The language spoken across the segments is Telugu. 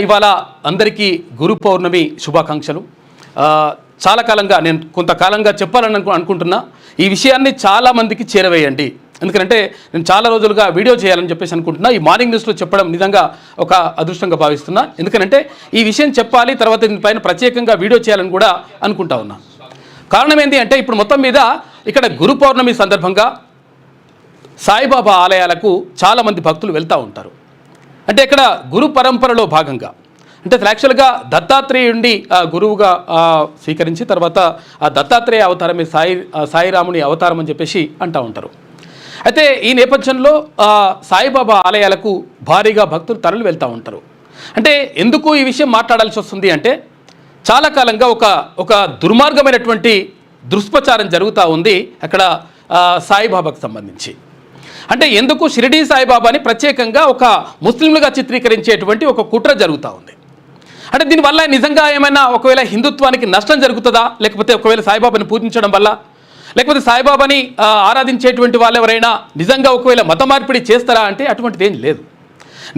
ఇవాళ అందరికీ గురు పౌర్ణమి శుభాకాంక్షలు. చాలా కాలంగా నేను కొంతకాలంగా చెప్పాలని అనుకుంటున్నా ఈ విషయాన్ని చాలామందికి చేరవేయండి. ఎందుకంటే నేను చాలా రోజులుగా వీడియో చేయాలని చెప్పేసి అనుకుంటున్నా. ఈ మార్నింగ్ న్యూస్లో చెప్పడం నిజంగా ఒక అదృష్టంగా భావిస్తున్నా. ఎందుకంటే ఈ విషయం చెప్పాలి, తర్వాత దీనిపైన ప్రత్యేకంగా వీడియో చేయాలని కూడా అనుకుంటా ఉన్నా. కారణం ఏంటి అంటే ఇప్పుడు మొత్తం మీద ఇక్కడ గురు పౌర్ణమి సందర్భంగా సాయిబాబా ఆలయాలకు చాలామంది భక్తులు వెళ్తూ ఉంటారు. అంటే ఇక్కడ గురు పరంపరలో భాగంగా అంటే యాక్చువల్గా దత్తాత్రేయుడిని గురువుగా స్వీకరించి తర్వాత ఆ దత్తాత్రేయ అవతారమే సాయిరాముని అవతారం అని చెప్పేసి అంటూ ఉంటారు. అయితే ఈ నేపథ్యంలో సాయిబాబా ఆలయాలకు భారీగా భక్తులు తరలి వెళ్తూ ఉంటారు. అంటే ఎందుకు ఈ విషయం మాట్లాడాల్సి వస్తుంది అంటే చాలా కాలంగా ఒక దుర్మార్గమైనటువంటి దుష్ప్రచారం జరుగుతూ ఉంది అక్కడ సాయిబాబాకు సంబంధించి. అంటే ఎందుకు షిరిడీ సాయిబాబాని ప్రత్యేకంగా ఒక ముస్లింలుగా చిత్రీకరించేటువంటి ఒక కుట్ర జరుగుతూ ఉంది. అంటే దీనివల్ల నిజంగా ఏమైనా ఒకవేళ హిందుత్వానికి నష్టం జరుగుతుందా, లేకపోతే ఒకవేళ సాయిబాబాని పూజించడం వల్ల, లేకపోతే సాయిబాబాని ఆరాధించేటువంటి వాళ్ళు ఎవరైనా నిజంగా ఒకవేళ మత మార్పిడి చేస్తారా అంటే అటువంటిది ఏం లేదు.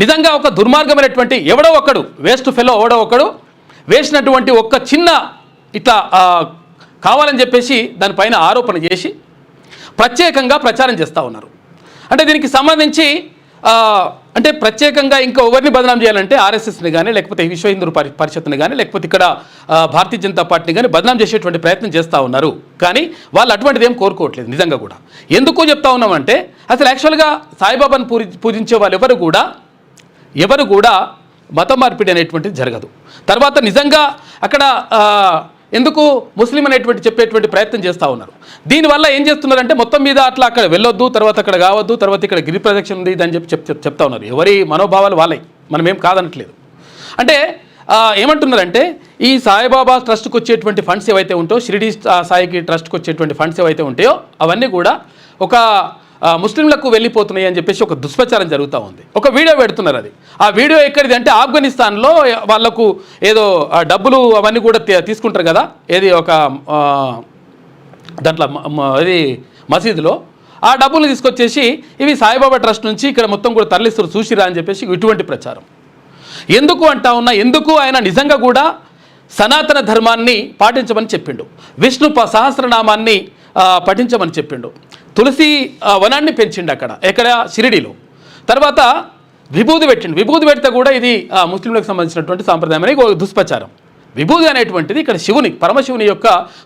నిజంగా ఒక దుర్మార్గమైనటువంటి ఎవడో ఒకడు వేస్ట్ ఫెలో ఎవడో ఒకడు వేసినటువంటి ఒక్క చిన్న ఇట్లా కావాలని చెప్పేసి దానిపైన ఆరోపణ చేసి ప్రత్యేకంగా ప్రచారం చేస్తూ ఉన్నారు. అంటే దీనికి సంబంధించి అంటే ప్రత్యేకంగా ఇంకా ఎవరిని బదనాం చేయాలంటే ఆర్ఎస్ఎస్ని కానీ, లేకపోతే విశ్వ హిందూ పరిషత్ని కానీ, లేకపోతే ఇక్కడ భారతీయ జనతా పార్టీని కానీ బదనాం చేసేటువంటి ప్రయత్నం చేస్తూ ఉన్నారు. కానీ వాళ్ళు అటువంటిది ఏం కోరుకోవట్లేదు. నిజంగా కూడా ఎందుకు చెప్తా ఉన్నామంటే అసలు యాక్చువల్గా సాయిబాబాను పూజించే వాళ్ళు ఎవరు కూడా మత మార్పిడి అనేటువంటిది జరగదు. తర్వాత నిజంగా అక్కడ ఎందుకు ముస్లిం అనేటువంటి చెప్పేటువంటి ప్రయత్నం చేస్తూ ఉన్నారు. దీనివల్ల ఏం చేస్తున్నారంటే మొత్తం మీద అట్లా అక్కడ వెళ్ళొద్దు, తర్వాత అక్కడ కావద్దు, తర్వాత ఇక్కడ గిరి ప్రదక్షిణ ఉంది అని చెప్తా ఉన్నారు. ఎవరి మనోభావాలు వాళ్ళవి, మనం ఏం కాదనట్లేదు. అంటే ఏమంటున్నారంటే ఈ సాయిబాబా ట్రస్ట్కి వచ్చేటువంటి ఫండ్స్ ఏవైతే ఉంటాయో, షిరిడీ సాయికి ట్రస్ట్కి వచ్చేటువంటి ఫండ్స్ ఏవైతే ఉంటాయో అవన్నీ కూడా ఒక ముస్లింలకు వెళ్ళిపోతున్నాయి అని చెప్పేసి ఒక దుష్ప్రచారం జరుగుతూ ఉంది. ఒక వీడియో పెడుతున్నారు. అది ఆ వీడియో ఎక్కడిది అంటే ఆఫ్ఘనిస్తాన్లో వాళ్ళకు ఏదో డబ్బులు అవన్నీ కూడా తీసుకుంటారు కదా, ఏది ఒక దాంట్లో అది మసీదులో ఆ డబ్బులు తీసుకొచ్చేసి ఇవి సాయిబాబా ట్రస్ట్ నుంచి ఇక్కడ మొత్తం కూడా తరలిస్తారు చూసిరా అని చెప్పేసి ఇటువంటి ప్రచారం ఎందుకు అంటా ఉన్నా. ఎందుకు ఆయన నిజంగా కూడా సనాతన ధర్మాన్ని పాటించమని చెప్పిండు, విష్ణు సహస్రనామాన్ని పఠించమని చెప్పిండు, తులసి వనాన్ని పెంచిండు ఎక్కడ షిరిడీలో. తర్వాత విభూది పెట్టిండు. విభూది పెడితే కూడా ఇది ముస్లింలకు సంబంధించినటువంటి సాంప్రదాయం అనే దుష్ప్రచారం. విభూది అనేటువంటిది ఇక్కడ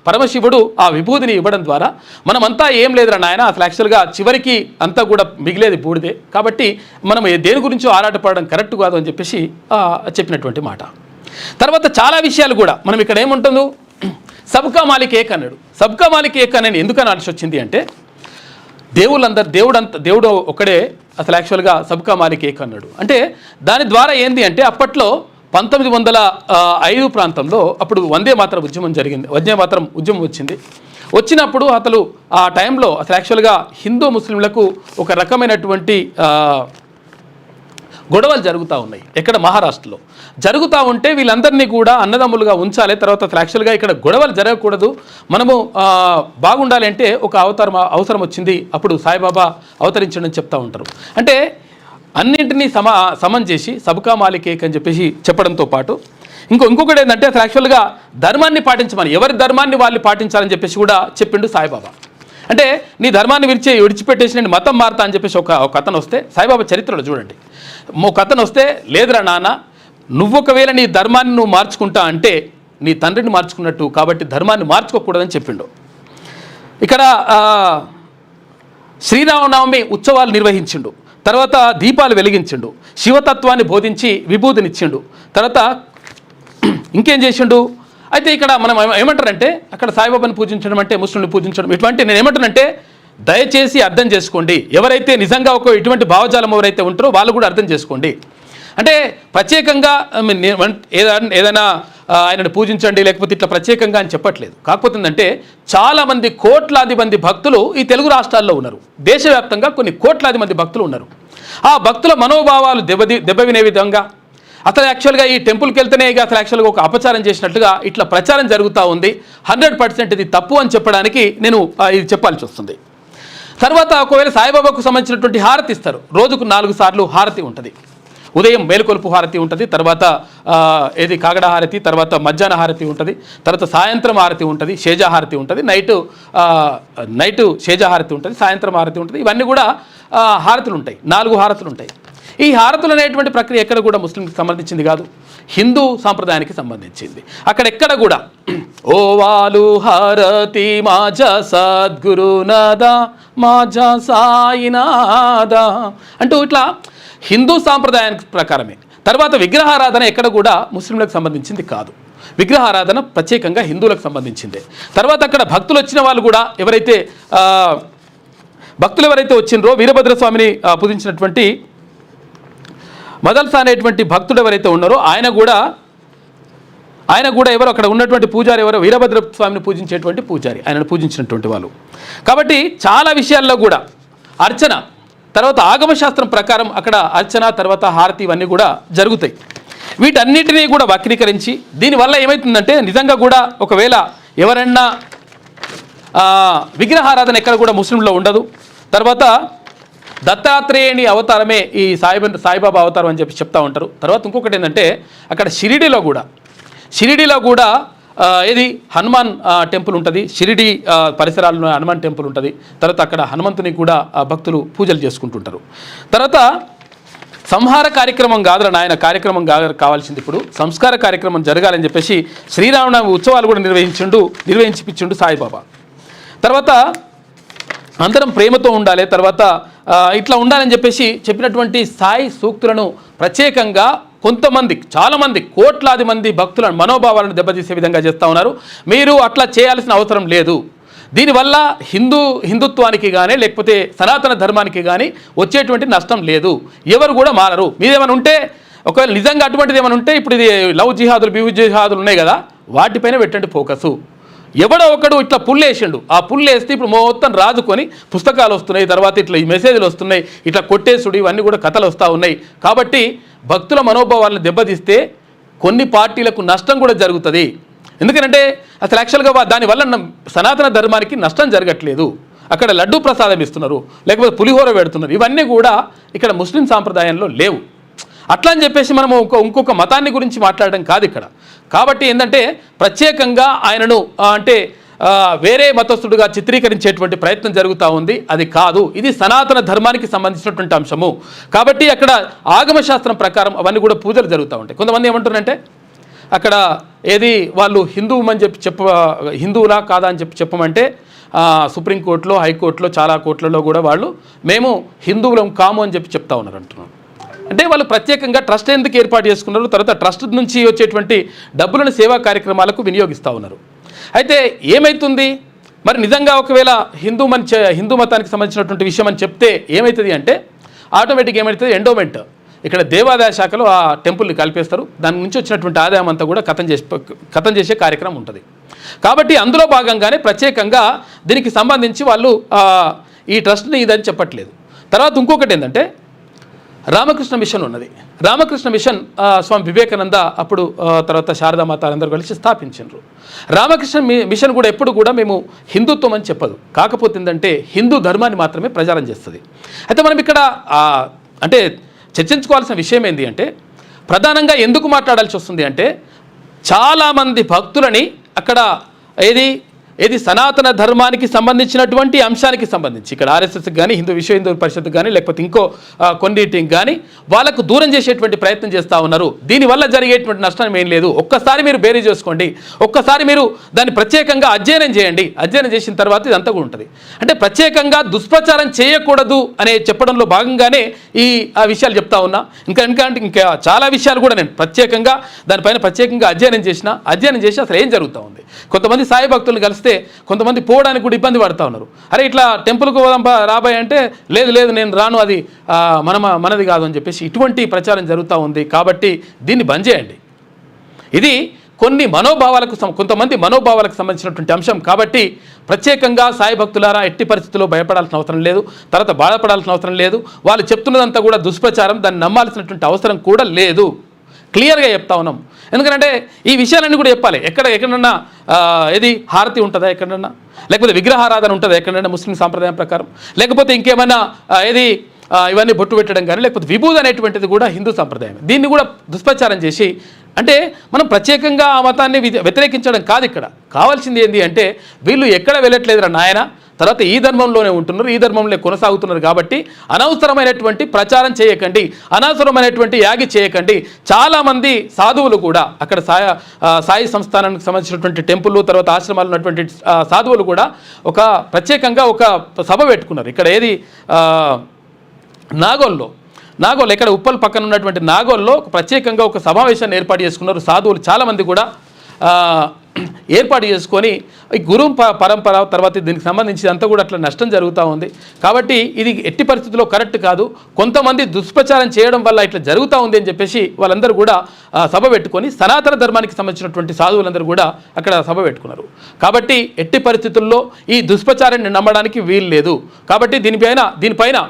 పరమశివుడు ఆ విభూదిని ఇవ్వడం ద్వారా మనమంతా ఏం లేదురా నాయన, అసలు యాక్చువల్గా చివరికి అంతా కూడా మిగిలేది బూడిదే, కాబట్టి మనం దేని గురించో ఆరాటపడడం కరెక్ట్ కాదు అని చెప్పేసి చెప్పినటువంటి మాట. తర్వాత చాలా విషయాలు కూడా మనం ఇక్కడ ఏముంటుందో సబ్కా మాలిక్ ఏక్ అన్నాడు. సబ్కా మాలిక్ ఏక్ అని ఎందుకు అనాల్సి వచ్చింది అంటే దేవుడు ఒక్కడే అసలు యాక్చువల్గా సబ్కా మాలిక్ ఏక్ అన్నాడు. అంటే దాని ద్వారా ఏంది అంటే అప్పట్లో 1905 ప్రాంతంలో అప్పుడు వందే మాతరం ఉద్యమం జరిగింది. వందే మాతరం ఉద్యమం వచ్చినప్పుడు అసలు ఆ టైంలో అసలు యాక్చువల్గా హిందూ ముస్లింలకు ఒక రకమైనటువంటి గొడవలు జరుగుతూ ఉన్నాయి. ఎక్కడ మహారాష్ట్రలో జరుగుతూ ఉంటే వీళ్ళందరినీ కూడా అన్నదమ్ములుగా ఉంచాలి. తర్వాత అసలు యాక్చువల్గా ఇక్కడ గొడవలు జరగకూడదు, మనము బాగుండాలి అంటే ఒక అవసరం వచ్చింది. అప్పుడు సాయిబాబా అవతరించడని చెప్తూ ఉంటారు. అంటే అన్నింటినీ సమం చేసి సబ్కా మాలిక్ ఏక్ అని చెప్పేసి చెప్పడంతో పాటు ఇంకొకటి ఏంటంటే అసలు యాక్చువల్గా ధర్మాన్ని పాటించమని, ఎవరి ధర్మాన్ని వాళ్ళు పాటించాలని చెప్పేసి కూడా చెప్పిండు సాయిబాబా. అంటే నీ ధర్మాన్ని విడిచిపెట్టేసి నేను మతం మారుతా అని చెప్పేసి ఒక అతను వస్తే, సాయిబాబా చరిత్రలో చూడండి, ఒక అతను వస్తే లేదురా నాన్న, నువ్వు ఒకవేళ నీ ధర్మాన్ని నువ్వు మార్చుకుంటా అంటే నీ తండ్రిని మార్చుకున్నట్టు, కాబట్టి ధర్మాన్ని మార్చుకోకూడదని చెప్పిండు. ఇక్కడ శ్రీరామనవమి ఉత్సవాలు నిర్వహించిండు, తర్వాత దీపాలు వెలిగించిండు, శివతత్వాన్ని బోధించి విభూతినిచ్చిండు, తర్వాత ఇంకేం చేసిండు. అయితే ఇక్కడ మనం ఏమంటారంటే అక్కడ సాయిబాబాని పూజించడం అంటే ముస్లింని పూజించడం ఇటువంటి, నేను ఏమంటానంటే దయచేసి అర్థం చేసుకోండి. ఎవరైతే నిజంగా ఇటువంటి భావజాలం ఎవరైతే ఉంటారో వాళ్ళు కూడా అర్థం చేసుకోండి. అంటే ప్రత్యేకంగా ఏదైనా ఆయనను పూజించండి లేకపోతే ఇట్లా ప్రత్యేకంగా అని చెప్పట్లేదు. కాకపోతే ఏంటంటే చాలామంది కోట్లాది మంది భక్తులు ఈ తెలుగు రాష్ట్రాల్లో ఉన్నారు, దేశవ్యాప్తంగా కొన్ని కోట్లాది మంది భక్తులు ఉన్నారు. ఆ భక్తుల మనోభావాలు దెబ్బవినే విధంగా అసలు యాక్చువల్గా ఈ టెంపుల్కి వెళ్తేనే అసలు యాక్చువల్గా ఒక అపచారం చేసినట్టుగా ఇట్లా ప్రచారం జరుగుతూ ఉంది. 100% ఇది తప్పు అని చెప్పడానికి నేను ఇది చెప్పాల్సి వస్తుంది. తర్వాత ఒకవేళ సాయిబాబాకు సంబంధించినటువంటి హారతి ఇస్తారు, రోజుకు 4 సార్లు హారతి ఉంటుంది. ఉదయం మేలుకొలుపు హారతి ఉంటుంది, తర్వాత ఏది కాగడ హారతి, తర్వాత మధ్యాహ్న హారతి ఉంటుంది, తర్వాత సాయంత్రం హారతి ఉంటుంది, శేజాహారతి ఉంటుంది, నైటు శేజాహారతి ఉంటుంది, సాయంత్రం హారతి ఉంటుంది. ఇవన్నీ కూడా హారతులు ఉంటాయి, 4 హారతులు ఉంటాయి. ఈ హారతులు అనేటువంటి ప్రక్రియ ఎక్కడ కూడా ముస్లింకి సంబంధించింది కాదు, హిందూ సాంప్రదాయానికి సంబంధించింది. అక్కడెక్కడ కూడా ఓ వాలు హారతి మాజ సద్గురునాద మాజ సాయినాద అంటూ ఇట్లా హిందూ సాంప్రదాయానికి ప్రకారమే. తర్వాత విగ్రహారాధన ఎక్కడ కూడా ముస్లింలకు సంబంధించింది కాదు, విగ్రహారాధన ప్రత్యేకంగా హిందువులకు సంబంధించిందే. తర్వాత అక్కడ భక్తులు వచ్చిన వాళ్ళు కూడా ఎవరైతే వచ్చిండ్రో వీరభద్రస్వామిని పూజించినటువంటి మదల్సా అనేటువంటి భక్తుడు ఎవరైతే ఉన్నారో ఆయన కూడా ఎవరు అక్కడ ఉన్నటువంటి పూజారి ఎవరో వీరభద్ర స్వామిని పూజించేటువంటి పూజారి, ఆయనను పూజించినటువంటి వాళ్ళు. కాబట్టి చాలా విషయాల్లో కూడా అర్చన, తర్వాత ఆగమశాస్త్రం ప్రకారం అక్కడ అర్చన, తర్వాత హారతి ఇవన్నీ కూడా జరుగుతాయి. వీటన్నిటినీ కూడా వక్రీకరించి దీనివల్ల ఏమవుతుందంటే నిజంగా కూడా ఒకవేళ ఎవరన్నా విగ్రహారాధన ఎక్కడ కూడా ముస్లింలో ఉండదు. తర్వాత దత్తాత్రేయుని అవతారమే ఈ సాయిబాబా అవతారం అని చెప్పి చెప్తా ఉంటారు. తర్వాత ఇంకొకటి ఏంటంటే అక్కడ షిరిడీలో కూడా ఇది హనుమాన్ టెంపుల్ ఉంటుంది, షిరిడీ పరిసరాల్లో హనుమాన్ టెంపుల్ ఉంటుంది. తర్వాత అక్కడ హనుమంతుని కూడా భక్తులు పూజలు చేసుకుంటుంటారు. తర్వాత సంహార కార్యక్రమం కాదురా నాయన, కార్యక్రమం కావాల్సింది ఇప్పుడు సంస్కార కార్యక్రమం జరగాలని చెప్పేసి శ్రీరామనవమి ఉత్సవాలు కూడా నిర్వహించిపించిండు సాయిబాబా. తర్వాత అందరం ప్రేమతో ఉండాలి, తర్వాత ఇట్లా ఉండాలని చెప్పేసి చెప్పినటువంటి సాయి సూక్తులను ప్రత్యేకంగా చాలామంది కోట్లాది మంది భక్తుల మనోభావాలను దెబ్బతీసే విధంగా చేస్తూ ఉన్నారు. మీరు అట్లా చేయాల్సిన అవసరం లేదు. దీనివల్ల హిందుత్వానికి కానీ లేకపోతే సనాతన ధర్మానికి కానీ వచ్చేటువంటి నష్టం లేదు, ఎవరు కూడా మారరు. మీదేమైనా ఉంటే ఒకవేళ నిజంగా అటువంటిది ఏమైనా ఉంటే ఇప్పుడు ఇది లవ్ జిహాదులు బివు జిహాదులు ఉన్నాయి కదా, వాటిపైన పెట్టండి ఫోకసు. ఎవడో ఒకడు ఇట్లా పుల్లేసిండు, ఆ పుల్లేస్తే ఇప్పుడు మొత్తం రాజుకొని పుస్తకాలు వస్తున్నాయి, తర్వాత ఇట్లా ఈ మెసేజ్లు వస్తున్నాయి, ఇట్లా కొట్టేసుడు ఇవన్నీ కూడా కథలు వస్తూ ఉన్నాయి. కాబట్టి భక్తుల మనోభావాలను దెబ్బతీస్తే కొన్ని పార్టీలకు నష్టం కూడా జరుగుతుంది. ఎందుకంటే అసలు యాక్చువల్గా దానివల్ల సనాతన ధర్మానికి నష్టం జరగట్లేదు. అక్కడ లడ్డూ ప్రసాదం ఇస్తున్నారు, లేకపోతే పులిహోర పెడుతున్నారు, ఇవన్నీ కూడా ఇక్కడ ముస్లిం సాంప్రదాయంలో లేవు. అట్లా అని చెప్పేసి మనము ఇంకొక మతాన్ని గురించి మాట్లాడడం కాదు ఇక్కడ. కాబట్టి ఏంటంటే ప్రత్యేకంగా ఆయనను అంటే వేరే మతస్థుడుగా చిత్రీకరించేటువంటి ప్రయత్నం జరుగుతూ ఉంది, అది కాదు. ఇది సనాతన ధర్మానికి సంబంధించినటువంటి అంశము. కాబట్టి అక్కడ ఆగమశాస్త్రం ప్రకారం అవన్నీ కూడా పూజలు జరుగుతూ ఉంటాయి. కొంతమంది ఏమంటారంటే అక్కడ వాళ్ళు హిందువులా కాదా అని చెప్పమంటే సుప్రీంకోర్టులో, హైకోర్టులో, చాలా కోర్టులలో కూడా వాళ్ళు మేము హిందువులం కాము అని చెప్తా ఉన్నారు అంటున్నాను. అంటే వాళ్ళు ప్రత్యేకంగా ట్రస్ట్ ఎందుకు ఏర్పాటు చేసుకున్నారు, తర్వాత ట్రస్ట్ నుంచి వచ్చేటువంటి డబ్బులను సేవా కార్యక్రమాలకు వినియోగిస్తూ ఉన్నారు. అయితే ఏమవుతుంది మరి నిజంగా ఒకవేళ హిందూ మతానికి సంబంధించినటువంటి విషయం అని చెప్తే ఏమవుతుంది అంటే ఆటోమేటిక్గా ఏమవుతుంది, ఎండోమెంట్ ఇక్కడ దేవాదాయ శాఖలో ఆ టెంపుల్ని కలిపేస్తారు, దాని నుంచి వచ్చినటువంటి ఆదాయం అంతా కూడా ఖతం చేసే కార్యక్రమం ఉంటుంది. కాబట్టి అందులో భాగంగానే ప్రత్యేకంగా దీనికి సంబంధించి వాళ్ళు ఈ ట్రస్ట్ని ఇదని చెప్పట్లేదు. తర్వాత ఇంకొకటి ఏంటంటే రామకృష్ణ మిషన్ ఉన్నది. రామకృష్ణ మిషన్ స్వామి వివేకానంద అప్పుడు తర్వాత శారదామాత అందరూ కలిసి స్థాపించారు. రామకృష్ణ మిషన్ కూడా ఎప్పుడు కూడా మేము హిందుత్వం అని చెప్పదు, కాకపోతే ఏంటంటే హిందూ ధర్మాన్ని మాత్రమే ప్రచారం చేస్తుంది. అయితే మనం ఇక్కడ అంటే చర్చించుకోవాల్సిన విషయం ఏంటి అంటే ప్రధానంగా ఎందుకు మాట్లాడాల్సి వస్తుంది అంటే చాలామంది భక్తులని అక్కడ ఏది సనాతన ధర్మానికి సంబంధించినటువంటి అంశానికి సంబంధించి ఇక్కడ ఆర్ఎస్ఎస్కి కానీ విశ్వ హిందూ పరిషత్కి కానీ లేకపోతే ఇంకో కొన్నిటికి కానీ వాళ్ళకు దూరం చేసేటువంటి ప్రయత్నం చేస్తూ ఉన్నారు. దీనివల్ల జరిగేటువంటి నష్టం ఏం లేదు. ఒక్కసారి మీరు బేరీ చేసుకోండి, ఒక్కసారి మీరు దాన్ని ప్రత్యేకంగా అధ్యయనం చేయండి. అధ్యయనం చేసిన తర్వాత ఇదంతా కూడా ఉంటుంది. అంటే ప్రత్యేకంగా దుష్ప్రచారం చేయకూడదు అనే చెప్పడంలో భాగంగానే ఈ విషయాలు చెప్తా ఉన్నా. ఇంకా చాలా విషయాలు కూడా నేను దానిపైన ప్రత్యేకంగా అధ్యయనం చేసి అసలు ఏం జరుగుతూ ఉంది. కొంతమంది సాయి భక్తులను కలిస్తే కొంతమంది పోవడానికి కూడా ఇబ్బంది పడుతూ ఉన్నారు. అరే ఇట్లా టెంపుల్కు రాబాయ్ అంటే లేదు నేను రాను, అది మనది కాదు అని చెప్పేసి ఇటువంటి ప్రచారం జరుగుతూ ఉంది. కాబట్టి దీన్ని బంద్ చేయండి. ఇది కొంతమంది మనోభావాలకు సంబంధించినటువంటి అంశం. కాబట్టి ప్రత్యేకంగా సాయి భక్తులారా ఎట్టి పరిస్థితుల్లో భయపడాల్సిన అవసరం లేదు, తర్వాత బాధపడాల్సిన అవసరం లేదు. వాళ్ళు చెప్తున్నదంతా కూడా దుష్ప్రచారం, దాన్ని నమ్మాల్సినటువంటి అవసరం కూడా లేదు. క్లియర్గా చెప్తా ఉన్నాం. ఎందుకంటే ఈ విషయాలన్నీ కూడా చెప్పాలి. ఎక్కడన్నా హారతి ఉంటుందా ఎక్కడన్నా, లేకపోతే విగ్రహారాధన ఉంటుందా ఎక్కడన్నా ముస్లిం సాంప్రదాయం ప్రకారం, లేకపోతే ఇంకేమైనా ఇవన్నీ బొట్టు పెట్టడం కానీ లేకపోతే విభూది అనేటువంటిది కూడా హిందూ సంప్రదాయం. దీన్ని కూడా దుష్ప్రచారం చేసి అంటే మనం ప్రత్యేకంగా ఆ మతాన్ని వ్యతిరేకించడం కాదు. ఇక్కడ కావాల్సింది ఏంటి అంటే వీళ్ళు ఎక్కడ వెళ్ళట్లేదురా నాయన, తర్వాత ఈ ధర్మంలోనే ఉంటున్నారు, ఈ ధర్మంలో కొనసాగుతున్నారు కాబట్టి అనవసరమైనటువంటి ప్రచారం చేయకండి, అనవసరమైనటువంటి యాగి చేయకండి. చాలామంది సాధువులు కూడా అక్కడ సాయి సంస్థానానికి సంబంధించినటువంటి టెంపుల్ తర్వాత ఆశ్రమాలు ఉన్నటువంటి సాధువులు కూడా ఒక ప్రత్యేకంగా ఒక సభ పెట్టుకున్నారు. ఇక్కడ ఏది నాగోల్లో ఇక్కడ ఉప్పల్ పక్కన ఉన్నటువంటి నాగోల్లో ప్రత్యేకంగా ఒక సమావేశాన్ని ఏర్పాటు చేసుకున్నారు. సాధువులు చాలామంది కూడా ఏర్పాటు చేసుకొని ఈ గురు పరంపర తర్వాత దీనికి సంబంధించి అంతా కూడా అట్లా నష్టం జరుగుతూ ఉంది. కాబట్టి ఇది ఎట్టి పరిస్థితుల్లో కరెక్ట్ కాదు, కొంతమంది దుష్ప్రచారం చేయడం వల్ల ఇట్లా జరుగుతూ ఉంది అని చెప్పేసి వాళ్ళందరూ కూడా సభ పెట్టుకొని సనాతన ధర్మానికి సంబంధించినటువంటి సాధువులందరూ కూడా అక్కడ సభ పెట్టుకున్నారు. కాబట్టి ఎట్టి పరిస్థితుల్లో ఈ దుష్ప్రచారాన్ని నమ్మడానికి వీలు లేదు. కాబట్టి దీనిపైన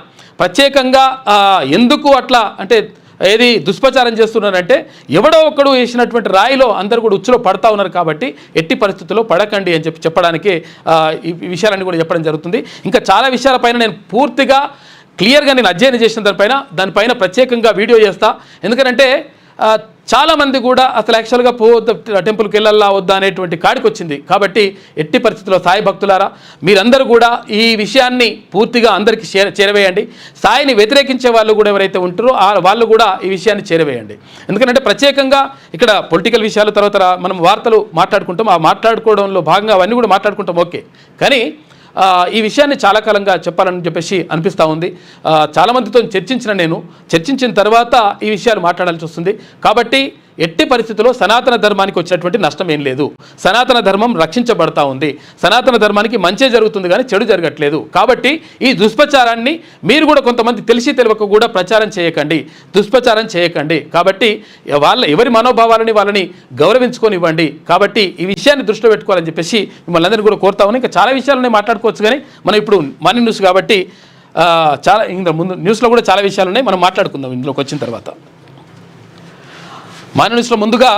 ప్రత్యేకంగా ఎందుకు అట్లా అంటే ఏది దుష్ప్రచారం చేస్తున్నారంటే ఎవడో ఒకడు వేసినటువంటి రాయిలో అందరూ కూడా ఉచ్చులో పడతా ఉన్నారు. కాబట్టి ఎట్టి పరిస్థితుల్లో పడకండి అని చెప్పడానికి ఈ విషయాలన్నీ కూడా చెప్పడం జరుగుతుంది. ఇంకా చాలా విషయాలపైన నేను పూర్తిగా క్లియర్గా నేను అధ్యయనం చేసిన దానిపైన ప్రత్యేకంగా వీడియో చేస్తా. ఎందుకంటే చాలామంది కూడా అసలు యాక్చువల్గా టెంపుల్కి వెళ్ళాలా వద్దా అనేటువంటి కాడికి వచ్చింది. కాబట్టి ఎట్టి పరిస్థితుల్లో సాయి భక్తులారా మీరందరూ కూడా ఈ విషయాన్ని పూర్తిగా అందరికీ చేరవేయండి. సాయిని వ్యతిరేకించే వాళ్ళు కూడా ఎవరైతే ఉంటారో వాళ్ళు కూడా ఈ విషయాన్ని చేరవేయండి. ఎందుకంటే ప్రత్యేకంగా ఇక్కడ పొలిటికల్ విషయాలు తర్వాత మనం వార్తలు మాట్లాడుకుంటాం, ఆ మాట్లాడుకోవడంలో భాగంగా అవన్నీ కూడా మాట్లాడుకుంటాం ఓకే, కానీ ఈ విషయాన్ని చాలా కాలంగా చెప్పాలని చెప్పేసి అనిపిస్తూ ఉంది. చాలామందితో చర్చించిన తర్వాత ఈ విషయాలు మాట్లాడాల్సి వస్తుంది. కాబట్టి ఎట్టి పరిస్థితుల్లో సనాతన ధర్మానికి వచ్చినటువంటి నష్టం ఏం లేదు. సనాతన ధర్మం రక్షించబడతా ఉంది, సనాతన ధర్మానికి మంచే జరుగుతుంది కానీ చెడు జరగట్లేదు. కాబట్టి ఈ దుష్ప్రచారాన్ని మీరు కూడా కొంతమంది తెలిసి తెలియక కూడా ప్రచారం చేయకండి, దుష్ప్రచారం చేయకండి. కాబట్టి ఎవరి మనోభావాలని వాళ్ళని గౌరవించుకొని ఇవ్వండి. కాబట్టి ఈ విషయాన్ని దృష్టిలో పెట్టుకోవాలని చెప్పేసి మిమ్మల్ని అందరినీ కూడా కోరుతా ఉన్నాను. ఇంకా చాలా విషయాలని మాట్లాడుకోవచ్చు కానీ మనం ఇప్పుడు మార్నింగ్ న్యూస్ కాబట్టి చాలా ఇంకా ముందు న్యూస్లో కూడా చాలా విషయాలు ఉన్నాయి, మనం మాట్లాడుకుందాం ఇందులోకి వచ్చిన తర్వాత. మార్నింగ్ న్యూస్లో ముందుగా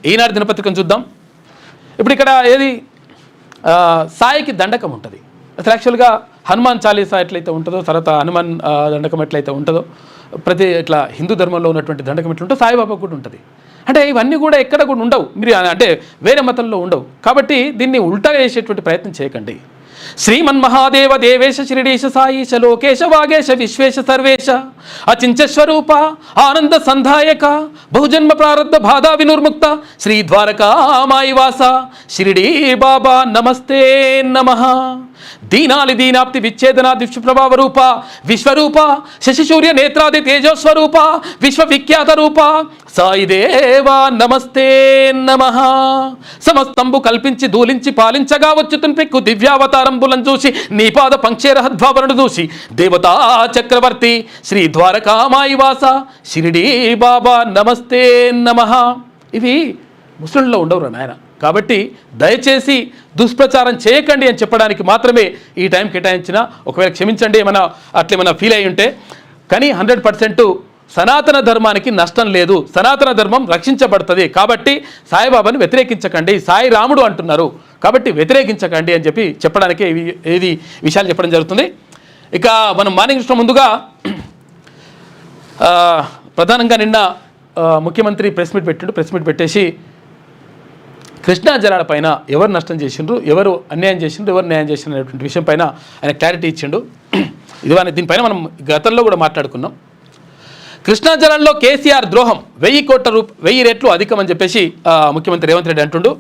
ఈనాడు దినపత్రికను చూద్దాం. ఇప్పుడు ఇక్కడ ఏది సాయికి దండకం ఉంటుంది. అసలు యాక్చువల్గా హనుమాన్ చాలీసా ఎట్లయితే ఉంటుందో తర్వాత హనుమాన్ దండకం ఎట్లయితే ఉంటుందో ప్రతి ఇట్లా హిందూ ధర్మంలో ఉన్నటువంటి దండకం ఎట్లుంటుందో సాయిబాబా కూడా ఉంటుంది. అంటే ఇవన్నీ కూడా ఎక్కడ కూడా ఉండవు, మీరు అంటే వేరే మతంలో ఉండవు. కాబట్టి దీన్ని ఉల్టా చేసేటువంటి ప్రయత్నం చేయకండి. శ్రీమన్మహాదేవ దేవేశ శ్రీడీశ సాయిశ లోకేశ వాగేశ విశ్వేశ సర్వేశ అచించ స్వరూప ఆనంద సంధాయక బహుజన్మ ప్రారబ్ధ బాధా వినుర్ముక్త శ్రీ ద్వారకామాయి వాస షిరిడీ బాబా నమస్తే నమః. దీనాలి దీనాప్తి విచ్ఛేదన దివ్యప్రభావ రూప విశ్వరూప శశిసూర్య నేత్రాది తేజస్వరూప విశ్వవిఖ్యాత రూప సాయిదేవ నమస్తే నమః. సమస్తంబు కల్పించి దూలించి పాలించగా వచ్చుతున్ పెక్కు దివ్యావతారంబులను చూసి నీ పాద పంక్షేరహద్భావనను చూసి దేవతా చక్రవర్తి శ్రీ ద్వారకామాయి వాస షిరిడీ బాబా నమస్తే నమః. ఇవి ముస్లింల్లో ఉండవురా నాయన. కాబట్టి దయచేసి దుష్ప్రచారం చేయకండి అని చెప్పడానికి మాత్రమే ఈ టైం కేటాయించిన. ఒకవేళ క్షమించండి అట్లేమన్నా ఫీల్ అయి ఉంటే, కానీ 100% సనాతన ధర్మానికి నష్టం లేదు, సనాతన ధర్మం రక్షించబడుతుంది. కాబట్టి సాయిబాబాని వ్యతిరేకించకండి, సాయి రాముడు అంటున్నారు కాబట్టి వ్యతిరేకించకండి అని చెప్పడానికి ఏది విషయాలు చెప్పడం జరుగుతుంది. ఇక మనం మార్నింగ్ న్యూస్లో ముందుగా ప్రధానంగా నిన్న ముఖ్యమంత్రి ప్రెస్ మీట్ పెట్టేసి కృష్ణా జలాల పైన ఎవరు నష్టం చేసిండ్రు, ఎవరు అన్యాయం చేసిండ్రు, ఎవరు న్యాయం చేసిండ్రు అనేటువంటి విషయం పైన ఆయన క్లారిటీ ఇచ్చిండు. దీనిపైన మనం గతంలో కూడా మాట్లాడుకున్నాం. కృష్ణా జలాల్లో కేసీఆర్ ద్రోహం 1000 రెట్లు అధికం అని చెప్పేసి ముఖ్యమంత్రి రేవంత్ రెడ్డి అంటుండు.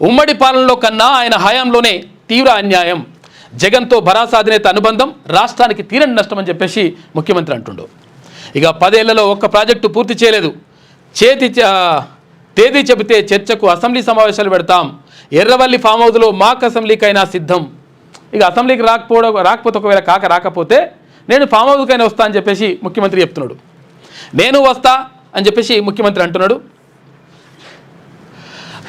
ఉమ్మడి పాలనలో కన్నా ఆయన హయాంలోనే తీవ్ర అన్యాయం, జగన్తో భరాసా అధినేత అనుబంధం రాష్ట్రానికి తీరని నష్టం అని చెప్పేసి ముఖ్యమంత్రి అంటుండు. ఇక 10 ఏళ్లలో ఒక్క ప్రాజెక్టు పూర్తి చేయలేదు, తేదీ చెబితే చర్చకు అసెంబ్లీ సమావేశాలు పెడతాం, ఎర్రవల్లి ఫామ్ హౌస్లో మాక్ అసెంబ్లీకైనా సిద్ధం. ఇక అసెంబ్లీకి రాకపోతే ఒకవేళ రాకపోతే నేను ఫామ్ హౌస్కైనా వస్తా అని చెప్పేసి ముఖ్యమంత్రి చెప్తున్నాడు. నేను వస్తా అని చెప్పేసి ముఖ్యమంత్రి అంటున్నాడు.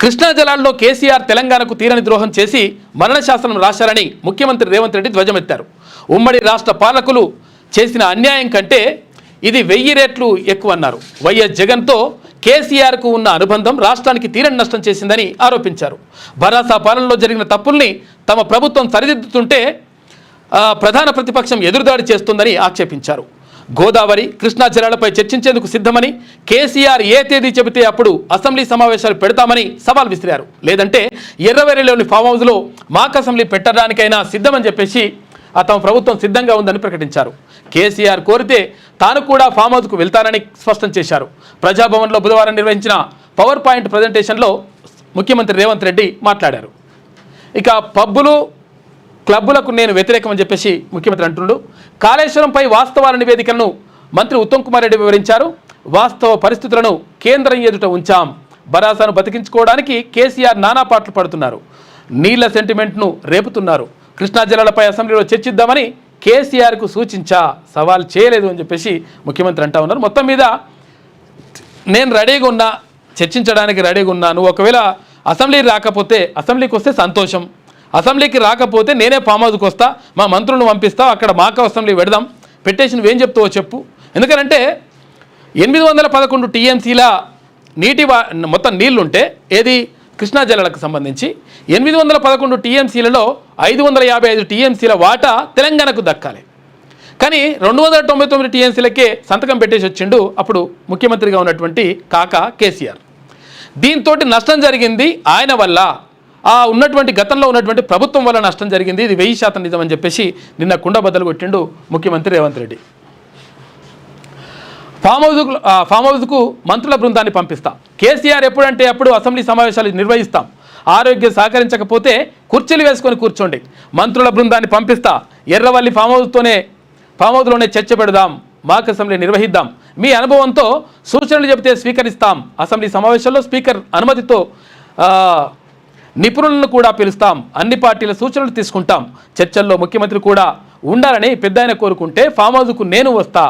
కృష్ణా జలాల్లో కేసీఆర్ తెలంగాణకు తీరని ద్రోహం చేసి మరణ శాసనం రాశారని ముఖ్యమంత్రి రేవంత్ రెడ్డి ధ్వజమెత్తారు. ఉమ్మడి రాష్ట్ర పాలకులు చేసిన అన్యాయం కంటే ఇది 1000 రెట్లు ఎక్కువ అన్నారు. వైఎస్ జగన్తో కేసీఆర్కు ఉన్న అనుబంధం రాష్ట్రానికి తీరని నష్టం చేసిందని ఆరోపించారు. భరాసా పాలనలో జరిగిన తప్పుల్ని తమ ప్రభుత్వం సరిదిద్దుతుంటే ప్రధాన ప్రతిపక్షం ఎదురుదాడి చేస్తుందని ఆక్షేపించారు. గోదావరి కృష్ణా జలాలపై చర్చించేందుకు సిద్ధమని, కేసీఆర్ ఏ తేదీ చెబితే అప్పుడు అసెంబ్లీ సమావేశాలు పెడతామని సవాల్ విసిరారు. లేదంటే ఎర్రవెల్లిలోని ఫామ్ హౌస్లో మాక్ అసెంబ్లీ పెట్టడానికైనా సిద్ధమని చెప్పేసి తమ ప్రభుత్వం సిద్ధంగా ఉందని ప్రకటించారు. కేసీఆర్ కోరితే తాను కూడా ఫామ్ హౌస్కు వెళ్తానని స్పష్టం చేశారు. ప్రజాభవన్లో బుధవారం నిర్వహించిన పవర్ పాయింట్ ప్రజెంటేషన్లో ముఖ్యమంత్రి రేవంత్ రెడ్డి మాట్లాడారు. ఇక పబ్బులు క్లబ్బులకు నేను వ్యతిరేకమని చెప్పేసి ముఖ్యమంత్రి అంటున్నాడు. కాళేశ్వరంపై వాస్తవాల నివేదికలను మంత్రి ఉత్తమ్ కుమార్ రెడ్డి వివరించారు. వాస్తవ పరిస్థితులను కేంద్రం ఎదుట ఉంచాం. బరాసాను బతికించుకోవడానికి కేసీఆర్ నానా పాటలు పడుతున్నారు. నీళ్ల సెంటిమెంట్ను రేపుతున్నారు. కృష్ణా జలాలపై అసెంబ్లీలో చర్చిద్దామని కేసీఆర్కు సూచించా, సవాల్ చేయలేదు అని చెప్పేసి ముఖ్యమంత్రి అంటా ఉన్నారు. మొత్తం మీద నేను రెడీగా ఉన్నా, చర్చించడానికి రెడీగా ఉన్నా. నువ్వు ఒకవేళ అసెంబ్లీ రాకపోతే, అసెంబ్లీకి వస్తే సంతోషం, అసెంబ్లీకి రాకపోతే నేనే ఫామ్ హౌస్కి వస్తా, మా మంత్రులను పంపిస్తా, అక్కడ మాకు అసెంబ్లీ పెడదాం, పెట్టేసి నువ్వేం చెప్తావో చెప్పు. ఎందుకంటే 811 టీఎంసీల మొత్తం నీళ్లుంటే ఏది కృష్ణా జలాలకు సంబంధించి 811 టీఎంసీలలో 555 టీఎంసీల వాటా తెలంగాణకు దక్కాలి. కానీ 299 టీఎంసీలకే సంతకం పెట్టేసి వచ్చిండు అప్పుడు ముఖ్యమంత్రిగా ఉన్నటువంటి కాకా కేసీఆర్. దీంతో నష్టం జరిగింది ఆయన వల్ల, ఉన్నటువంటి గతంలో ఉన్నటువంటి ప్రభుత్వం వల్ల నష్టం జరిగింది. ఇది 1000% నిజం అని చెప్పేసి నిన్న కుండబద్దలు కొట్టిండు ముఖ్యమంత్రి రేవంత్ రెడ్డి. ఫామ్ హౌస్కు మంత్రుల బృందాన్ని పంపిస్తాం. కేసీఆర్ ఎప్పుడంటే అప్పుడు అసెంబ్లీ సమావేశాలు నిర్వహిస్తాం. ఆరోగ్యం సహకరించకపోతే కుర్చీలు వేసుకొని కూర్చోండి. మంత్రుల బృందాన్ని పంపిస్తా. ఎర్రవల్లి ఫామ్ హౌస్లోనే చర్చ పెడదాం. మాక్ అసెంబ్లీ నిర్వహిద్దాం. మీ అనుభవంతో సూచనలు చెబితే స్వీకరిస్తాం. అసెంబ్లీ సమావేశాల్లో స్పీకర్ అనుమతితో నిపుణులను కూడా పిలుస్తాం. అన్ని పార్టీల సూచనలు తీసుకుంటాం. చర్చల్లో ముఖ్యమంత్రి కూడా ఉండాలని పెద్దాయన కోరుకుంటే ఫామ్ హౌస్కు నేను వస్తా,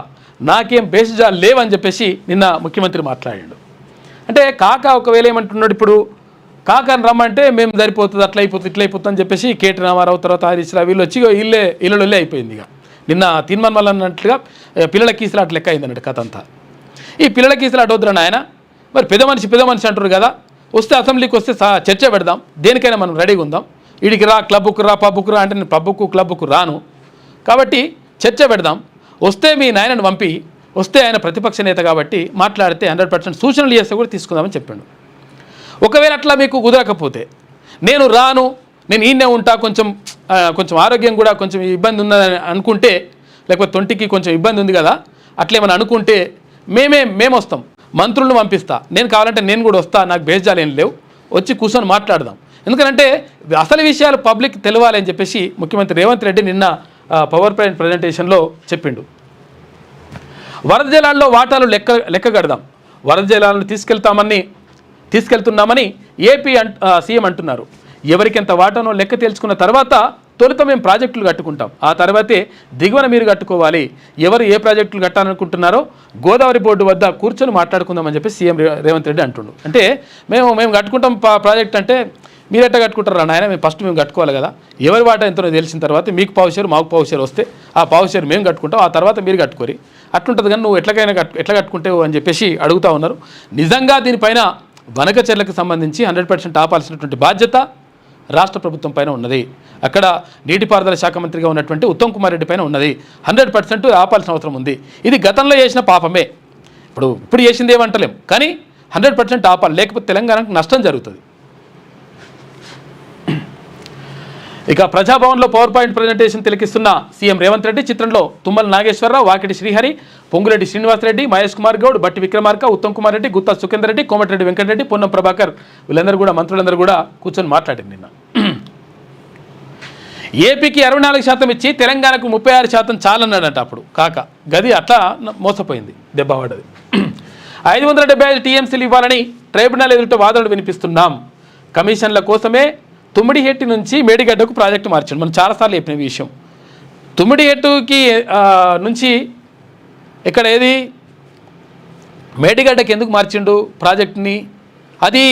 నాకేం బేసిజాలు లేవని చెప్పేసి నిన్న ముఖ్యమంత్రి మాట్లాడాడు. అంటే కాకా ఒకవేళ ఏమంటున్నాడు, ఇప్పుడు కాకాని రమ్మంటే మేము సరిపోతుంది, అట్లా అయిపోతుంది, ఇట్లా అయిపోతుంది అని చెప్పేసి కేటీ రామారావు తర్వాత హరీష్ రావు వీళ్ళు వచ్చి ఇళ్ళలో అయిపోయింది. ఇక నిన్న తీన్మన్మల్ అన్నట్లుగా పిల్లల కీసులు అట్లా లెక్క అయింది అన్నట్టు కథ అంతా. ఈ పిల్లల కీసులు అటొద్దురని ఆయన మరి పెద్ద మనిషి అంటారు కదా, వస్తే అసెంబ్లీకి వస్తే చర్చ పెడదాం, దేనికైనా మనం రెడీగా ఉందాం. వీడికి రా, క్లబ్కు రా, పబ్బుకు రా అంటే నేను పబ్బుకు క్లబ్కు రాను, కాబట్టి చర్చ పెడదాం. వస్తే మీ నాయనను పంపి, వస్తే ఆయన ప్రతిపక్ష నేత కాబట్టి మాట్లాడితే 100% సూచనలు చేస్తే కూడా తీసుకుందామని చెప్పాడు. ఒకవేళ అట్లా మీకు కుదరకపోతే నేను రాను, నేను ఈయనే ఉంటా, కొంచెం ఆరోగ్యం కూడా కొంచెం ఇబ్బంది ఉందని అనుకుంటే, లేకపోతే తొంటికి కొంచెం ఇబ్బంది ఉంది కదా అట్లేమని అనుకుంటే మేము వస్తాం, మంత్రులను పంపిస్తా, నేను కావాలంటే నేను కూడా వస్తా, నాకు బేజాలు ఏం లేవు, వచ్చి కూర్చొని మాట్లాడదాం. ఎందుకంటే అసలు విషయాలు పబ్లిక్ తెలియాలి అని చెప్పేసి ముఖ్యమంత్రి రేవంత్ రెడ్డి నిన్న పవర్ పాయింట్ ప్రజెంటేషన్లో చెప్పిండు. వరద జలాల్లో వాటాలు లెక్క కడదాం. వరద జలాలను తీసుకెళ్తున్నామని ఏపీ సీఎం అంటున్నారు. ఎవరికెంత వాటానో లెక్క తేల్చుకున్న తర్వాత తొలుత మేము ప్రాజెక్టులు కట్టుకుంటాం, ఆ తర్వాతే దిగువన మీరు కట్టుకోవాలి. ఎవరు ఏ ప్రాజెక్టులు కట్టాలనుకుంటున్నారో గోదావరి బోర్డు వద్ద కూర్చొని మాట్లాడుకుందామని చెప్పి సీఎం రేవంత్ రెడ్డి అంటుండు. అంటే మేము కట్టుకుంటాం ప్రాజెక్ట్ అంటే మీరు ఎట్లా కట్టుకుంటారా నాయన, మేము ఫస్ట్ మేము కట్టుకోవాలి కదా, ఎవరి వాటా ఎంతో తెలిసిన తర్వాత మీకు పావుషేరు మాకు పావుషేరు వస్తే ఆ పావుషేరు మేము కట్టుకుంటాం, ఆ తర్వాత మీరు కట్టుకోరి, అట్లుంటుంది. కానీ నువ్వు ఎట్లా కట్టుకుంటావు అని చెప్పేసి అడుగుతూ ఉన్నారు. నిజంగా దీనిపైన వనకచెర్లకు సంబంధించి 100% ఆపాల్సినటువంటి బాధ్యత రాష్ట్ర ప్రభుత్వం పైన ఉన్నది. అక్కడ నీటిపారుదల శాఖ మంత్రిగా ఉన్నటువంటి ఉత్తమ్ కుమార్ రెడ్డి పైన ఉన్నది. 100% ఆపాల్సిన అవసరం ఉంది. ఇది గతంలో చేసిన పాపమే, ఇప్పుడు చేసింది ఏమంటలేం, కానీ 100% ఆపాలి, లేకపోతే తెలంగాణకు నష్టం జరుగుతుంది. ఇక ప్రజాభవన్లో పవర్ పాయింట్ ప్రజెంటేషన్ తిలకిస్తున్న సీఎం రేవంత్ రెడ్డి చిత్రంలో తుమ్మల నాగేశ్వరరావు, వాకిటి శ్రీహరి, పొంగురెడ్డి శ్రీనివాసరెడ్డి, మహేష్ కుమార్ గౌడ్, బట్టి విక్రమార్క, ఉత్తమ్ కుమార్ రెడ్డి, గుత్తా సుఖేందర్ రెడ్డి, కోమటిరెడ్డి వెంకటరెడ్డి, పొన్నం ప్రభాకర్ వీళ్ళందరూ కూడా మంత్రులందరూ కూడా కూర్చొని మాట్లాడారు నిన్న. ఏపీకి 64% ఇచ్చి తెలంగాణకు 36% చాలన్నాడట అప్పుడు కాక. గది అట్లా మోసపోయింది, దెబ్బ పడ్డది. 575 టీఎంసీలు ఇవ్వాలని ట్రైబ్యునల్ ఎదుట వాదనలు వినిపిస్తున్నాం. కమిషన్ల కోసమే తుమ్మిడిహెట్టి నుంచి మేడిగడ్డకు ప్రాజెక్టు మార్చాడు. మనం చాలాసార్లు చెప్పిన విషయం. తుమ్మిడిహెట్టుకి నుంచి ఇక్కడ ఏది మేడిగడ్డకి ఎందుకు మార్చిండు ప్రాజెక్టుని? అది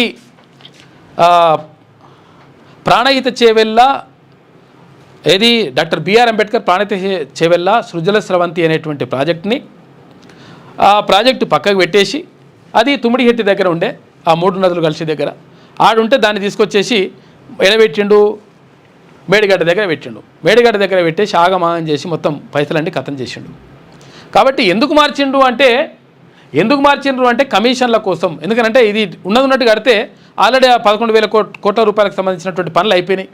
ప్రాణహిత చేవెళ్ళ ఏది డాక్టర్ బిఆర్ అంబేద్కర్ ప్రాణహిత చేవెళ్ళ సృజల స్రవంతి అనేటువంటి ప్రాజెక్టుని ఆ ప్రాజెక్టు పక్కకు పెట్టేసి, అది తుమ్మిడిహెట్టి దగ్గర ఉండే ఆ 3 నదులు కలిసి దగ్గర ఆడుంటే దాన్ని తీసుకొచ్చేసి ఎడబెట్టిండు మేడిగడ్డ దగ్గర పెట్టిండు. మేడిగడ్డ దగ్గర పెట్టేసి ఆగమాగం చేసి మొత్తం పైసలన్నీ ఖతం చేసిండు. కాబట్టి ఎందుకు మార్చిండ్రు అంటే కమిషన్ల కోసం. ఎందుకంటే ఇది ఉన్నట్టు కడితే ఆల్రెడీ 11,000 కోట్ల రూపాయలకు సంబంధించినటువంటి పనులు అయిపోయినాయి.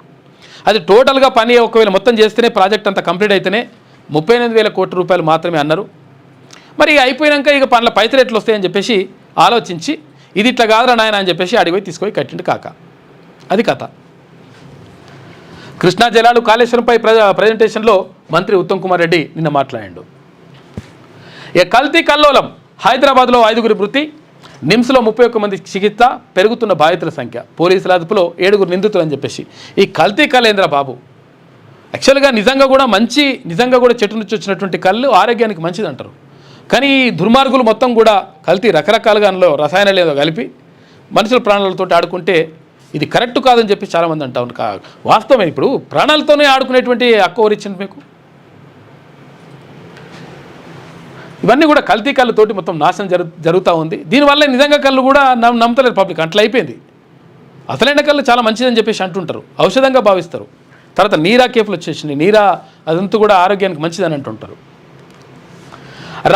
అది టోటల్గా పని ఒకవేళ మొత్తం చేస్తేనే ప్రాజెక్ట్ అంతా కంప్లీట్ అయితేనే 38,000 కోట్ల రూపాయలు మాత్రమే అన్నారు. మరి అయిపోయినాక ఇక పనుల పైసలు ఎట్లా వస్తాయని చెప్పేసి ఆలోచించి ఇది ఇట్లా కాదురా నాయన అని చెప్పేసి అడిగిపోయి తీసుకొని కట్టిండు కాక. అది కథ. కృష్ణా జలాలు కాళేశ్వరంపై ప్రజెంటేషన్లో మంత్రి ఉత్తమ్ కుమార్ రెడ్డి నిన్న మాట్లాడాడు. ఇక కల్తీ కల్లోలం. హైదరాబాద్లో 5గురి మృతి, నిమ్స్లో 31 మంది చికిత్స, పెరుగుతున్న బాధితుల సంఖ్య, పోలీసుల అదుపులో 7 నిందితులు అని చెప్పేసి. ఈ కల్తీ కల్లేంద్ర బాబు యాక్చువల్గా నిజంగా కూడా చెట్టు నుంచి వచ్చినటువంటి కళ్ళు ఆరోగ్యానికి మంచిది అంటారు. కానీ ఈ దుర్మార్గులు మొత్తం కూడా కల్తీ రకరకాలుగా అందులో రసాయనాలు ఏదో కలిపి మనుషుల ప్రాణాలతో ఆడుకుంటే ఇది కరెక్ట్ కాదని చెప్పి చాలామంది అంటా ఉన్నారు. వాస్తవమే. ఇప్పుడు ప్రాణాలతోనే ఆడుకునేటువంటి హక్కు ఎవరిచ్చింది మీకు? ఇవన్నీ కూడా కల్తీ కళ్ళతోటి మొత్తం నాశనం జరుగుతూ ఉంది. దీనివల్ల నిజంగా కళ్ళు కూడా నమ్ముతలేరు పబ్లిక్. అట్లా అయిపోయింది. అసలైన కళ్ళు చాలా మంచిదని చెప్పేసి అంటుంటారు, ఔషధంగా భావిస్తారు. తర్వాత నీరా కేఫ్లు వచ్చేసింది. నీరా అదంతా కూడా ఆరోగ్యానికి మంచిదని అంటుంటారు.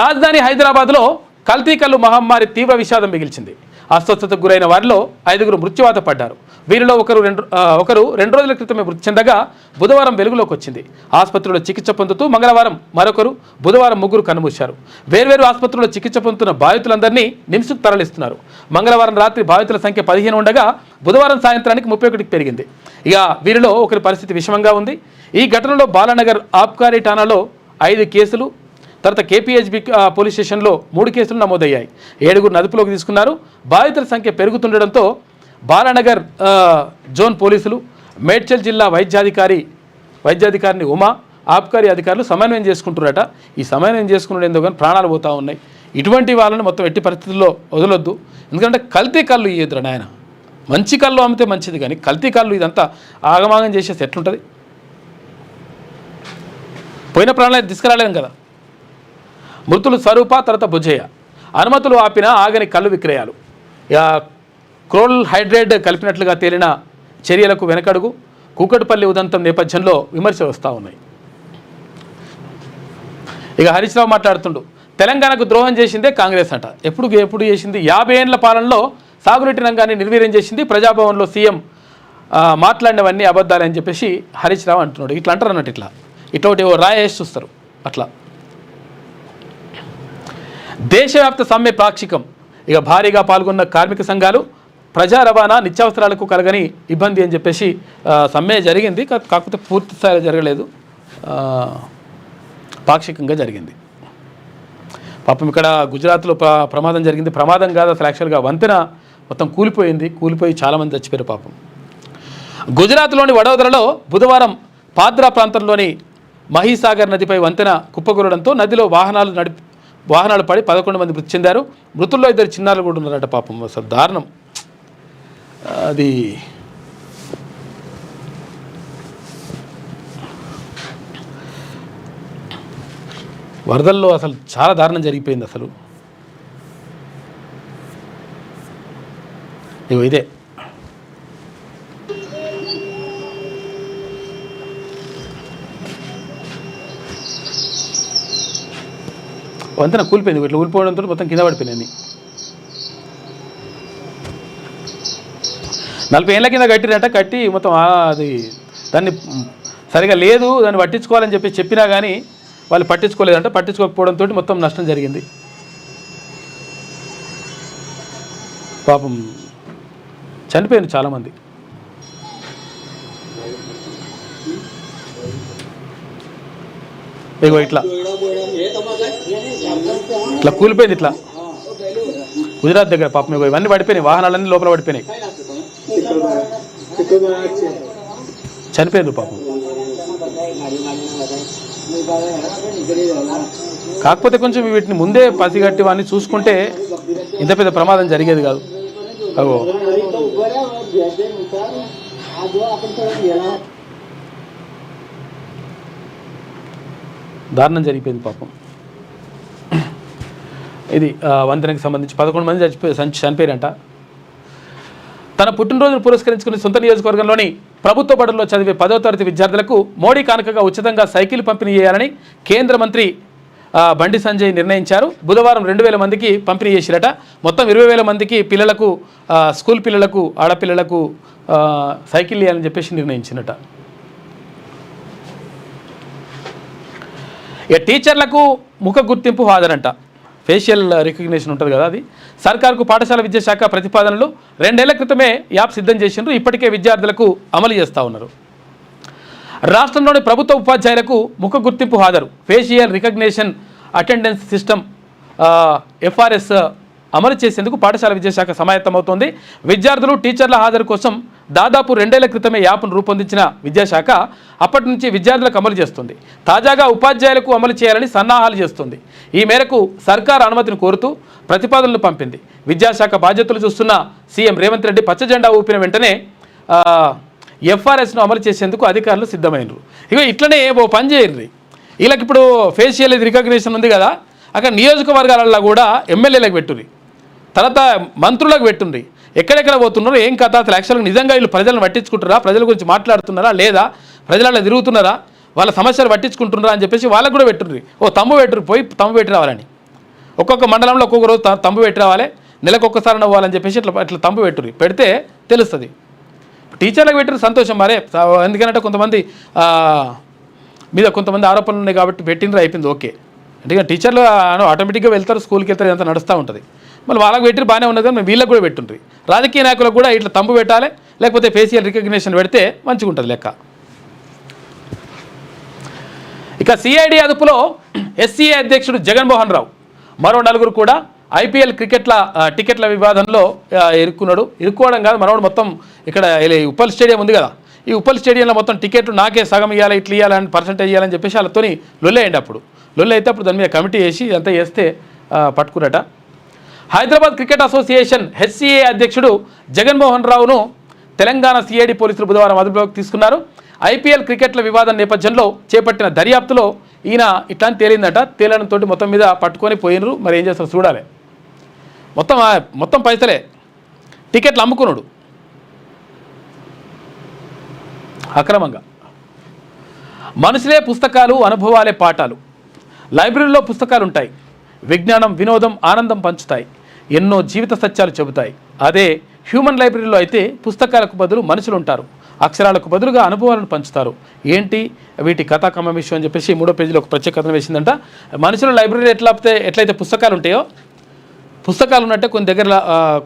రాజధాని హైదరాబాద్లో కల్తీ కళ్ళు మహమ్మారి తీవ్ర విషాదం మిగిల్చింది. అస్వస్థతకు గురైన వారిలో 5 మృత్యువాత పడ్డారు. వీరిలో ఒకరు 2 రోజుల క్రితమే మృతి చెందగా బుధవారం వెలుగులోకి వచ్చింది. ఆసుపత్రిలో చికిత్స పొందుతూ మంగళవారం మరొకరు, బుధవారం 3 కన్నుమూశారు. వేర్వేరు ఆసుపత్రిలో చికిత్స పొందుతున్న బాధితులందరినీ నిమ్స్కు తరలిస్తున్నారు. మంగళవారం రాత్రి బాధితుల సంఖ్య 15 ఉండగా బుధవారం సాయంత్రానికి 31కి పెరిగింది. ఇక వీరిలో ఒకరి పరిస్థితి విషమంగా ఉంది. ఈ ఘటనలో బాలానగర్ ఆబ్కారీ ఠాణాలో 5 కేసులు, తర్వాత కేపీహెచ్బి పోలీస్ స్టేషన్లో 3 కేసులు నమోదయ్యాయి. 7 అదుపులోకి తీసుకున్నారు. బాధితుల సంఖ్య పెరుగుతుండడంతో బాలానగర్ జోన్ పోలీసులు, మేడ్చల్ జిల్లా వైద్యాధికారిని ఉమా, ఆబ్కారీ అధికారులు సమన్వయం చేసుకుంటున్నారట. ఈ సమన్వయం చేసుకునేందుకు కానీ ప్రాణాలు పోతూ ఉన్నాయి. ఇటువంటి వాళ్ళని మొత్తం ఎట్టి పరిస్థితుల్లో వదలొద్దు. ఎందుకంటే కల్తీ కళ్ళు ఇయ్యద్దురా నాయన. మంచి కళ్ళు అమ్మితే మంచిది, కానీ కల్తీ కళ్ళు ఇదంతా ఆగమాగం చేసేసి ఎట్లుంటుంది? పోయిన ప్రాణాలు తీసుకురాలేం కదా. మృతులు స్వరూప, తర్వాత బుజ్జయ్య. అనుమతులు ఆపిన ఆగని కళ్ళు విక్రయాలు. క్రోల్ హైడ్రేట్ కలిపినట్లుగా తేలిన చర్యలకు వెనకడుగు. కూకట్పల్లి ఉదంతం నేపథ్యంలో విమర్శలు వస్తూ ఉన్నాయి. ఇక హరీష్ రావు మాట్లాడుతుండు, తెలంగాణకు ద్రోహం చేసిందే కాంగ్రెస్ అంట. ఎప్పుడు చేసింది? 50 ఏళ్ల పాలనలో సాగునీటి రంగాన్ని నిర్వీర్యం చేసింది. ప్రజాభవన్లో సీఎం మాట్లాడినవన్నీ అబద్ధాలని చెప్పేసి హరీష్ రావు అంటున్నాడు. ఇట్లా అంటారు అన్నట్టు, ఇట్లా ఒకటి రాయేసి చూస్తారు అట్లా. దేశవ్యాప్త సమ్మె పాక్షికం. ఇక భారీగా పాల్గొన్న కార్మిక సంఘాలు ప్రజా రవాణా, నిత్యావసరాలకు కలగని ఇబ్బంది అని చెప్పేసి సమ్మె జరిగింది. కాకపోతే పూర్తి స్థాయిలో జరగలేదు, పాక్షికంగా జరిగింది. పాపం ఇక్కడ గుజరాత్లో ప్రమాదం జరిగింది. ప్రమాదం కాదు అసలు, యాక్చువల్గా వంతెన మొత్తం కూలిపోయి చాలామంది చచ్చిపోయారు పాపం. గుజరాత్లోని వడోదరలో బుధవారం పాద్రా ప్రాంతంలోని మహీసాగర్ నదిపై వంతెన కుప్పకూలడంతో నదిలో వాహనాలు పడి 11 మంది మృతి చెందారు. మృతుల్లో 2 చిన్నారులు కూడా ఉన్నారట పాపం. అసలు దారుణం అది. వరదల్లో అసలు చాలా దారుణం జరిగిపోయింది అసలు. ఇదే వంతెన కూలిపోయింది. ఇట్లా కూలిపోవడంతో మొత్తం కింద పడిపోయినాయి. 40 ఏళ్ళ కింద కట్టి మొత్తం అది దాన్ని సరిగా లేదు, దాన్ని పట్టించుకోవాలని చెప్పినా కానీ వాళ్ళు పట్టించుకోలేదంట. పట్టించుకోకపోవడంతో మొత్తం నష్టం జరిగింది. పాపం చనిపోయింది చాలామంది. ఇగో ఇట్లా కూలిపోయింది. ఇట్లా గుజరాత్ దగ్గర పాపం ఇవన్నీ పడిపోయినాయి. వాహనాలన్నీ లోపల పడిపోయినాయి, చనిపోయారు పాపం. కాకపోతే కొంచెం వీటిని ముందే పసిగట్టి వాడిని చూసుకుంటే ఇంత పెద్ద ప్రమాదం జరిగేది కాదు. అగో దారుణం జరిగిపోయింది పాపం. ఇది వంతెనకి సంబంధించి 11 మంది చనిపోయారంట. తన పుట్టినరోజును పురస్కరించుకుని సొంత నియోజకవర్గంలోని ప్రభుత్వ బడుల్లో చదివే 10వ తరగతి విద్యార్థులకు మోడీ కానుకగా ఉచితంగా సైకిల్ పంపిణీ చేయాలని కేంద్ర మంత్రి బండి సంజయ్ నిర్ణయించారు. బుధవారం 2,000 మందికి పంపిణీ చేసిరట. మొత్తం 20,000 మందికి పిల్లలకు, స్కూల్ పిల్లలకు, ఆడపిల్లలకు సైకిల్ ఇవ్వాలని చెప్పేసి నిర్ణయించినట. టీచర్లకు ముఖ గుర్తింపు హాజరంట, ఫేషియల్ రికగ్నిషన్ ఉంటుంది కదా, అది సర్కారుకు పాఠశాల విద్యాశాఖ ప్రతిపాదనలు 2 ఏళ్ల క్రితమే యాప్ సిద్ధం చేసిండ్రు. ఇప్పటికే విద్యార్థులకు అమలు చేస్తూ ఉన్నారు. రాష్ట్రంలోని ప్రభుత్వ ఉపాధ్యాయులకు ముఖ గుర్తింపు హాజరు, facial recognition attendance system FRS అమలు చేసేందుకు పాఠశాల విద్యాశాఖ సమాయత్తమవుతోంది. విద్యార్థులు, టీచర్ల హాజరు కోసం దాదాపు 2 ఏళ్ల క్రితమే యాప్ను రూపొందించిన విద్యాశాఖ అప్పటి నుంచి విద్యార్థులకు అమలు చేస్తుంది. తాజాగా ఉపాధ్యాయులకు అమలు చేయాలని సన్నాహాలు చేస్తుంది. ఈ మేరకు సర్కారు అనుమతిని కోరుతూ ప్రతిపాదనలు పంపింది. విద్యాశాఖ బాధ్యతలు చూస్తున్న సీఎం రేవంత్ రెడ్డి పచ్చజెండా ఊపిన వెంటనే FRSను అమలు చేసేందుకు అధికారులు సిద్ధమైనరు. ఇక ఇట్లనే ఓ పని చేయర్రి, వీళ్ళకి ఇప్పుడు ఫేషియల్ రికగ్నిషన్ ఉంది కదా, అక్కడ నియోజకవర్గాలలో కూడా ఎమ్మెల్యేలకు పెట్టుర్రి, తర్వాత మంత్రులకు పెట్టుండ్రి. ఎక్కడెక్కడ పోతున్నారో ఏం కథ, అసలు యాక్చువల్గా నిజంగా వీళ్ళు ప్రజలను పట్టించుకుంటారా, ప్రజల గురించి మాట్లాడుతున్నారా లేదా, ప్రజలలో తిరుగుతున్నారా, వాళ్ళ సమస్యలు పట్టించుకుంటున్నారా అని చెప్పేసి వాళ్ళకు కూడా పెట్టుండ్రి. తమ్ము పెట్టుర్రి, పోయి తమ్ము పెట్టి రావాలని. ఒక్కొక్క మండలంలో ఒక్కొక్క రోజు తమ్ము పెట్టి రావాలి, నెలకు ఒక్కసారి అవ్వాలని చెప్పేసి ఇట్లా తమ్ము పెట్టుర్రి, పెడితే తెలుస్తుంది. టీచర్లకు పెట్టిన సంతోషం మరే, ఎందుకంటే కొంతమంది మీద కొంతమంది ఆరోపణలు ఉన్నాయి కాబట్టి పెట్టినరు, అయిపోయింది, ఓకే. అంటే టీచర్లు ఆటోమేటిక్గా వెళ్తారు, స్కూల్కి వెళ్తారు, ఇదంతా నడుస్తూ ఉంటుంది. మళ్ళీ వాళ్ళకి పెట్టి బాగానే ఉన్నది, కానీ మేము వీళ్ళకి కూడా పెట్టుండ్రి. రాజకీయ నాయకులకు కూడా ఇట్లా తమ్ము పెట్టాలి, లేకపోతే ఫేషియల్ రికగ్నిషన్ పెడితే మంచిగా ఉంటుంది లెక్క. ఇక సిఐడి అదుపులో SCA అధ్యక్షుడు జగన్మోహన్ రావు, మరో 4 కూడా IPL టికెట్ల వివాదంలో ఇరుక్కోవడం కాదు, మనోడు మొత్తం ఇక్కడ ఉప్పల్ స్టేడియం ఉంది కదా, ఈ ఉప్పల్ స్టేడియంలో మొత్తం టికెట్లు నాకే సగం ఇవ్వాలి, ఇట్లా ఇవ్వాలని పర్సంటేజ్ ఇవ్వాలని చెప్పేసి వాళ్ళతో లొల్లేయండి. లొల్లి అయితే అప్పుడు దాని మీద కమిటీ వేసి అంతా చేస్తే పట్టుకురట. హైదరాబాద్ క్రికెట్ అసోసియేషన్ HCA అధ్యక్షుడు జగన్మోహన్ రావును తెలంగాణ CID పోలీసులు బుధవారం అదుపులోకి తీసుకున్నారు. IPL క్రికెట్ల వివాదం నేపథ్యంలో చేపట్టిన దర్యాప్తులో ఈయన ఇట్లా తేలిందట. తేలడంతో మొత్తం మీద పట్టుకొని పోయినరు. మరి ఏం చేస్తారు చూడాలి. మొత్తం పైసలే, టికెట్లు అమ్ముకున్నాడు అక్రమంగా. మనుషులే పుస్తకాలు, అనుభవాలే పాఠాలు. లైబ్రరీలో పుస్తకాలు ఉంటాయి, విజ్ఞానం, వినోదం, ఆనందం పంచుతాయి, ఎన్నో జీవిత సత్యాలు చెబుతాయి. అదే హ్యూమన్ లైబ్రరీలో అయితే పుస్తకాలకు బదులు మనుషులు ఉంటారు, అక్షరాలకు బదులుగా అనుభవాలను పంచుతారు. ఏంటి వీటి కథా కమమిషం అని చెప్పేసి 3వ పేజీలో ఒక ప్రత్యేక కథనం వేసిందంట. మనుషుల లైబ్రరీ ఎట్లయితే పుస్తకాలు ఉంటాయో, పుస్తకాలు ఉన్నట్టే కొన్ని దగ్గర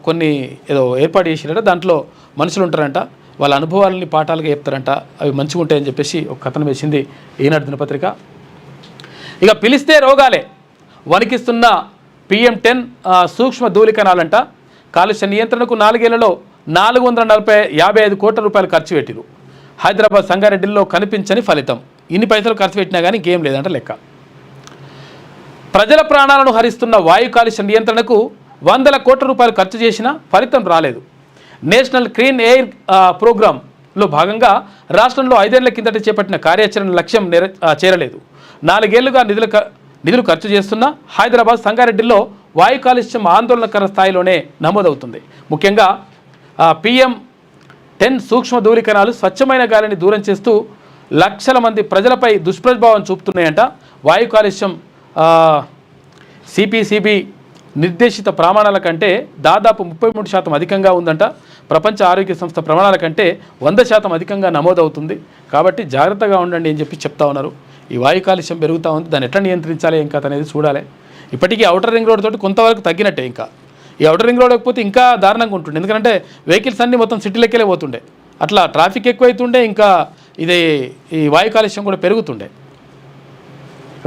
కొన్ని ఏదో ఏర్పాటు చేసినట్ట, దాంట్లో మనుషులు ఉంటారంట, వాళ్ళ అనుభవాలని పాఠాలుగా చెప్తారంట, అవి మంచిగా ఉంటాయని చెప్పేసి ఒక కథనం వేసింది ఈనాడు దినపత్రిక. ఇక పిలిస్తే రోగాలే, వణికిస్తున్న PM10 సూక్ష్మ ధూళికణాలంట. కాలుష్య నియంత్రణకు 4 ఏళ్లలో 455 కోట్ల రూపాయలు ఖర్చు పెట్టిరు. హైదరాబాద్ సంగారెడ్డిలో కనిపించని ఫలితం. ఇన్ని పైసలు ఖర్చు పెట్టినా కానీ ఇంకేం లేదంట లెక్క. ప్రజల ప్రాణాలను హరిస్తున్న వాయు కాలుష్య నియంత్రణకు 100 కోట్ల రూపాయలు ఖర్చు చేసినా ఫలితం రాలేదు. నేషనల్ క్లీన్ ఎయిర్ ప్రోగ్రాంలో భాగంగా రాష్ట్రంలో 5 ఏళ్ల కిందట చేపట్టిన కార్యాచరణ లక్ష్యం చేరలేదు. 4 ఏళ్లుగా నిధులు ఖర్చు చేస్తున్న హైదరాబాద్ సంగారెడ్డిలో వాయు కాలుష్యం ఆందోళనకర స్థాయిలోనే నమోదవుతుంది. ముఖ్యంగా PM10 సూక్ష్మ ధూళికణాలు స్వచ్ఛమైన గాలిని దూరం చేస్తూ లక్షల మంది ప్రజలపై దుష్ప్రభావం చూపుతున్నాయంట. వాయు కాలుష్యం CPCB నిర్దేశిత ప్రమాణాల కంటే దాదాపు 33% అధికంగా ఉందంట. ప్రపంచ ఆరోగ్య సంస్థ ప్రమాణాల కంటే 100% అధికంగా నమోదవుతుంది. కాబట్టి జాగ్రత్తగా ఉండండి అని చెప్పి చెప్తా ఉన్నారు. ఈ వాయు కాలుష్యం పెరుగుతూ ఉంది, దాన్ని ఎట్లా నియంత్రించాలి ఇంకా అనేది చూడాలి. ఇప్పటికీ ఔటర్ రింగ్ రోడ్ తోటి కొంతవరకు తగ్గినట్టే. ఇంకా ఈ ఔటర్ రింగ్ రోడ్ లేకపోతే ఇంకా దారుణంగా ఉంటుండే, ఎందుకంటే వెహికల్స్ అన్నీ మొత్తం సిటీలకెళ్ళే పోతుండే, అట్లా ట్రాఫిక్ ఎక్కువైతుండే, ఇంకా ఈ వాయు కాలుష్యం కూడా పెరుగుతుండే.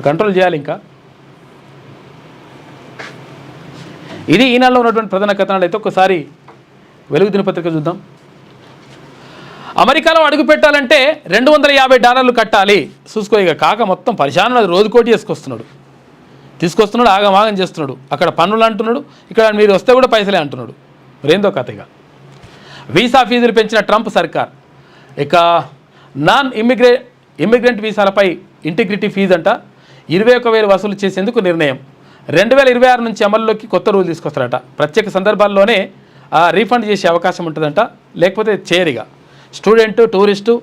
కంట్రోల్ చేయాలి. ఇంకా ఇది ఈనాడులో ఉన్నటువంటి ప్రధాన కథనాలు. అయితే ఒకసారి వెలుగు దినపత్రిక చూద్దాం. అమెరికాలో అడుగు పెట్టాలంటే $250 కట్టాలి. చూసుకో, ఇక కాక మొత్తం పరిశాన రోజు కోటి తీసుకొస్తున్నాడు, ఆగమాగం చేస్తున్నాడు. అక్కడ పన్నులు అంటున్నాడు, ఇక్కడ మీరు వస్తే కూడా పైసలే అంటున్నాడు. మరేందో కథగా. వీసా ఫీజులు పెంచిన ట్రంప్ సర్కార్. ఇక నాన్ ఇమ్మిగ్రెంట్ వీసాలపై ఇంటిగ్రిటీ ఫీజు అంట 21,000 వసూలు చేసేందుకు నిర్ణయం. 2026 నుంచి అమల్లోకి కొత్త రూల్ తీసుకొస్తారట. ప్రత్యేక సందర్భాల్లోనే రీఫండ్ చేసే అవకాశం ఉంటుందంట, లేకపోతే చేయరిగా. స్టూడెంట్, టూరిస్టు,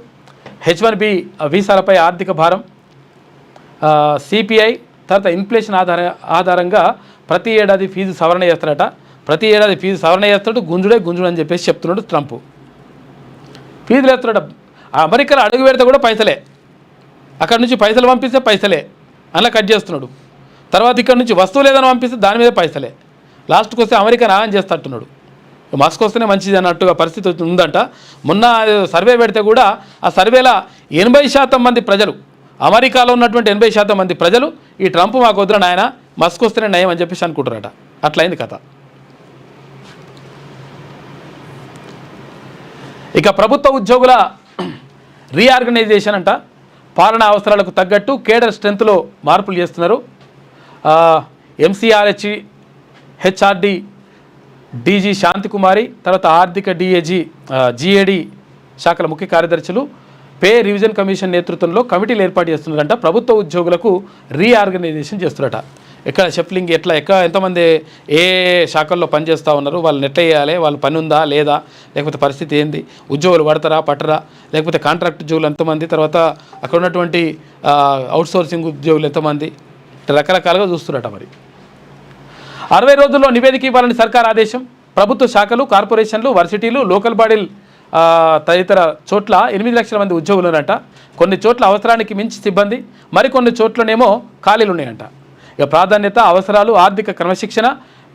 H1B వీసాలపై ఆర్థిక భారం, CPI, తర్వాత ఇన్ఫ్లేషన్ ఆధారంగా ప్రతి ఏడాది ఫీజు సవరణ చేస్తారట. ప్రతి ఏడాది ఫీజు సవరణ చేస్తాడు, గుంజుడు అని చెప్పేసి చెప్తున్నాడు ట్రంప్. ఫీజులు వేస్తున్నాడు. అమెరికాలో అడుగు పెడితే కూడా పైసలే, అక్కడ నుంచి పైసలు పంపిస్తే పైసలే, అలా కట్ చేస్తున్నాడు. తర్వాత ఇక్కడ నుంచి వస్తువు లేదని పంపిస్తే దాని మీద పైసలే. లాస్ట్కి వస్తే అమెరికా నాగం చేస్తట్టున్నాడు. మస్క్ వస్తేనే మంచిది అన్నట్టుగా పరిస్థితి ఉందంట. మొన్న సర్వే పెడితే కూడా ఆ సర్వేలో 80% మంది ప్రజలు, అమెరికాలో ఉన్నటువంటి 80% మంది ప్రజలు ఈ ట్రంప్ మాకు వద్దున నాయన, మస్క్ వస్తేనే నయం అని చెప్పేసి అనుకుంటారట. అట్లయింది కథ. ఇక ప్రభుత్వ ఉద్యోగుల రీఆర్గనైజేషన్ అంట. పాలనా అవసరాలకు తగ్గట్టు కేడర్ స్ట్రెంత్లో మార్పులు చేస్తున్నారు. MCRH, HRD DG శాంతికుమారి, తర్వాత ఆర్థిక GAD శాఖల ముఖ్య కార్యదర్శులు పే రివిజన్ కమిషన్ నేతృత్వంలో కమిటీలు ఏర్పాటు చేస్తున్నారంట. ప్రభుత్వ ఉద్యోగులకు రీఆర్గనైజేషన్ చేస్తున్నారట. ఎక్కడ షఫ్లింగ్, ఎంతమంది ఏ శాఖల్లో పనిచేస్తూ ఉన్నారు, వాళ్ళని ఎట్లా చేయాలి, వాళ్ళ పని ఉందా లేదా, లేకపోతే పరిస్థితి ఏంది, ఉద్యోగులు పడతారా పట్టరా, లేకపోతే కాంట్రాక్ట్ ఉద్యోగులు ఎంతమంది, తర్వాత అక్కడ ఉన్నటువంటి అవుట్సోర్సింగ్ ఉద్యోగులు ఎంతమంది, రకరకాలుగా చూస్తున్నారట. మరి 60 రోజుల్లో నివేదిక ఇవ్వాలని సర్కార్ ఆదేశం. ప్రభుత్వ శాఖలు, కార్పొరేషన్లు, వర్సిటీలు, లోకల్ బాడీలు తదితర చోట్ల 8 లక్షల మంది ఉద్యోగులు ఉన్నారంట. కొన్ని చోట్ల అవసరానికి మించి సిబ్బంది, మరికొన్ని చోట్లనేమో ఖాళీలు ఉన్నాయంట. ఇక ప్రాధాన్యత, అవసరాలు, ఆర్థిక క్రమశిక్షణ,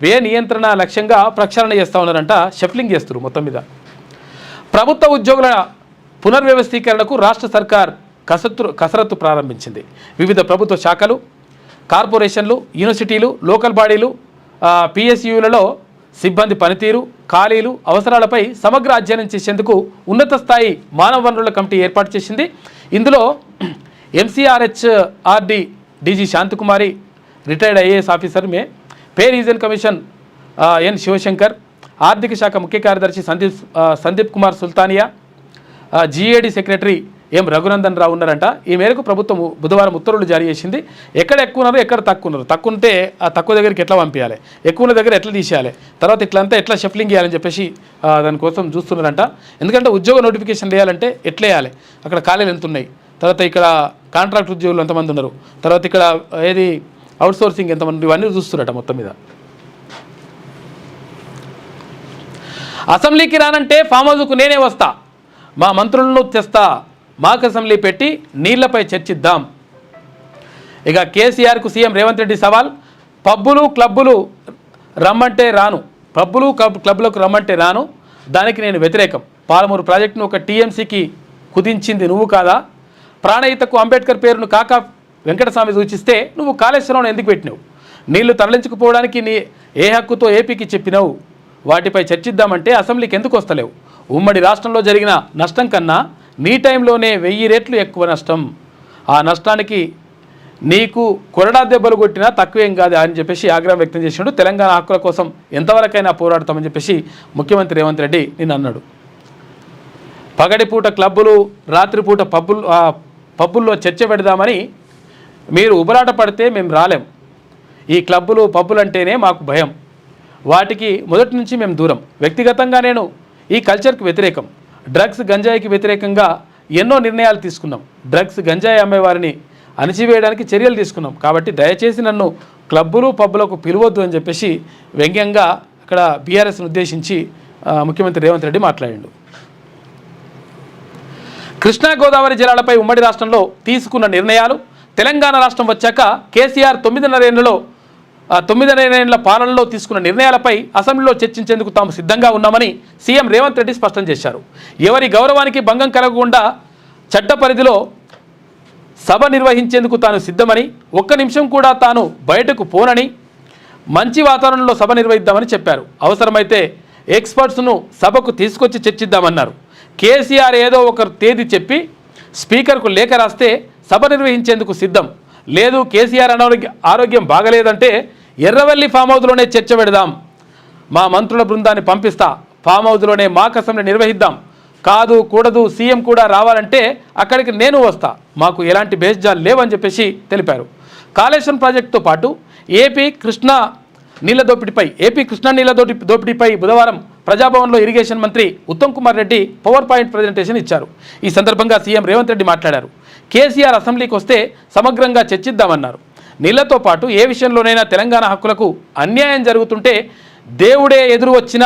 వ్యయ నియంత్రణ లక్ష్యంగా ప్రక్షాళన చేస్తూ ఉన్నారంట. షఫ్లింగ్ చేస్తారు మొత్తం మీద. ప్రభుత్వ ఉద్యోగుల పునర్వ్యవస్థీకరణకు రాష్ట్ర సర్కార్ కసరత్తు ప్రారంభించింది. వివిధ ప్రభుత్వ శాఖలు, కార్పొరేషన్లు, యూనివర్సిటీలు, లోకల్ బాడీలు, PSUలలో సిబ్బంది పనితీరు, ఖాళీలు, అవసరాలపై సమగ్ర అధ్యయనం చేసేందుకు ఉన్నత స్థాయి మానవ వనరుల కమిటీ ఏర్పాటు చేసింది. ఇందులో MCRHRD DG Shanti Kumari, retired IAS officer pay revision commission N Sivashankar, ఆర్థిక శాఖ ముఖ్య కార్యదర్శి Sandeep Kumar Sultania, GAD secretary M Raghunandan Rao ఉన్నారంట. ఈ మేరకు ప్రభుత్వం బుధవారం ఉత్తర్వులు జారీ చేసింది. ఎక్కడ ఎక్కువ ఉన్నారు, ఎక్కడ తక్కువ ఉన్నారు, తక్కువ ఉంటే ఆ తక్కువ దగ్గరికి ఎట్లా పంపించాలి, ఎక్కువ ఉన్న దగ్గర ఎట్లా తీసేయాలి, తర్వాత ఇట్లంతా ఎట్లా షఫ్లింగ్ చేయాలని చెప్పేసి దానికోసం చూస్తున్నారంట. ఎందుకంటే ఉద్యోగ నోటిఫికేషన్ వేయాలంటే ఎట్లా వేయాలి, అక్కడ ఖాళీలు ఎంత ఉన్నాయి, తర్వాత ఇక్కడ కాంట్రాక్ట్ ఉద్యోగులు ఎంతమంది ఉన్నారు, తర్వాత ఇక్కడ ఏది అవుట్సోర్సింగ్ ఎంతమంది, ఇవన్నీ చూస్తున్నారట మొత్తం మీద. అసెంబ్లీకి రానంటే ఫామ్ హౌస్కు నేనే వస్తా, మా మంత్రులను తెస్తా, మాక్ అసెంబ్లీ పెట్టి నీళ్లపై చర్చిద్దాం. ఇక కేసీఆర్కు సీఎం రేవంత్ రెడ్డి సవాల్. పబ్బులు క్లబ్బులు రమ్మంటే రాను, క్లబ్లకు రమ్మంటే రాను, దానికి నేను వ్యతిరేకం. పాలమూరు ప్రాజెక్టును ఒక TMCకి కుదించింది నువ్వు కాదా? ప్రాణహితకు అంబేద్కర్ పేరును కాకా వెంకటస్వామి సూచిస్తే నువ్వు కాళేశ్వరం ఎందుకు పెట్టినావు? నీళ్లు తరలించుకుపోవడానికి నీ ఏ హక్కుతో ఏపీకి చెప్పినావు? వాటిపై చర్చిద్దామంటే అసెంబ్లీకి ఎందుకు వస్తలేవు? ఉమ్మడి రాష్ట్రంలో జరిగిన నష్టం కన్నా నీ టైంలోనే 1000 రెట్లు ఎక్కువ నష్టం. ఆ నష్టానికి నీకు కొరడా దెబ్బలు కొట్టినా తక్కువేం కాదు అని చెప్పేసి ఆగ్రహం వ్యక్తం చేసినాడు. తెలంగాణ హక్కుల కోసం ఎంతవరకైనా పోరాడతామని చెప్పేసి ముఖ్యమంత్రి రేవంత్ రెడ్డి నేను అన్నాడు. పగటిపూట క్లబ్బులు, రాత్రిపూట పబ్బుల్లో చర్చ పెడదామని మీరు ఉబరాట పడితే మేము రాలేం. ఈ క్లబ్బులు, పబ్బులు అంటేనే మాకు భయం. వాటికి మొదటి నుంచి మేము దూరం. వ్యక్తిగతంగా నేను ఈ కల్చర్కి వ్యతిరేకం. డ్రగ్స్, గంజాయికి వ్యతిరేకంగా ఎన్నో నిర్ణయాలు తీసుకున్నాం. డ్రగ్స్, గంజాయి అమ్మేవారిని అణిచివేయడానికి చర్యలు తీసుకున్నాం. కాబట్టి దయచేసి నన్ను క్లబ్బులు, పబ్బులకు పిలవద్దు అని చెప్పేసి వ్యంగ్యంగా అక్కడ BRSను ఉద్దేశించి ముఖ్యమంత్రి రేవంత్ రెడ్డి మాట్లాడాడు. కృష్ణా గోదావరి జలాలపై ఉమ్మడి రాష్ట్రంలో తీసుకున్న నిర్ణయాలు. తెలంగాణ రాష్ట్రం వచ్చాక కేసీఆర్ 9.5 ఏళ్ల పాలనలో తీసుకున్న నిర్ణయాలపై అసెంబ్లీలో చర్చించేందుకు తాము సిద్ధంగా ఉన్నామని సీఎం రేవంత్ రెడ్డి స్పష్టం చేశారు. ఎవరి గౌరవానికి భంగం కలగకుండా చట్ట పరిధిలో సభ నిర్వహించేందుకు తాను సిద్ధమని, ఒక్క నిమిషం కూడా తాను బయటకు పోనని, మంచి వాతావరణంలో సభ నిర్వహిద్దామని చెప్పారు. అవసరమైతే ఎక్స్పర్ట్స్ను సభకు తీసుకొచ్చి చర్చిద్దామన్నారు. కేసీఆర్ ఏదో ఒక తేదీ చెప్పి స్పీకర్కు లేఖ రాస్తే సభ నిర్వహించేందుకు సిద్ధం. లేదు, కేసీఆర్ ఆరోగ్యం బాగలేదంటే ఎర్రవల్లి ఫామ్ హౌస్లోనే చర్చ పెడదాం. మా మంత్రుల బృందాన్ని పంపిస్తా, ఫామ్ హౌస్లోనే మాక్ అసెంబ్లీ నిర్వహిద్దాం. కాదు, కూడదు, సీఎం కూడా రావాలంటే అక్కడికి నేను వస్తా, మాకు ఎలాంటి బేస్జాలు లేవని చెప్పేసి తెలిపారు. కాళేశ్వరం ప్రాజెక్టుతో పాటు ఏపీ కృష్ణా నీళ్ల దోపిడీపై బుధవారం ప్రజాభవన్లో ఇరిగేషన్ మంత్రి Uttam Kumar Reddy power point presentation ఇచ్చారు. ఈ సందర్భంగా సీఎం రేవంత్ రెడ్డి మాట్లాడారు. కేసీఆర్ అసెంబ్లీకి వస్తే సమగ్రంగా చర్చిద్దామన్నారు. నీళ్లతో పాటు ఏ విషయంలోనైనా తెలంగాణ హక్కులకు అన్యాయం జరుగుతుంటే దేవుడే ఎదురొచ్చి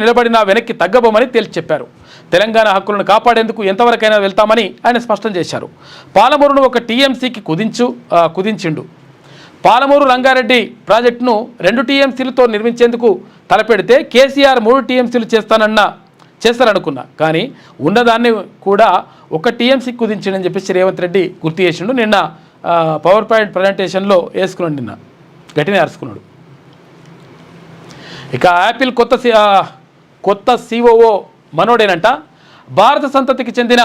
నిలబడినా వెనక్కి తగ్గబోమని తేల్చి చెప్పారు. తెలంగాణ హక్కులను కాపాడేందుకు ఎంతవరకైనా వెళ్తామని ఆయన స్పష్టం చేశారు. పాలమూరును ఒక టీఎంసీకి కుదించిండు. పాలమూరు రంగారెడ్డి ప్రాజెక్టును 2 టీఎంసీలతో నిర్మించేందుకు తలపెడితే కేసీఆర్ 3 టీఎంసీలు చేస్తారనుకున్నా, కానీ ఉన్నదాన్ని కూడా 1 టీఎంసీకి కుదించిండని చెప్పేసి రేవంత్ రెడ్డి గుర్తు చేసిండు. నిన్న పవర్ పాయింట్ ప్రజెంటేషన్లో వేసుకున్నాడు, నిన్న గట్టినే అరుచుకున్నాడు. ఇక యాపిల్ కొత్త సిఓఓ మనోడేనంట. భారత సంతతికి చెందిన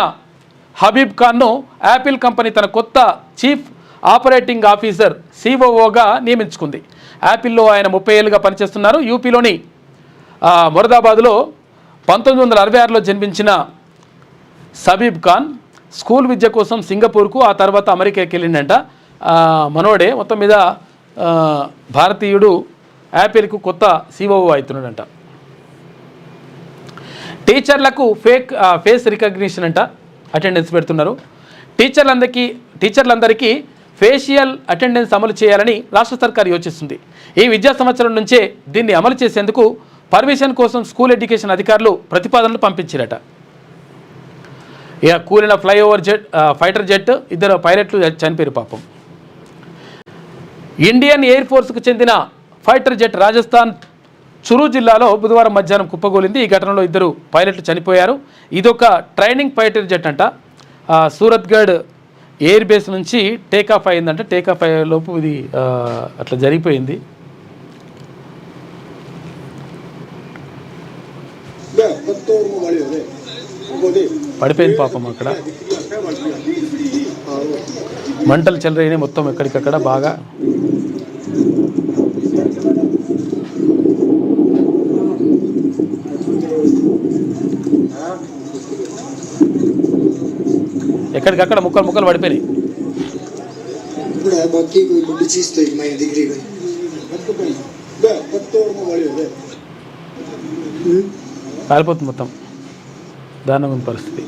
హబీబ్ ఖాన్ను యాపిల్ కంపెనీ తన కొత్త చీఫ్ ఆపరేటింగ్ ఆఫీసర్ సిఓఓగా నియమించుకుంది. యాపిల్లో ఆయన 30 ఏళ్ళుగా పనిచేస్తున్నారు. యూపీలోని మొరదాబాద్లో 1966లో జన్మించిన హబీబ్ ఖాన్ స్కూల్ విద్య కోసం సింగపూర్కు, ఆ తర్వాత అమెరికాకి వెళ్ళిండంట. మనోడే మొత్తం మీద భారతీయుడు యాపిల్కు కొత్త సిఓఓ అవుతున్నాడంట. టీచర్లకు ఫేస్ రికగ్నిషన్ అంట అటెండెన్స్ పెడుతున్నారు. టీచర్లందరికీ ఫేషియల్ అటెండెన్స్ అమలు చేయాలని రాష్ట్ర సర్కారు యోచిస్తుంది. ఈ విద్యా సంవత్సరం నుంచే దీన్ని అమలు చేసేందుకు పర్మిషన్ కోసం స్కూల్ ఎడ్యుకేషన్ అధికారులు ప్రతిపాదనలు పంపించారట. ఇక కూలిన ఫైటర్ జెట్ 2 పైలట్లు చనిపోయారు పాపం. ఇండియన్ ఎయిర్ ఫోర్స్కు చెందిన ఫైటర్ జెట్ రాజస్థాన్ చురు జిల్లాలో బుధవారం మధ్యాహ్నం కుప్పగూలింది. ఈ ఘటనలో 2 పైలట్లు చనిపోయారు. ఇదొక ట్రైనింగ్ ఫైటర్ జెట్ అంట. సూరత్గఢ్ ఎయిర్ బేస్ నుంచి టేకాఫ్ అయిందంట. టేకాఫ్ అయ్యే లోపు ఇది అట్లా జరిగిపోయింది. పడిపోయింది పాపం. అక్కడ మంటలు చెలరైనాయి మొత్తం ఎక్కడికక్కడ బాగా. ఎక్కడికక్కడ ముక్కలు పడిపోయినాయి. కాలిపోతుంది మొత్తం, దారుణమైన పరిస్థితి.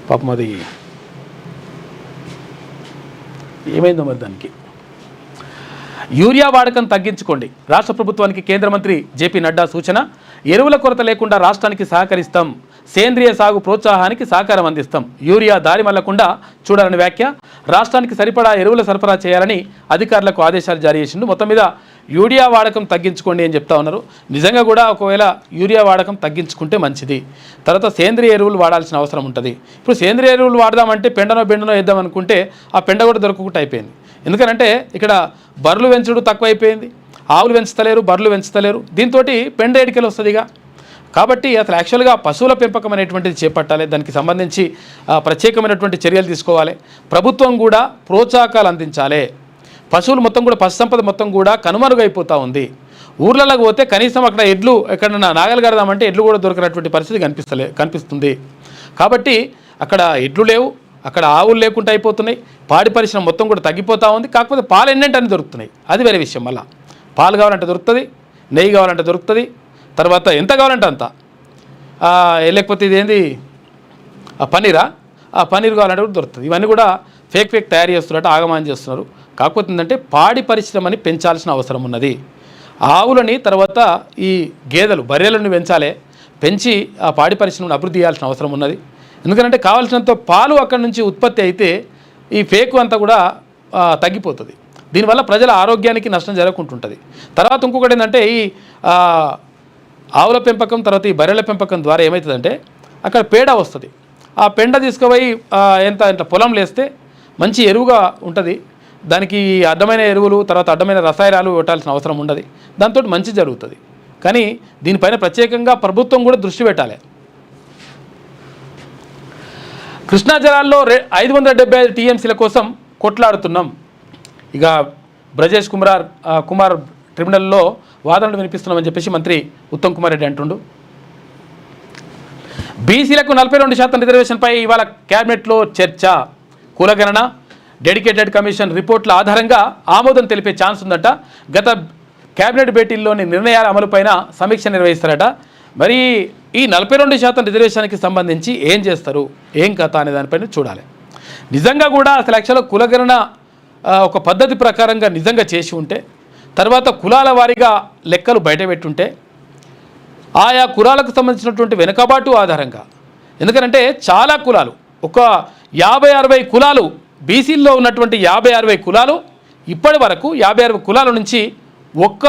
పాపం అది ఏమైందో మరి దానికి. యూరియా వాడకం తగ్గించుకోండి. రాష్ట్ర ప్రభుత్వానికి కేంద్ర మంత్రి జేపీ నడ్డా సూచన. ఎరువుల కొరత లేకుండా రాష్ట్రానికి సహకరిస్తాం. సేంద్రియ సాగు ప్రోత్సాహానికి సహకారం అందిస్తాం. యూరియా దారి మళ్లకుండా చూడాలని వ్యాఖ్య. రాష్ట్రానికి సరిపడా ఎరువుల సరఫరా చేయాలని అధికారులకు ఆదేశాలు జారీ చేసిండు. మొత్తం మీద యూరియా వాడకం తగ్గించుకోండి అని చెప్తా ఉన్నారు. నిజంగా కూడా ఒకవేళ యూరియా వాడకం తగ్గించుకుంటే మంచిది. తర్వాత సేంద్రియ ఎరువులు వాడాల్సిన అవసరం ఉంటుంది. ఇప్పుడు సేంద్రియ ఎరువులు వాడదామంటే బెండనో వేద్దాం అనుకుంటే ఆ పెండ కూడా దొరకకుండా అయిపోయింది. ఎందుకనంటే ఇక్కడ బర్రెలు పెంచుడు తక్కువైపోయింది. ఆవులు పెంచుతలేరు, బర్రెలు పెంచుతలేరు. దీంతో పెండ ఎడికలు వస్తుందిగా. కాబట్టి అసలు యాక్చువల్గా పశువుల పెంపకం అనేటువంటిది చేపట్టాలి. దానికి సంబంధించి ప్రత్యేకమైనటువంటి చర్యలు తీసుకోవాలి. ప్రభుత్వం కూడా ప్రోత్సాహకాలు అందించాలి. పశువులు మొత్తం కూడా పశు సంపద మొత్తం కూడా కనుమరుగైపోతూ ఉంది. ఊర్లలోకి పోతే కనీసం అక్కడ ఎడ్లు ఎక్కడన్నా నాగలు కడదామంటే ఎడ్లు కూడా దొరికినటువంటి పరిస్థితి కనిపిస్తుంది. కాబట్టి అక్కడ ఎడ్లు లేవు, అక్కడ ఆవులు లేకుండా అయిపోతున్నాయి. పాడి పరిశ్రమ మొత్తం కూడా తగ్గిపోతూ ఉంది. కాకపోతే పాలు ఎన్నంటే దొరుకుతున్నాయి, అది వేరే విషయం. మళ్ళీ పాలు కావాలంటే దొరుకుతుంది, నెయ్యి కావాలంటే దొరుకుతుంది, తర్వాత ఎంత కావాలంటే అంత. లేకపోతే ఇదేంది పన్నీరా, ఆ పన్నీర్ కావాలంటే కూడా దొరుకుతుంది. ఇవన్నీ కూడా ఫేక్ తయారు చేస్తున్నట్టు ఆగమానం చేస్తున్నారు. కాకపోతే ఏంటంటే పాడి పరిశ్రమని పెంచాల్సిన అవసరం ఉన్నది. ఆవులని తర్వాత ఈ గేదెలు బర్రెలను పెంచి ఆ పాడి పరిశ్రమను అభివృద్ధి చేయాల్సిన అవసరం ఉన్నది. ఎందుకంటే కావాల్సినంత పాలు అక్కడి నుంచి ఉత్పత్తి అయితే ఈ ఫేక్ అంతా కూడా తగ్గిపోతుంది. దీనివల్ల ప్రజల ఆరోగ్యానికి నష్టం జరగకుంటుంటుంది. తర్వాత ఇంకొకటి ఏంటంటే ఈ ఆవుల పెంపకం తర్వాత ఈ బర్రెల పెంపకం ద్వారా ఏమవుతుందంటే అక్కడ పేడ వస్తుంది. ఆ పెండ తీసుకుపోయి ఎంత పొలంలో వేస్తే మంచి ఎరువుగా ఉంటుంది. దానికి అడ్డమైన ఎరువులు తర్వాత అడ్డమైన రసాయనాలు పెట్టాల్సిన అవసరం ఉండదు. దాంతో మంచి జరుగుతుంది. కానీ దీనిపైన ప్రత్యేకంగా ప్రభుత్వం కూడా దృష్టి పెట్టాలి. కృష్ణా జలాల్లో 575 టీఎంసీల కోసం కొట్లాడుతున్నాం. ఇక బ్రజేష్ కుమార్ ట్రిబ్యునల్లో వాదనలు వినిపిస్తున్నామని చెప్పేసి మంత్రి ఉత్తమ్ కుమార్ రెడ్డి అంటుండు. బీసీలకు 42% రిజర్వేషన్పై ఇవాళ క్యాబినెట్లో చర్చ. కులగణన డెడికేటెడ్ కమిషన్ రిపోర్ట్ల ఆధారంగా ఆమోదం తెలిపే ఛాన్స్ ఉందట. గత కేబినెట్ భేటీల్లోని నిర్ణయాల అమలుపైన సమీక్ష నిర్వహిస్తారట. మరి ఈ 42% రిజర్వేషన్కి సంబంధించి ఏం చేస్తారు, ఏం కథ అనే దానిపైన చూడాలి. నిజంగా కూడా అసలు యాక్చువల్గా కులగణన ఒక పద్ధతి ప్రకారంగా నిజంగా చేసి ఉంటే, తర్వాత కులాల వారీగా లెక్కలు బయటపెట్టుంటే, ఆయా కులాలకు సంబంధించినటువంటి వెనుకబాటు ఆధారంగా, ఎందుకంటే చాలా కులాలు ఒక 50-60 కులాలు బీసీల్లో ఉన్నటువంటి 50-60 కులాలు ఇప్పటి వరకు 50-60 కులాల నుంచి ఒక్క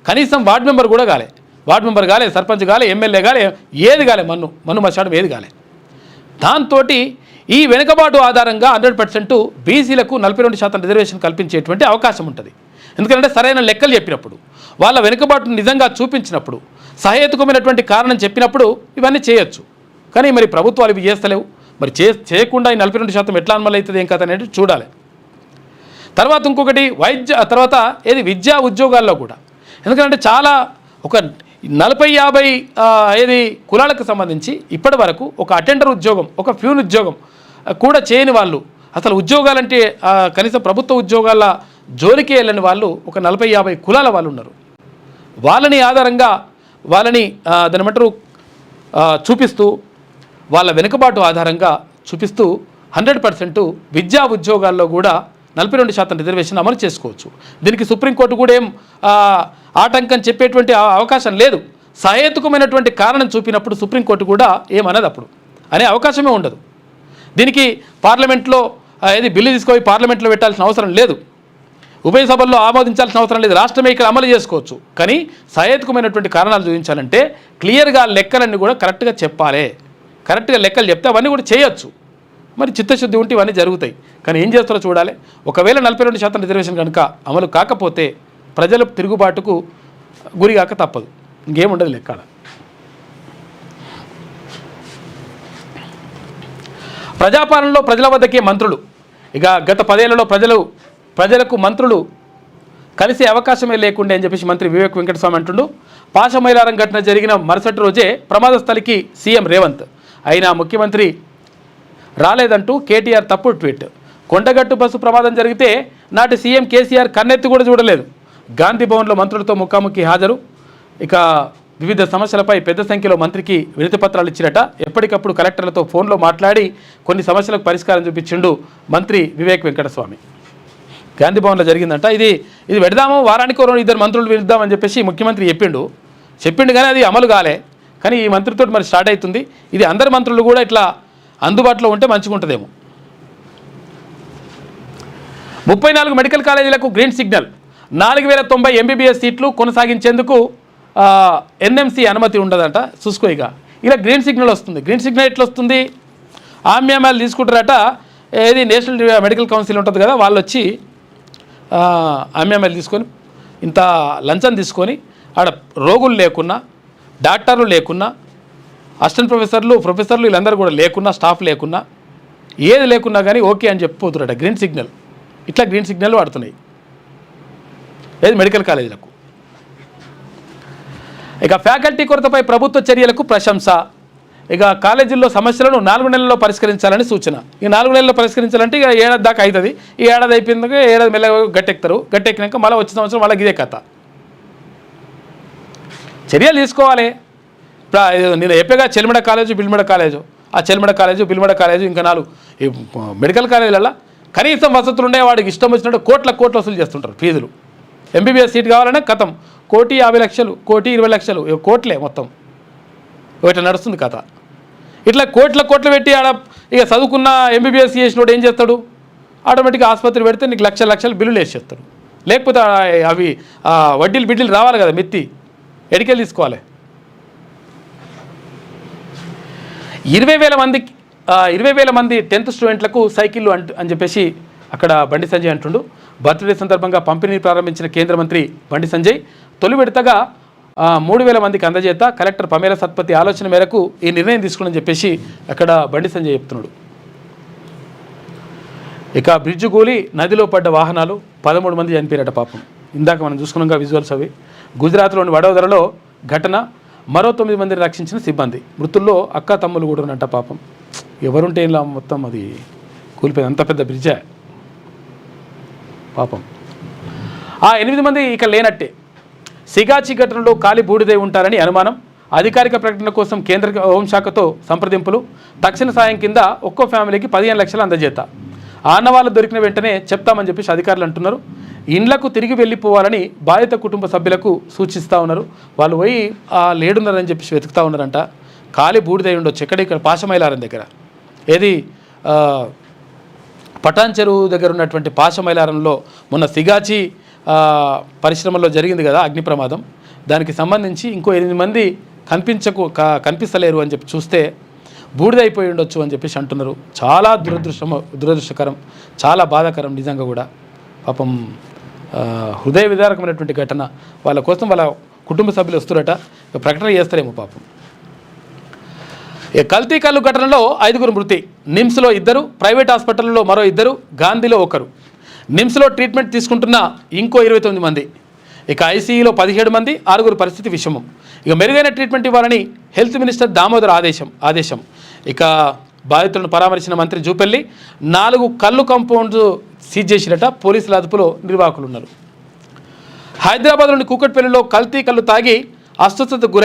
కనీసం వార్డు మెంబర్ కూడా కాలే, వార్డు మెంబర్ కాలే, సర్పంచ్ కాలే, ఎమ్మెల్యే కాలే, ఏది కాలే, మన్ను మశాడం ఏది కాలే. దాంతో ఈ వెనుకబాటు ఆధారంగా 100% బీసీలకు 42% రిజర్వేషన్ కల్పించేటువంటి అవకాశం ఉంటుంది. ఎందుకంటే సరైన లెక్కలు చెప్పినప్పుడు, వాళ్ళ వెనుకబాటును నిజంగా చూపించినప్పుడు, సహేతుకమైనటువంటి కారణం చెప్పినప్పుడు ఇవన్నీ చేయొచ్చు. కానీ మరి ప్రభుత్వాలు ఇవి చేస్తలేవు. మరి చేయకుండా ఈ 42% ఎట్లా అమలు అవుతుంది, ఏం కథ అనేది చూడాలి. తర్వాత ఇంకొకటి తర్వాత విద్యా ఉద్యోగాల్లో కూడా, ఎందుకంటే చాలా ఒక 40-50 కులాలకు సంబంధించి ఇప్పటి వరకు ఒక అటెండర్ ఉద్యోగం, ఒక ఫ్యూన్ ఉద్యోగం కూడా చేయని వాళ్ళు, అసలు ఉద్యోగాలంటే కనీసం ప్రభుత్వ ఉద్యోగాల జోలికి వెళ్ళని వాళ్ళు ఒక 40-50 కులాల వాళ్ళు ఉన్నారు. వాళ్ళని ఆధారంగా వాళ్ళని దానిమంటారు చూపిస్తూ, వాళ్ళ వెనుకబాటు ఆధారంగా చూపిస్తూ 100% విద్యా ఉద్యోగాల్లో కూడా 42% రిజర్వేషన్ అమలు చేసుకోవచ్చు. దీనికి సుప్రీంకోర్టు కూడా ఏం ఆటంకం చెప్పేటువంటి అవకాశం లేదు. సహేతుకమైనటువంటి కారణం చూపినప్పుడు సుప్రీంకోర్టు కూడా ఏమన్నది అప్పుడు అనే అవకాశమే ఉండదు. దీనికి పార్లమెంట్లో బిల్లు తీసుకొని పార్లమెంట్లో పెట్టాల్సిన అవసరం లేదు, ఉభయ సభల్లో ఆమోదించాల్సిన అవసరం లేదు, రాష్ట్రమే ఇక్కడ అమలు చేసుకోవచ్చు. కానీ సహేతుకమైనటువంటి కారణాలు చూపించాలంటే క్లియర్గా లెక్కలన్నీ కూడా కరెక్ట్గా చెప్పాలి. కరెక్ట్గా లెక్కలు చెప్తే అవన్నీ కూడా చేయొచ్చు. మరి చిత్తశుద్ధి ఉంటే ఇవన్నీ జరుగుతాయి. కానీ ఏం చేస్తారో చూడాలి. ఒకవేళ 42% రిజర్వేషన్ కనుక అమలు కాకపోతే ప్రజల తిరుగుబాటుకు గురిగాక తప్పదు, ఇంకేముండదు లెక్క. ప్రజాపాలనలో ప్రజల వద్దకే మంత్రులు. ఇక గత 10 ఏళ్లలో ప్రజలకు మంత్రులు కలిసే అవకాశమే లేకుండే అని చెప్పేసి మంత్రి వివేక్ వెంకటస్వామి అంటుండు. పాశమైలారం ఘటన జరిగిన మరుసటి రోజే ప్రమాద స్థలికి సీఎం రేవంత్ అయినా ముఖ్యమంత్రి రాలేదంటూ కేటీఆర్ తప్పుడు ట్వీట్. కొండగట్టు బస్సు ప్రమాదం జరిగితే నాటి సీఎం కేసీఆర్ కన్నెత్తి కూడా చూడలేదు. గాంధీ భవన్లో మంత్రులతో ముఖాముఖి హాజరు. ఇక వివిధ సమస్యలపై పెద్ద సంఖ్యలో మంత్రికి వినతి పత్రాలు ఇచ్చిరట. ఎప్పటికప్పుడు కలెక్టర్లతో ఫోన్లో మాట్లాడి కొన్ని సమస్యలకు పరిష్కారం చూపించిండు మంత్రి వివేక్ వెంకటస్వామి. గాంధీ భవన్లో జరిగిందంట. ఇది పెడదాము, వారానికి 2 మంత్రులు పిలుద్దామని చెప్పేసి ముఖ్యమంత్రి చెప్పిండు కానీ అది అమలు కాలే. కానీ ఈ మంత్రితో మరి స్టార్ట్ అవుతుంది. ఇది అందరి మంత్రులు కూడా ఇట్లా అందుబాటులో ఉంటే మంచిగా ఉంటుందేమో. 34 మెడికల్ కాలేజీలకు గ్రీన్ సిగ్నల్. 4090 ఎంబీబీఎస్ సీట్లు కొనసాగించేందుకు ఎన్ఎంసీ అనుమతి ఉండదంట. చూసుకో ఇలా గ్రీన్ సిగ్నల్ వస్తుంది. గ్రీన్ సిగ్నల్ ఎట్లా వస్తుంది? ఆమ్యామాలు తీసుకుంటారట. నేషనల్ మెడికల్ కౌన్సిల్ ఉంటుంది కదా, వాళ్ళు వచ్చి ఆమ్యామాలు తీసుకొని ఇంత లంచం తీసుకొని ఆడ రోగులు లేకున్నా, డాక్టర్లు లేకున్నా, అసిస్టెంట్ ప్రొఫెసర్లు వీళ్ళందరూ కూడా లేకున్నా, స్టాఫ్ లేకున్నా, ఏది లేకున్నా కానీ ఓకే అని చెప్పిపోతున్నారట. గ్రీన్ సిగ్నల్, ఇట్లా గ్రీన్ సిగ్నల్ వాడుతున్నాయి మెడికల్ కాలేజీలకు. ఇక ఫ్యాకల్టీ కొరతపై ప్రభుత్వ చర్యలకు ప్రశంస. ఇక కాలేజీల్లో సమస్యలను 4 నెలల్లో పరిష్కరించాలని సూచన. ఈ 4 నెలల్లో పరిష్కరించాలంటే ఇక ఏడాది దాకా అవుతుంది. ఈ ఏడాది అయిపోయిందాక ఏడాది మెల్లగా గట్టెక్కినాక మళ్ళీ వచ్చిన సంవత్సరం వాళ్ళకి ఇదే కథ. చర్యలు తీసుకోవాలి. నేను చెప్పేగా చెల్మడ కాలేజు, బిల్మడ కాలేజు, ఆ చెల్మడ కాలేజు, బిల్మడ కాలేజు, ఇంకా 4 మెడికల్ కాలేజీలలో కనీసం వసతులు ఉండే వాడికి ఇష్టం వచ్చినట్టు కోట్ల వసూలు చేస్తుంటారు ఫీజులు. ఎంబీబీఎస్ సీట్ కావాలన్నా కథం 1,50,00,000, 1,20,00,000, కోట్లే మొత్తం. ఇట్లా నడుస్తుంది కథ. ఇట్లా కోట్లు పెట్టి ఆడ ఇక చదువుకున్న ఎంబీబీఎస్ చేసినోడు ఏం చేస్తాడు? ఆటోమేటిక్గా ఆసుపత్రి పెడితే నీకు లక్షలు బిల్లులు వేసేస్తాడు. లేకపోతే అవి వడ్డీలు రావాలి కదా, మెత్తి ఎడికెళ్ళి తీసుకోవాలి. 20,000 మంది 10th స్టూడెంట్లకు సైకిళ్ళు అని చెప్పేసి అక్కడ బండి సంజయ్ అంటుండు. బర్త్డే సందర్భంగా పంపిణీ ప్రారంభించిన కేంద్ర మంత్రి బండి సంజయ్ తొలి విడతగా 3,000 మందికి అందజేత కలెక్టర్ పమేల సత్పతి ఆలోచన మేరకు ఈ నిర్ణయం తీసుకుని చెప్పేసి అక్కడ బండి సంజయ్ చెప్తున్నాడు. ఇక బ్రిడ్జు కూలి నదిలో పడ్డ వాహనాలు 13 మంది చనిపోయారట పాపం. ఇందాక మనం చూసుకున్నాగా విజువల్స్ అవి. గుజరాత్లోని వడోదరలో ఘటన, మరో 9 మందిని రక్షించిన సిబ్బంది. మృతుల్లో అక్క తమ్ములు కూడా ఉన్నట్ట పాపం. ఎవరుంటే ఇలా మొత్తం అది కూలిపోయింది. అంత పెద్ద బ్రిడ్జే పాపం. ఆ 8 మంది ఇక లేనట్టే. సిగాచి ఘటనలో కాలి బూడిదై ఉంటారని అనుమానం. అధికారిక ప్రకటన కోసం కేంద్ర హోంశాఖతో సంప్రదింపులు. తక్షణ సాయం కింద ఒక్కో ఫ్యామిలీకి 15 లక్షలు అందజేత. ఆనవాళ్ళు దొరికిన వెంటనే చెప్తామని చెప్పేసి అధికారులు అంటున్నారు. ఇండ్లకు తిరిగి వెళ్ళిపోవాలని బాధిత కుటుంబ సభ్యులకు సూచిస్తూ ఉన్నారు. వాళ్ళు పోయి లేడున్నారని చెప్పేసి వెతుకుతూ ఉన్నారంట. కాలి బూడిదై ఉండొచ్చు. ఇక్కడ పాశమైలారం దగ్గర, ఏది పటాన్ చెరువు దగ్గర ఉన్నటువంటి పాశమైలారంలో మొన్న సిగాచి పరిశ్రమలో జరిగింది కదా అగ్ని ప్రమాదం. దానికి సంబంధించి ఇంకో 8 మంది కనిపిస్తలేరు అని చెప్పి చూస్తే బూడిదైపోయి ఉండొచ్చు అని చెప్పేసి అంటున్నారు. చాలా దురదృష్టకరం, చాలా బాధాకరం నిజంగా కూడా. పాపం హృదయ విదారకమైనటువంటి ఘటన. వాళ్ళ కోసం వాళ్ళ కుటుంబ సభ్యులు వస్తురట, ప్రకటన చేస్తారేమో పాపం. కల్తీ కల్లు ఘటనలో 5 మృతి. నిమ్స్లో 2, ప్రైవేట్ హాస్పిటల్లో మరో 2, గాంధీలో 1. నిమ్స్లో ట్రీట్మెంట్ తీసుకుంటున్న ఇంకో 29 మంది. ఇక ఐసీయూలో 17 మంది, 6 పరిస్థితి విషమం. ఇక మెరుగైన ట్రీట్మెంట్ ఇవ్వాలని హెల్త్ మినిస్టర్ దామోదర్ ఆదేశం. ఇక బాధితులను పరామర్శించిన మంత్రి జూపల్లి 4 కల్లు కాంపౌండ్స్ సీజ్ చేసినట. పోలీసుల అదుపులో నిర్వాహకులు ఉన్నారు. హైదరాబాద్లోని కూకట్పల్లిలో కల్తీ కల్లు తాగి అస్వస్థతకు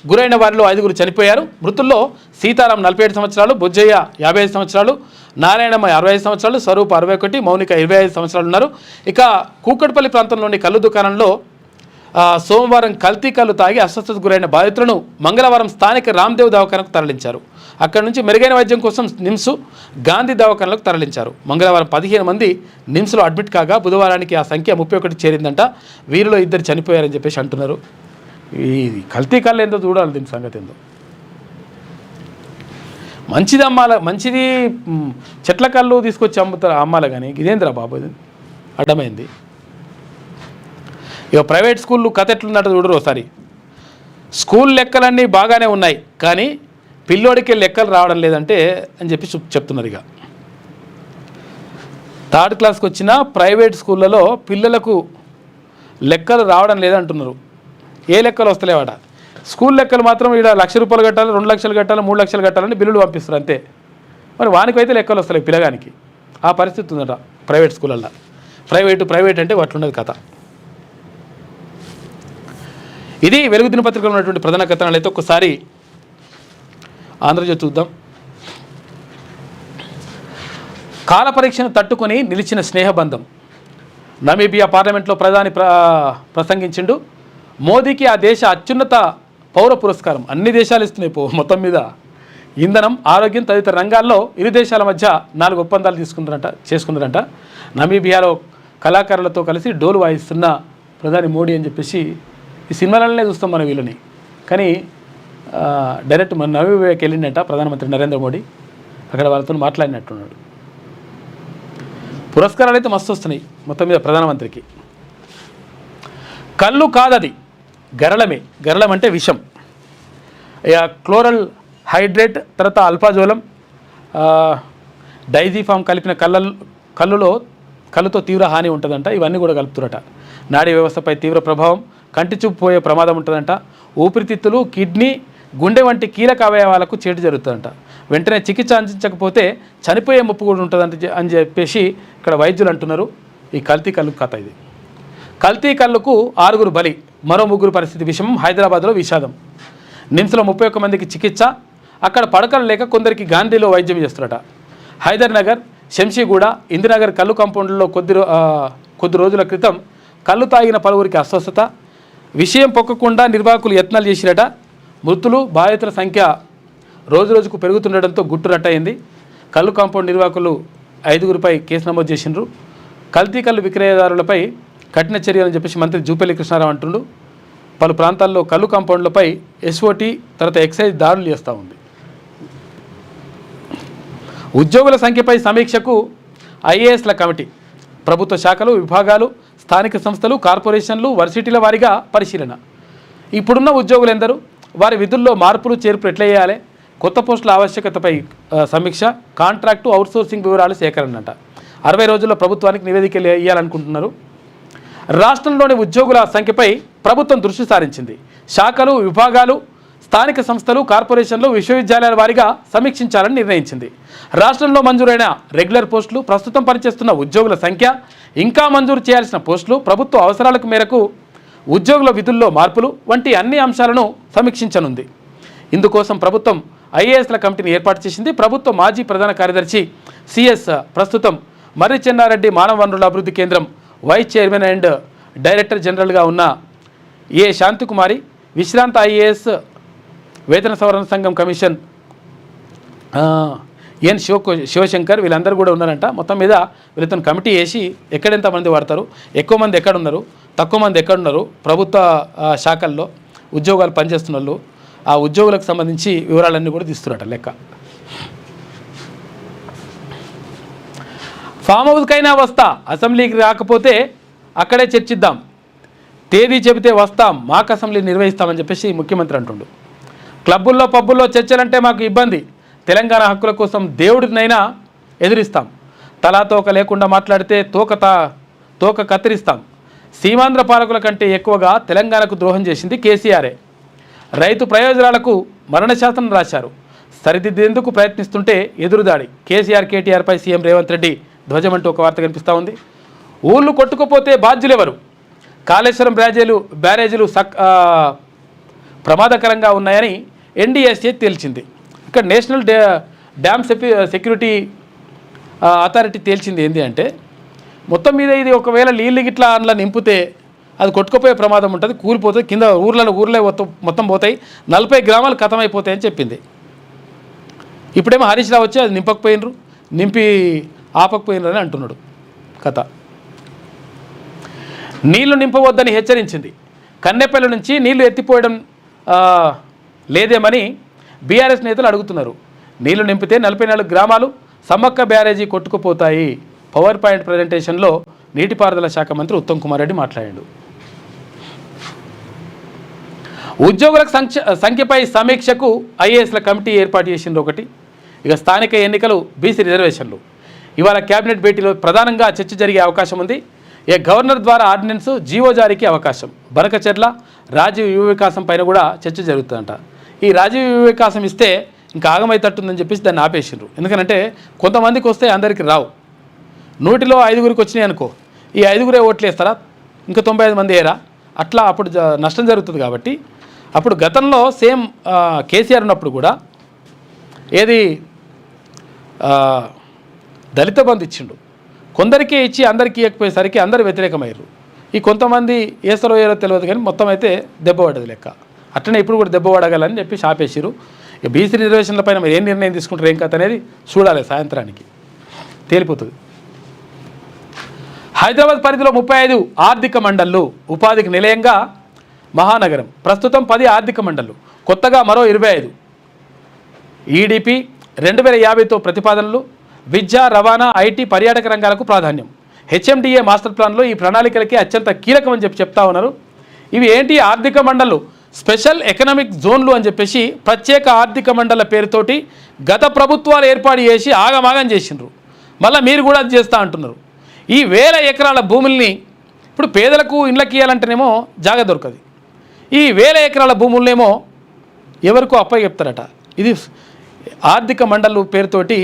గురైన వారిలో 5 చనిపోయారు. మృతుల్లో సీతారాం 47 సంవత్సరాలు, బొజ్జయ్య 55 సంవత్సరాలు, నారాయణమ్మ 65 సంవత్సరాలు, స్వరూప్ 61, మౌనిక 25 సంవత్సరాలు ఉన్నారు. ఇక కూకట్పల్లి ప్రాంతంలోని కల్లు దుకాణంలో సోమవారం కల్తీ కల్లు తాగి అస్వస్థతకు గురైన బాధితులను మంగళవారం స్థానిక రామ్దేవ్ దవాఖానకు తరలించారు. అక్కడి నుంచి మెరుగైన వైద్యం కోసం నిమ్స్, గాంధీ దవాఖానలకు తరలించారు. మంగళవారం 15 మంది నిమ్స్లో అడ్మిట్ కాగా బుధవారానికి ఆ సంఖ్య 31 చేరిందంట. వీరిలో 2 చనిపోయారని చెప్పేసి అంటున్నారు. ఈ కల్తీ కళ్ళు ఏందో చూడాలి, దీని సంగతి ఏందో. మంచిది అమ్మాల, మంచిది చెట్ల కళ్ళు తీసుకొచ్చి అమ్మాలి కానీ ఇదేంద్రా బాబు, ఇది అడ్డమైంది. ఇక ప్రైవేట్ స్కూళ్ళు కథ ఎట్లున్నట్టు చూడరు ఒకసారి. స్కూల్ లెక్కలన్నీ బాగానే ఉన్నాయి కానీ పిల్లోడికి లెక్కలు రావడం లేదంటే అని చెప్పి చెప్తున్నారు. ఇక 3rd క్లాస్కి వచ్చిన ప్రైవేట్ స్కూళ్ళలో పిల్లలకు లెక్కలు రావడం లేదంటున్నారు. ఏ లెక్కలు వస్తలేవాట. స్కూల్ లెక్కలు మాత్రం ఇక్కడ ₹1,00,000 కట్టాలి, 2 లక్షలు కట్టాలి, 3 లక్షలు కట్టాలని బిల్లులు పంపిస్తారు అంతే. మరి వానికైతే లెక్కలు వస్తలేవు పిల్లగానికి. ఆ పరిస్థితి ఉందట ప్రైవేట్ స్కూళ్ళల్లో. ప్రైవేట్ అంటే అట్లున్నది కథ. ఇది వెలుగు దినపత్రికలో ఉన్నటువంటి ప్రధాన కథనాలు. అయితే ఒక్కసారి ఆంధ్రజ్యోతి చూద్దాం. కాల పరీక్షను తట్టుకొని నిలిచిన స్నేహబంధం. నమీబియా పార్లమెంట్లో ప్రధాని ప్రసంగించిండు. మోదీకి ఆ దేశ అత్యున్నత పౌర పురస్కారం. అన్ని దేశాలు ఇస్తున్నాయి మొత్తం మీద. ఇంధనం, ఆరోగ్యం తదితర రంగాల్లో ఇరు దేశాల మధ్య 4 ఒప్పందాలు చేసుకున్నారంట. నమీబియాలో కళాకారులతో కలిసి డోలు వాయిస్తున్న ప్రధాని మోడీ అని చెప్పేసి ఈ సినిమాలనే చూస్తాం మనం వీళ్ళని. కానీ డైరెక్ట్ మన నమీబియాకి వెళ్ళిండట ప్రధానమంత్రి నరేంద్ర మోడీ. అక్కడ వాళ్ళతో మాట్లాడినట్టున్నాడు. పురస్కారాలు అయితే మస్తు వస్తున్నాయి మొత్తం మీద ప్రధానమంత్రికి. కళ్ళు కాదది, గరళమే. గరళం అంటే విషం. క్లోరల్ హైడ్రేట్, తర్వాత అల్పాజోలం, డైజీఫామ్ కలిపిన కళ్ళుతో తీవ్ర హాని ఉంటుందంట. ఇవన్నీ కూడా కలుపుతురట. నాడీ వ్యవస్థపై తీవ్ర ప్రభావం, కంటి చూపు పోయే ప్రమాదం ఉంటుందంట. ఊపిరితిత్తులు, కిడ్నీ, గుండె వంటి కీలక అవయవాలకు చేటు జరుగుతుందంట. వెంటనే చికిత్స అందించకపోతే చనిపోయే ముప్పు కూడా ఉంటుందంట అని చెప్పేసి ఇక్కడ వైద్యులు అంటున్నారు. ఈ కల్తీ కళ్ళు కథ ఇది. కల్తీ కళ్ళకు 6 బలి, మరో 3 పరిస్థితి విషమం. హైదరాబాద్లో విషాదం. నిమ్స్లో 31 మందికి చికిత్స. అక్కడ పడకలు లేక కొందరికి గాంధీలో వైద్యం చేస్తున్నారట. హైదర్ నగర్, శంషీగూడ, ఇందినగర్ కళ్ళు కాంపౌండ్లో కొద్ది రోజుల క్రితం కళ్ళు తాగిన పలువురికి అస్వస్థత. విషయం పొక్కకుండా నిర్వాహకులు యత్నాలు చేసిరట. మృతులు, బాధితుల సంఖ్య రోజుకు పెరుగుతుండటంతో గుట్టురట్టయింది. కళ్ళు కాంపౌండ్ నిర్వాహకులు 5 కేసు నమోదు చేసిండ్రు. కల్తీ కళ్ళు విక్రయదారులపై కఠిన చర్యలని చెప్పేసి మంత్రి జూపల్లి కృష్ణారావు అంటుండు. పలు ప్రాంతాల్లో కళ్ళు కాంపౌండ్లపై ఎస్ఓటీ తర్వాత ఎక్సైజ్ దాడులు చేస్తూ ఉంది. ఉద్యోగుల సంఖ్యపై సమీక్షకు ఐఏఎస్ల కమిటీ. ప్రభుత్వ శాఖలు, విభాగాలు, స్థానిక సంస్థలు, కార్పొరేషన్లు, వర్సిటీల వారీగా పరిశీలన. ఇప్పుడున్న ఉద్యోగులు ఎందరు, వారి విధుల్లో మార్పులు చేర్పులు ఎట్లా చేయాలి, కొత్త పోస్టుల ఆవశ్యకతపై సమీక్ష, కాంట్రాక్టు, అవుట్సోర్సింగ్ వివరాలు సేకరణ అంట. 60 రోజుల్లో ప్రభుత్వానికి నివేదికలు ఇవ్వాలనుకుంటున్నారు. రాష్ట్రంలోని ఉద్యోగుల సంఖ్యపై ప్రభుత్వం దృష్టి సారించింది. శాఖలు, విభాగాలు, స్థానిక సంస్థలు, కార్పొరేషన్లు, విశ్వవిద్యాలయాల వారీగా సమీక్షించాలని నిర్ణయించింది. రాష్ట్రంలో మంజూరైన రెగ్యులర్ పోస్టులు, ప్రస్తుతం పనిచేస్తున్న ఉద్యోగుల సంఖ్య, ఇంకా మంజూరు చేయాల్సిన పోస్టులు, ప్రభుత్వ అవసరాలకు మేరకు ఉద్యోగుల విధుల్లో మార్పులు వంటి అన్ని అంశాలను సమీక్షించనుంది. ఇందుకోసం ప్రభుత్వం ఐఏఎస్ల కమిటీని ఏర్పాటు చేసింది. ప్రభుత్వ మాజీ ప్రధాన కార్యదర్శి సిఎస్ ప్రస్తుతం మర్రి చెన్నారెడ్డి మానవ వనరుల అభివృద్ధి కేంద్రం వైస్ చైర్మన్ అండ్ డైరెక్టర్ జనరల్గా ఉన్న ఏ శాంతికుమారి, విశ్రాంత ఐఏఎస్ వేతన సవరణ సంఘం కమిషన్ ఎన్ శివశంకర్ వీళ్ళందరూ కూడా ఉన్నారంట. మొత్తం మీద వీళ్ళతో కమిటీ వేసి ఎక్కడెంతమంది వాడతారు, ఎక్కువ మంది ఎక్కడున్నారు, తక్కువ మంది ఎక్కడున్నారు, ప్రభుత్వ శాఖల్లో ఉద్యోగాలు పనిచేస్తున్న వాళ్ళు, ఆ ఉద్యోగులకు సంబంధించి వివరాలన్నీ కూడా తీస్తున్నట్ట లెక్క. ఫామ్ హౌస్కైనా వస్తా, అసెంబ్లీకి రాకపోతే అక్కడే చర్చిద్దాం, తేదీ చెబితే వస్తాం, మాకు అసెంబ్లీ నిర్వహిస్తామని చెప్పేసి ముఖ్యమంత్రి అంటుండు. క్లబ్బుల్లో పబ్బుల్లో చర్చలంటే మాకు ఇబ్బంది, తెలంగాణ హక్కుల కోసం దేవుడినైనా ఎదిరిస్తాం, తలాతోక లేకుండా మాట్లాడితే తోక కత్తిరిస్తాం. సీమాంధ్ర పాలకుల కంటే ఎక్కువగా తెలంగాణకు ద్రోహం చేసింది కేసీఆరే. రైతు ప్రయోజనాలకు మరణశాసనం రాశారు, సరిదిద్దేందుకు ప్రయత్నిస్తుంటే ఎదురుదాడి. కేసీఆర్ కేటీఆర్పై సీఎం రేవంత్ రెడ్డి ధ్వజమంటూ ఒక వార్త కనిపిస్తూ ఉంది. ఊళ్ళు కొట్టుకుపోతే బాధ్యులెవరు? కాళేశ్వరం బ్యారేజీలు ప్రమాదకరంగా ఉన్నాయని ఎన్డీఎస్ఏ తేల్చింది. ఇక్కడ నేషనల్ డ్యామ్ సెక్యూరిటీ అథారిటీ తేల్చింది ఏంటి అంటే, మొత్తం మీద ఇది ఒకవేళ నీళ్ళు గిట్లా అందులో నింపితే అది కొట్టుకుపోయే ప్రమాదం ఉంటుంది, కూలిపోతుంది, కింద ఊర్లే మొత్తం పోతాయి, 40 గ్రామాలు ఖతమైపోతాయని చెప్పింది. ఇప్పుడేమో హరీష్ రావు వచ్చి అది నింపి ఆపకపోయినరు అని అంటున్నాడు కథ. నీళ్లు నింపవద్దని హెచ్చరించింది. కన్నెపల్లి నుంచి నీళ్లు ఎత్తిపోయడం లేదేమని బీఆర్ఎస్ నేతలు అడుగుతున్నారు. నీళ్లు నింపితే 44 గ్రామాలు సమ్మక్క బ్యారేజీ కొట్టుకుపోతాయి. పవర్ పాయింట్ ప్రజెంటేషన్లో నీటిపారుదల శాఖ మంత్రి ఉత్తమ్ కుమార్ రెడ్డి మాట్లాడాడు. ఉద్యోగుల సంఖ్యపై సమీక్షకు ఐఏఎస్ల కమిటీ ఏర్పాటు చేసింది ఒకటి. ఇక స్థానిక ఎన్నికలు, బీసీ రిజర్వేషన్లు ఇవాళ కేబినెట్ భేటీలో ప్రధానంగా చర్చ జరిగే అవకాశం ఉంది. గవర్నర్ ద్వారా ఆర్డినెన్స్, జీవో జారీకి అవకాశం. బనకచెర్ల రాజీవ్ యువ వికాసం పైన కూడా చర్చ జరుగుతుందంట. ఈ రాజీవ్ యువ వికాసం ఇస్తే ఇంకా ఆగమైతట్టుందని చెప్పేసి దాన్ని ఆపేసిండ్రు. ఎందుకంటే కొంతమందికి వస్తే అందరికీ రావు. 100లో 5గురికి వచ్చినాయి అనుకో, ఈ 5గురే ఓట్లు వేస్తారా, ఇంకా 95 మంది వేయరా, అట్లా అప్పుడు నష్టం జరుగుతుంది. కాబట్టి అప్పుడు గతంలో సేమ్ కేసీఆర్ ఉన్నప్పుడు కూడా ఏది దళిత బంధు ఇచ్చిండు, కొందరికే ఇచ్చి అందరికీ ఇవ్వకపోయేసరికి అందరు వ్యతిరేకమయ్యారు. ఈ కొంతమంది ఏసరో ఏరో తెలియదు కానీ మొత్తం అయితే దెబ్బ పడ్డది లెక్క. అట్లనే ఇప్పుడు కూడా దెబ్బ పడగలని చెప్పి ఆపేసారు. ఇక బీసీ రిజర్వేషన్ల పైన మీరు ఏం నిర్ణయం తీసుకుంటారు ఏం కథ అనేది చూడాలి, సాయంత్రానికి తేలిపోతుంది. హైదరాబాద్ పరిధిలో 35 ఆర్థిక మండళ్ళు, ఉపాధికి నిలయంగా మహానగరం. ప్రస్తుతం 10 ఆర్థిక మండళ్ళు, కొత్తగా మరో 25. ఈడీపీ 2050తో ప్రతిపాదనలు. విద్య, రవాణా, ఐటీ, పర్యాటక రంగాలకు ప్రాధాన్యం. హెచ్ఎండిఏ మాస్టర్ ప్లాన్లో ఈ ప్రణాళికలకి అత్యంత కీలకమని చెప్తా ఉన్నారు. ఇవి ఏంటి? ఆర్థిక మండళ్ళు, స్పెషల్ ఎకనామిక్ జోన్లు అని చెప్పేసి ప్రత్యేక ఆర్థిక మండళ్ళ పేరుతోటి గత ప్రభుత్వాలు ఏర్పాటు చేసి ఆగమాగం చేసిండ్రు. మళ్ళీ మీరు కూడా అది చేస్తూ అంటున్నారు. ఈ 1000 ఎకరాల భూముల్ని ఇప్పుడు పేదలకు ఇండ్లకి ఇవ్వాలంటేనేమో జాగా దొరకదు. ఈ 1000 ఎకరాల భూములనేమో ఎవరికో అప్పచెప్తారట. ఇది ఆర్థిక మండళ్ళు పేరుతోటి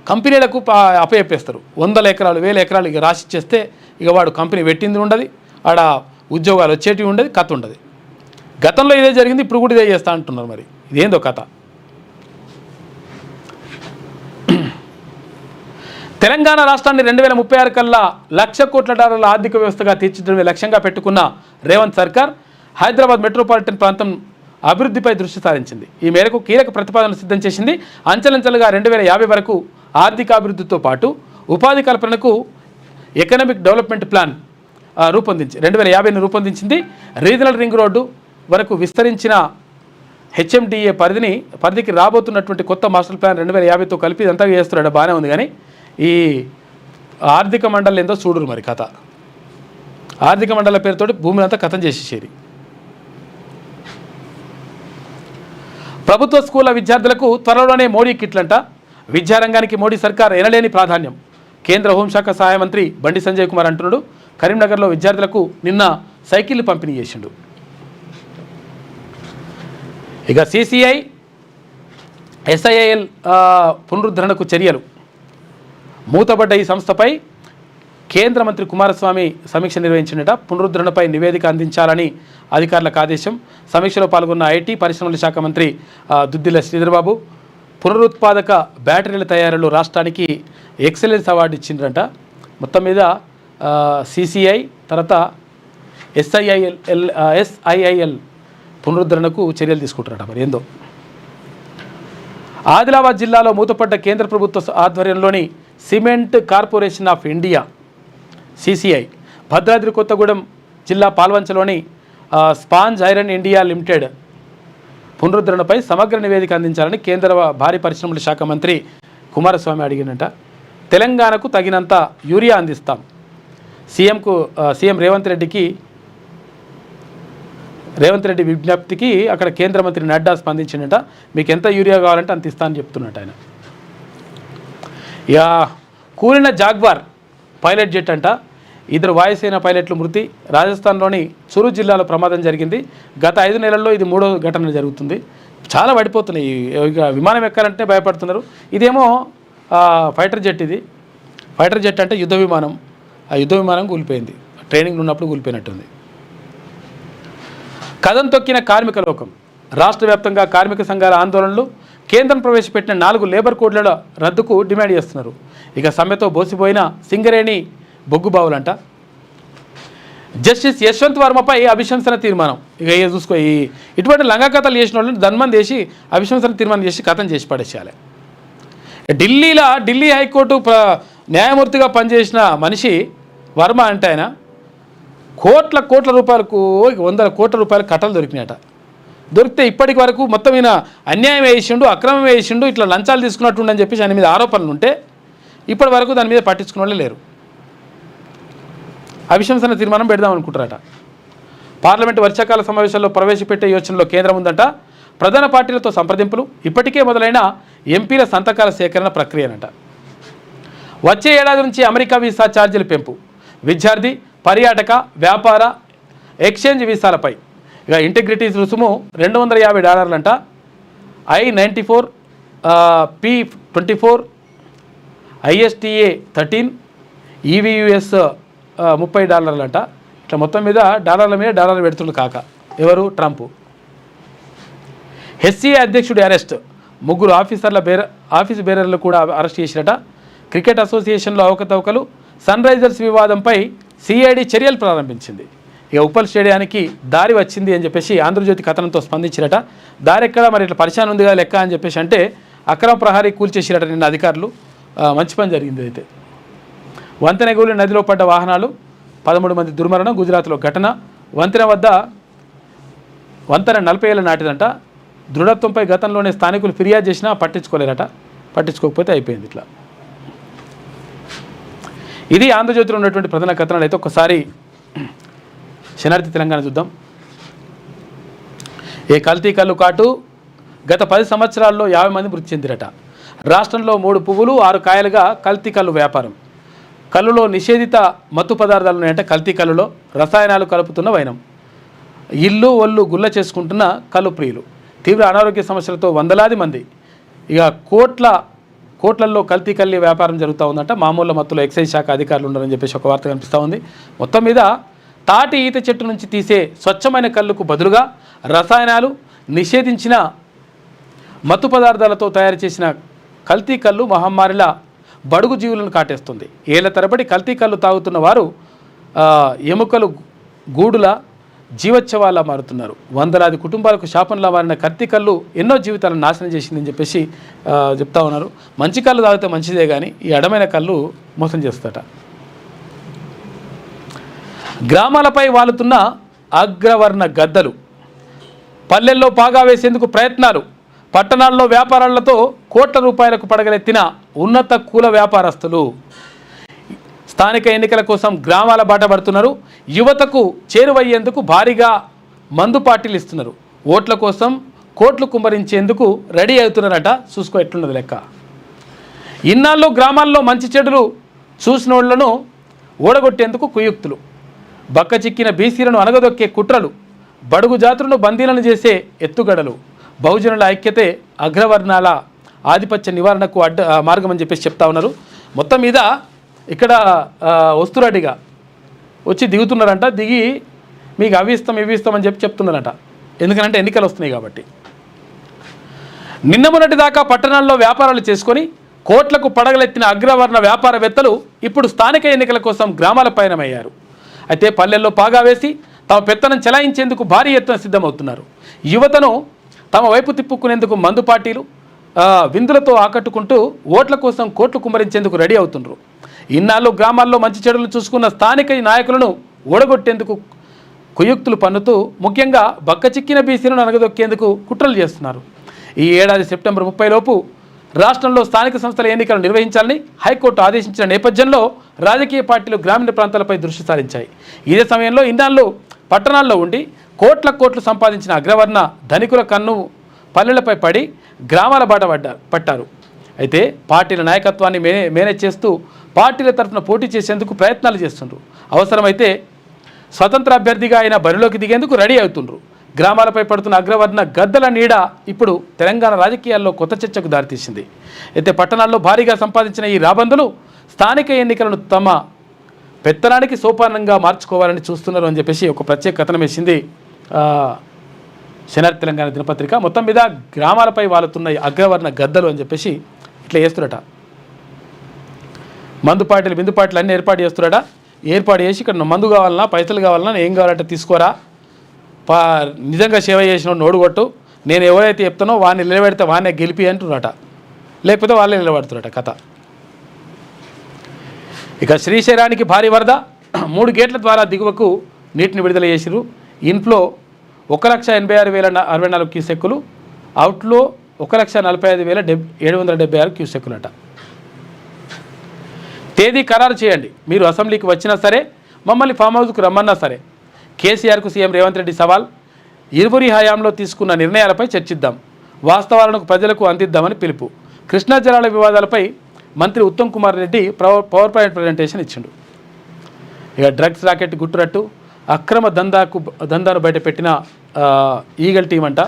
కంపెనీలకు అప్పచెప్పేస్తారు. 100 ఎకరాలు 1000 ఎకరాలు ఇక రాసి ఇచ్చేస్తే ఇక వాడు కంపెనీ పెట్టింది ఉండదు, ఆడ ఉద్యోగాలు వచ్చేటివి ఉండదు, కథ ఉండదు. గతంలో ఇదే జరిగింది, ఇప్పుడు కూడా ఇదే చేస్తా అంటున్నారు. మరి ఇదేందో కథ. తెలంగాణ రాష్ట్రాన్ని 2036 కల్లా $1,00,000 కోట్ల ఆర్థిక వ్యవస్థగా తీర్చిదిద్దడమే లక్ష్యంగా పెట్టుకున్న రేవంత్ సర్కార్ హైదరాబాద్ మెట్రోపాలిటన్ ప్రాంతం అభివృద్ధిపై దృష్టి సారించింది. ఈ మేరకు కీలక ప్రతిపాదనలు సిద్ధం చేసింది. అంచెలంచెలుగా 2050 వరకు ఆర్థిక అభివృద్ధితో పాటు ఉపాధి కల్పనకు ఎకనామిక్ డెవలప్మెంట్ ప్లాన్ 2050ని రూపొందించింది. రీజనల్ రింగ్ రోడ్డు వరకు విస్తరించిన హెచ్ఎండిఏ పరిధికి రాబోతున్నటువంటి కొత్త మాస్టర్ ప్లాన్ 2050తో కలిపి ఇదంతా చేస్తున్నాడు. బాగానే ఉంది, కానీ ఈ ఆర్థిక మండలి ఏందో చూడరు మరి కథ. ఆర్థిక మండల పేరుతోటి భూమిని అంతా కథం చేసేసేది. ప్రభుత్వ స్కూళ్ల విద్యార్థులకు త్వరలోనే మోడీ కిట్లంట. విద్యారంగానికి మోడీ సర్కార్ ఎనలేని ప్రాధాన్యం. కేంద్ర హోంశాఖ సహాయ మంత్రి బండి సంజయ్ కుమార్ అంటున్నాడు. కరీంనగర్లో విద్యార్థులకు నిన్న సైకిళ్లు పంపిణీ చేసిండు. ఇక సిసిఐ ఎస్ఐఐఎల్ పునరుద్ధరణకు చర్యలు. మూతబడ్డ ఈ సంస్థపై కేంద్ర మంత్రి కుమారస్వామి సమీక్ష నిర్వహించినట. పునరుద్ధరణపై నివేదిక అందించాలని అధికారులకు ఆదేశం. సమీక్షలో పాల్గొన్న ఐటీ పరిశ్రమల శాఖ మంత్రి దుద్దిల్ల శ్రీధర్బాబు పునరుత్పాదక బ్యాటరీల తయారీలో రాష్ట్రానికి ఎక్సలెన్స్ అవార్డు ఇచ్చిండ్రంట. మొత్తం మీద సిసిఐ తర్వాత ఎస్ఐఐఎల్ పునరుద్ధరణకు చర్యలు తీసుకుంటారట. మరి ఏందో. ఆదిలాబాద్ జిల్లాలో మూతపడ్డ కేంద్ర ప్రభుత్వ ఆధ్వర్యంలోని cement corporation of India CCI Bhadradri Kothagudem జిల్లా పాల్వంచలోని స్పాంజ్ ఐరన్ ఇండియా లిమిటెడ్ పునరుద్ధరణపై సమగ్ర నివేదిక అందించాలని కేంద్ర భారీ పరిశ్రమల శాఖ మంత్రి కుమారస్వామి అడిగినట. తెలంగాణకు తగినంత యూరియా అందిస్తాం. సీఎం రేవంత్ రెడ్డి విజ్ఞప్తికి అక్కడ కేంద్ర మంత్రి నడ్డా స్పందించినట. మీకు ఎంత యూరియా కావాలంటే అంత ఇస్తా అని చెప్తున్నట్టు ఆయన. ఇక కూలిన జాగ్వార్ పైలట్ జెట్ అంట. 2 వాయుసేన పైలట్లు మృతి. రాజస్థాన్లోని చురు జిల్లాలో ప్రమాదం జరిగింది. గత 5 నెలల్లో ఇది 3వ ఘటన జరుగుతుంది. చాలా పడిపోతున్నాయి. ఇక విమానం ఎక్కాలంటే భయపడుతున్నారు. ఇదేమో ఫైటర్ జెట్. ఇది ఫైటర్ జెట్ అంటే యుద్ధ విమానం. ఆ యుద్ధ విమానం కూలిపోయింది. ట్రైనింగ్ ఉన్నప్పుడు కూలిపోయినట్టుంది. కదం తొక్కిన కార్మిక లోకం. రాష్ట్ర వ్యాప్తంగా కార్మిక సంఘాల ఆందోళనలు. కేంద్రం ప్రవేశపెట్టిన 4 లేబర్ కోడ్ల రద్దుకు డిమాండ్ చేస్తున్నారు. ఇక సమ్మెతో బోసిపోయిన సింగరేణి బొగ్గుబావులంట. జస్టిస్ యశ్వంత్ వర్మపై అభిశంసన తీర్మానం. ఇక చూసుకో, ఇటువంటి లంగకథలు చేసిన వాళ్ళని ధన్మన్ చేసి అభిశంసన తీర్మానం చేసి కథం చేసి పడేసేయాలి. ఢిల్లీ హైకోర్టు న్యాయమూర్తిగా పనిచేసిన మనిషి వర్మ అంటే ఆయన కోట్ల రూపాయలకు 100 కోట్ల రూపాయల కట్టలు దొరికినాయట. దొరికితే ఇప్పటికి వరకు మొత్తం ఈయన అన్యాయం వేసిండు, అక్రమం వేసిండు, ఇట్లా లంచాలు తీసుకున్నట్టుండని చెప్పేసి ఆయన మీద ఆరోపణలు ఉంటే ఇప్పటి వరకు దాని మీద పట్టించుకున్న వాళ్ళే లేరు. అభిశంసన తీర్మానం పెడదాం అనుకుంటారట. పార్లమెంటు వర్షాకాల సమావేశాల్లో ప్రవేశపెట్టే యోచనలో కేంద్రం ఉందంట. ప్రధాన పార్టీలతో సంప్రదింపులు. ఇప్పటికే మొదలైన ఎంపీల సంతకాల సేకరణ ప్రక్రియనంట. వచ్చే ఏడాది నుంచి అమెరికా వీసా ఛార్జీల పెంపు. విద్యార్థి, పర్యాటక, వ్యాపార, ఎక్స్చేంజ్ వీసాలపై ఇక ఇంటిగ్రిటీ రుసుము $250 అంట. I-94, P-24, ISTA 13, EVUS $30 అంట. ఇట్లా మొత్తం మీద డాలర్ల మీద డాలర్లు పెడుతుండు కాక ఎవరు ట్రంప్. HCA అధ్యక్షుడి అరెస్ట్. 3 ఆఫీసు బేరర్లు కూడా అరెస్ట్ చేసినట. క్రికెట్ అసోసియేషన్లో అవకతవకలు. సన్ రైజర్స్ వివాదంపై సిఐడి చర్యలు ప్రారంభించింది. ఇక ఉప్పల్ స్టేడియానికి దారి వచ్చింది అని చెప్పేసి ఆంధ్రజ్యోతి కథనంతో స్పందించినట. దారి ఎక్కడ మరి ఇట్లా పరిశాన్ ఉంది కదా లెక్క అని చెప్పేసి అంటే అక్రమ ప్రహారీ కూల్చేసిరట నిన్న అధికారులు. మంచి పని జరిగింది. అయితే వంతెనగూలి నదిలో పడ్డ వాహనాలు. 13 మంది దుర్మరణం. గుజరాత్లో ఘటన. వంతెన 40 ఏళ్ళ నాటిదంట. దృఢత్వంపై గతంలోనే స్థానికులు ఫిర్యాదు చేసినా పట్టించుకోలేరట. పట్టించుకోకపోతే అయిపోయింది ఇట్లా. ఇది ఆంధ్రజ్యోతిలో ఉన్నటువంటి ప్రధాన కథనాలు. అయితే ఒక్కసారి శనార్థి తెలంగాణ చూద్దాం. కల్తీ కల్లు కాటు. గత 10 సంవత్సరాల్లో 50 మంది మృతి చెందిరట. రాష్ట్రంలో 3 పువ్వులు 6 కాయలుగా కల్తీ కల్లు వ్యాపారం. కల్లులో నిషేధిత మత్తు పదార్థాలు ఉన్నాయంటే కల్తీ కల్లులో రసాయనాలు కలుపుతున్న వైనం. ఇల్లు ఒళ్ళు గుల్ల చేసుకుంటున్న కల్లు ప్రియులు. తీవ్ర అనారోగ్య సమస్యలతో వందలాది మంది. ఇక కోట్లల్లో కల్తీ కల్లి వ్యాపారం జరుగుతూ ఉందంట. మామూలు మత్తులో ఎక్సైజ్ శాఖ అధికారులు ఉన్నారని చెప్పేసి ఒక వార్త కనిపిస్తూ ఉంది. మొత్తం మీద తాటి ఈత చెట్టు నుంచి తీసే స్వచ్ఛమైన కల్లుకు బదులుగా రసాయనాలు, నిషేధించిన మత్తు పదార్థాలతో తయారు చేసిన కల్తీ కల్లు మహమ్మారిలా బడుగు జీవులను కాటేస్తుంది. ఏళ్ల తరబడి కల్తీ కల్లు తాగుతున్న వారు ఎముకలు గూడుల జీవోత్సవాలా మారుతున్నారు. వందలాది కుటుంబాలకు శాపంలా మారిన కల్తీ కల్లు ఎన్నో జీవితాలను నాశనం చేసిందని చెప్పేసి చెప్తా ఉన్నారు. మంచి కళ్ళు తాగితే మంచిదే కానీ ఈ అడమైన కళ్ళు మోసం చేస్తాట. గ్రామాలపై వాలుతున్న అగ్రవర్ణ గద్దలు. పల్లెల్లో పాగా వేసేందుకు ప్రయత్నాలు. పట్టణాల్లో వ్యాపారాలతో కోట్ల రూపాయలకు పడగలెత్తిన ఉన్నత కుల వ్యాపారస్తులు స్థానిక ఎన్నికల కోసం గ్రామాల బాట పడుతున్నారు. యువతకు చేరువయ్యేందుకు భారీగా మందు పార్టీలు ఇస్తున్నారు. ఓట్ల కోసం కోట్లు కుమ్మరించేందుకు రెడీ అవుతున్నారట. చూసుకో ఎట్లున్నది లెక్క. ఇన్నాళ్ళు గ్రామాల్లో మంచి చెడులు చూసిన వాళ్లను ఓడగొట్టేందుకు కుయుక్తులు. బక్క చిక్కిన బీసీలను అనగదొక్కే కుట్రలు. బడుగు జాతులను బందీలను చేసే ఎత్తుగడలు. బహుజనుల ఐక్యతే అగ్రవర్ణాల ఆధిపత్య నివారణకు మార్గం అని చెప్పేసి చెప్తా ఉన్నారు. మొత్తం మీద ఇక్కడ వస్తురాడిగా వచ్చి దిగుతున్నారంట. దిగి మీకు అవి ఇస్తామని చెప్తున్నారంట. ఎందుకంటే ఎన్నికలు వస్తున్నాయి కాబట్టి. నిన్న మొన్నటి దాకా పట్టణాల్లో వ్యాపారాలు చేసుకొని కోట్లకు పడగలెత్తిన అగ్రవర్ణ వ్యాపారవేత్తలు ఇప్పుడు స్థానిక ఎన్నికల కోసం గ్రామాల పయనమయ్యారు. అయితే పల్లెల్లో పాగా వేసి తమ పెత్తనం చెలాయించేందుకు భారీ ఎత్తున సిద్ధమవుతున్నారు. యువతను తమ వైపు తిప్పుకునేందుకు మందు పార్టీలు విందులతో ఆకట్టుకుంటూ ఓట్ల కోసం కోట్లు కుమ్మరించేందుకు రెడీ అవుతున్నారు. ఇన్నాళ్ళు గ్రామాల్లో మంచి చెడులను చూసుకున్న స్థానిక నాయకులను ఓడగొట్టేందుకు కుయుక్తులు పన్నుతూ ముఖ్యంగా బక్కచిక్కిన బీసీలను అనగదొక్కేందుకు కుట్రలు చేస్తున్నారు. ఈ ఏడాది సెప్టెంబర్ 30 లోపు రాష్ట్రంలో స్థానిక సంస్థల ఎన్నికలు నిర్వహించాలని హైకోర్టు ఆదేశించిన నేపథ్యంలో రాజకీయ పార్టీలు గ్రామీణ ప్రాంతాలపై దృష్టి సారించాయి. ఇదే సమయంలో ఇన్నాళ్ళు పట్టణాల్లో ఉండి కోట్లు సంపాదించిన అగ్రవర్ణ ధనికుల కన్ను పల్లెలపై పడి గ్రామాల బాట పట్టారు. అయితే పార్టీల నాయకత్వాన్ని మేనేజ్ చేస్తూ పార్టీల తరఫున పోటీ చేసేందుకు ప్రయత్నాలు చేస్తుండ్రు. అవసరమైతే స్వతంత్ర అభ్యర్థిగా ఆయన బరిలోకి దిగేందుకు రెడీ అవుతుండ్రు. గ్రామాలపై పడుతున్న అగ్రవర్ణ గద్దల నీడ ఇప్పుడు తెలంగాణ రాజకీయాల్లో కొత్త చర్చకు దారితీసింది. అయితే పట్టణాల్లో భారీగా సంపాదించిన ఈ రాబందులు స్థానిక ఎన్నికలను తమ పెత్తనానికి సోపానంగా మార్చుకోవాలని చూస్తున్నారు అని చెప్పేసి ఒక ప్రత్యేక కథనం వేసింది శనార్ తెలంగాణ దినపత్రిక. మొత్తం మీద గ్రామాలపై వాలుతున్న అగ్రవర్ణ గద్దలు అని చెప్పేసి ఇట్లా చేస్తురట. మందు పార్టీలు బిందు పార్టీలు అన్నీ ఏర్పాటు చేస్తురట. ఏర్పాటు చేసి ఇక్కడ మందు కావాలన్నా పైసలు కావాలన్నా ఏం కావాలంటే తీసుకోరా, నిజంగా సేవ చేసిన నోడుగొట్టు, నేను ఎవరైతే చెప్తానో వాడిని నిలబెడితే వాడినే గెలిపి అంటున్నట, లేకపోతే వాళ్ళే నిలబడుతున్నట కథ. ఇక శ్రీశైలానికి భారీ వరద, 3 గేట్ల ద్వారా దిగువకు నీటిని విడుదల చేసిరు. ఇన్ఫ్లో 1,86,064 క్యూసెక్కులు, అవుట్లో 1,45,776 క్యూసెక్కులట. తేదీ ఖరారు చేయండి, మీరు అసెంబ్లీకి వచ్చినా సరే మమ్మల్ని ఫామ్ హౌస్కు రమ్మన్నా సరే. కేసీఆర్కు సీఎం రేవంత్ రెడ్డి సవాల్. ఇరువురి హయాంలో తీసుకున్న నిర్ణయాలపై చర్చిద్దాం, వాస్తవాలను ప్రజలకు అందిద్దామని పిలుపు. కృష్ణా జలాల వివాదాలపై మంత్రి Uttam Kumar Reddy power point presentation ఇచ్చిండు. ఇక డ్రగ్స్ రాకెట్ గుట్టురట్టు, అక్రమ దందాను బయటపెట్టిన ఈగల్ టీం అంట.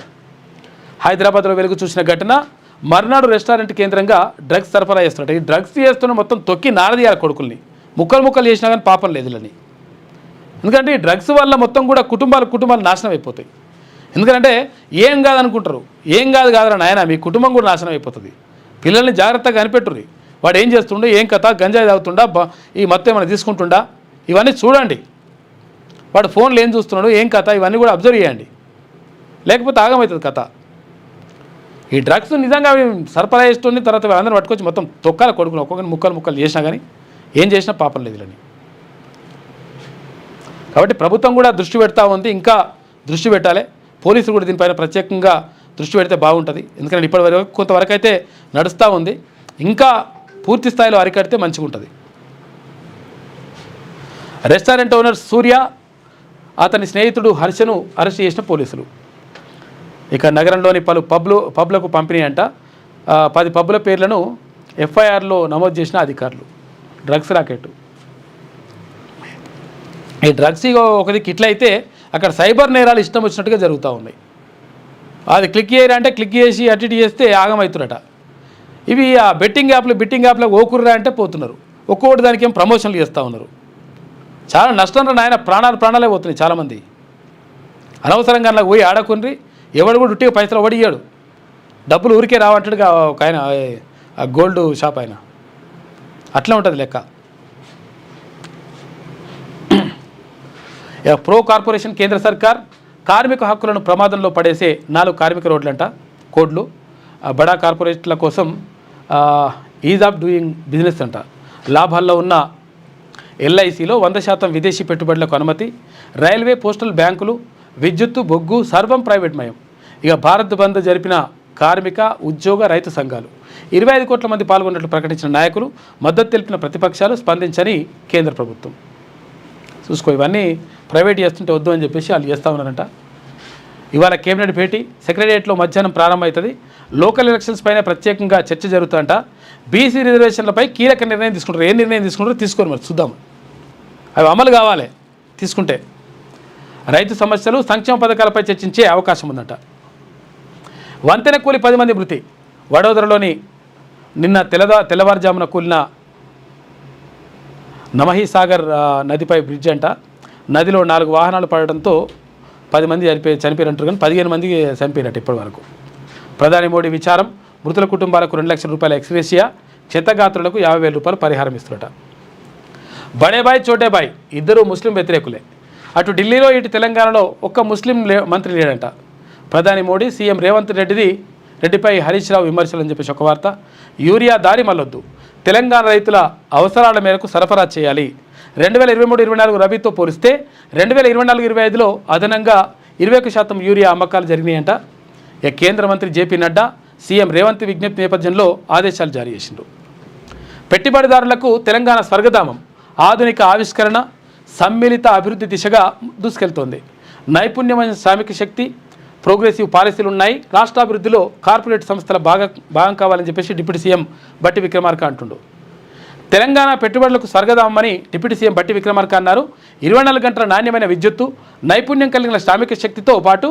హైదరాబాద్లో వెలుగు చూసిన ఘటన, మర్నాడు రెస్టారెంట్ కేంద్రంగా డ్రగ్స్ సరఫరా చేస్తున్నట్టు. ఈ డ్రగ్స్ చేస్తున్న మొత్తం తొక్కి నారదీయాలి కొడుకుల్ని, ముక్కలు చేసినా కానీ పాపం లేదులని. ఎందుకంటే ఈ డ్రగ్స్ వల్ల మొత్తం కూడా కుటుంబాలు నాశనం అయిపోతాయి. ఎందుకంటే ఏం కాదనుకుంటారు, ఏం కాదురా నాయన, మీ కుటుంబం కూడా నాశనం అయిపోతుంది. పిల్లల్ని జాగ్రత్తగా కనిపెట్టుర్రి. వాడు ఏం చేస్తుండో, ఏం కథ, గంజాయి తాగుతుండా, ఈ మొత్తం ఏమైనా తీసుకుంటుండా, ఇవన్నీ చూడండి. వాడు ఫోన్లో ఏం చూస్తున్నాడు, ఏం కథ, ఇవన్నీ కూడా అబ్జర్వ్ చేయండి. లేకపోతే ఆగమవుతుంది కథ. ఈ డ్రగ్స్ నిజంగా సరఫరా చేస్తుంది, తర్వాత అందరూ పట్టుకొచ్చి మొత్తం తొక్కాల కొడుకుని ఒక్కొక్కరిని ముక్కలు చేసినా కానీ ఏం చేసినా పాపం లేదులని. కాబట్టి ప్రభుత్వం కూడా దృష్టి పెడతా ఉంది, ఇంకా దృష్టి పెట్టాలి. పోలీసులు కూడా దీనిపైన ప్రత్యేకంగా దృష్టి పెడితే బాగుంటుంది. ఎందుకంటే ఇప్పటివరకు కొంతవరకు అయితే నడుస్తూ ఉంది, ఇంకా పూర్తి స్థాయిలో అరికడితే మంచిగా ఉంటుంది. రెస్టారెంట్ ఓనర్ సూర్య, అతని స్నేహితుడు హర్షను అరెస్ట్ చేసిన పోలీసులు. ఇక నగరంలోని పలు పబ్లకు పంపిణీ అంట. 10 పబ్ల పేర్లను ఎఫ్ఐఆర్లో నమోదు చేసిన అధికారులు. డ్రగ్స్ రాకెట్, ఈ డ్రగ్స్ ఒకదికి ఇట్లయితే అక్కడ సైబర్ నేరాలు ఇష్టం వచ్చినట్టుగా జరుగుతూ ఉన్నాయి. అది క్లిక్ చేయరంటే క్లిక్ చేసి అటు చేస్తే ఆగమవుతున్నట. ఇవి ఆ బెట్టింగ్ యాప్లో ఓకుర్రా అంటే పోతున్నారు. ఒక్కొక్కటి దానికి ఏం ప్రమోషన్లు చేస్తూ ఉన్నారు. చాలా నష్టం నాయన, ప్రాణాలే పోతున్నాయి చాలామంది. అనవసరంగా నాకు పోయి ఆడకుండ్రి, ఎవడు కూడా ఉట్టిగా పైసలు ఇయ్యాడు, డబ్బులు ఊరికే రావంటాడుగా ఒక ఆయన, ఆ గోల్డ్ షాప్ ఆయన. అట్లా ఉంటుంది లెక్క. ప్రో కార్పొరేషన్ కేంద్ర సర్కార్ కార్మిక హక్కులను ప్రమాదంలో పడేసే 4 కార్మిక కోడ్లు బడా కార్పొరేట్ల కోసం ఈజ్ ఆఫ్ డూయింగ్ బిజినెస్ అంట. లాభాల్లో ఉన్న ఎల్ఐసిలో 100% విదేశీ పెట్టుబడులకు అనుమతి. రైల్వే, పోస్టల్ బ్యాంకులు, విద్యుత్తు, బొగ్గు సర్వం ప్రైవేట్ మయం. ఇక భారత్ బంద్ జరిపిన కార్మిక, ఉద్యోగ, రైతు సంఘాలు. 25 కోట్ల మంది పాల్గొన్నట్లు ప్రకటించిన నాయకులు, మద్దతు తెలిపిన ప్రతిపక్షాలు స్పందించని కేంద్ర ప్రభుత్వం. చూసుకో, ఇవన్నీ ప్రైవేట్ చేస్తుంటే వద్దు అని చెప్పేసి వాళ్ళు చేస్తూ ఉన్నారంట. ఇవాళ కేబినెట్ భేటీ, సెక్రటేరియట్లో మధ్యాహ్నం ప్రారంభమవుతుంది. లోకల్ ఎలక్షన్స్ పైన ప్రత్యేకంగా చర్చ జరుగుతుందంట. బీసీ రిజర్వేషన్లపై కీలక నిర్ణయం తీసుకుంటారు. ఏ నిర్ణయం తీసుకుంటారో తీసుకోరు, మరి చూద్దాం. అవి అమలు కావాలి. తీసుకుంటే రైతు సమస్యలు, సంక్షేమ పథకాలపై చర్చించే అవకాశం ఉందంట. వంతెన కూలి 10 మంది మృతి. వడోదరలోని నిన్న తెల్లవారుజామున కూలిన నమహీసాగర్ నదిపై బ్రిడ్జ్ అంట. నదిలో 4 వాహనాలు పడడంతో 10 మంది చనిపోయినట్టు కానీ 15 మంది చనిపోయినట్టు ఇప్పటి వరకు. ప్రధాని మోడీ విచారం. మృతుల కుటుంబాలకు 2 లక్షల రూపాయల ఎక్స్గ్రేషియా, క్షతగాత్రులకు 50,000 రూపాయలు పరిహారం ఇస్తున్నట. బడేబాయ్ చోటేబాయ్ ఇద్దరు ముస్లిం వ్యతిరేకులే. అటు ఢిల్లీలో ఇటు తెలంగాణలో ఒక్క ముస్లిం మంత్రి లేడంట. ప్రధాని మోడీ సీఎం రేవంత్ రెడ్డిపై హరీష్ రావు విమర్శలు అని చెప్పేసి ఒక వార్త. యూరియా దారి మళ్ళొద్దు, తెలంగాణ రైతుల అవసరాల మేరకు సరఫరా చేయాలి. 2023-24 రబీతో పోలిస్తే 2024-25లో అదనంగా 21% యూరియా అమ్మకాలు జరిగినాయంట. కేంద్ర మంత్రి జేపీ నడ్డా సీఎం రేవంత్ విజ్ఞప్తి నేపథ్యంలో ఆదేశాలు జారీ చేసిండ్రు. పెట్టుబడిదారులకు తెలంగాణ స్వర్గధామం, ఆధునిక ఆవిష్కరణ, సమ్మిళిత అభివృద్ధి దిశగా దూసుకెళ్తోంది. నైపుణ్యమైన శ్రామిక శక్తి, ప్రోగ్రెసివ్ పాలసీలు ఉన్నాయి. రాష్ట్రాభివృద్ధిలో కార్పొరేట్ సంస్థల భాగం కావాలని చెప్పేసి డిప్యూటీ సీఎం బట్టి విక్రమార్క అంటుండు. తెలంగాణ పెట్టుబడులకు స్వర్గధామని డిప్యూటీ సీఎం బట్టి విక్రమార్క అన్నారు. 24 గంటల నాణ్యమైన విద్యుత్తు, నైపుణ్యం కలిగిన శ్రామిక శక్తితో పాటు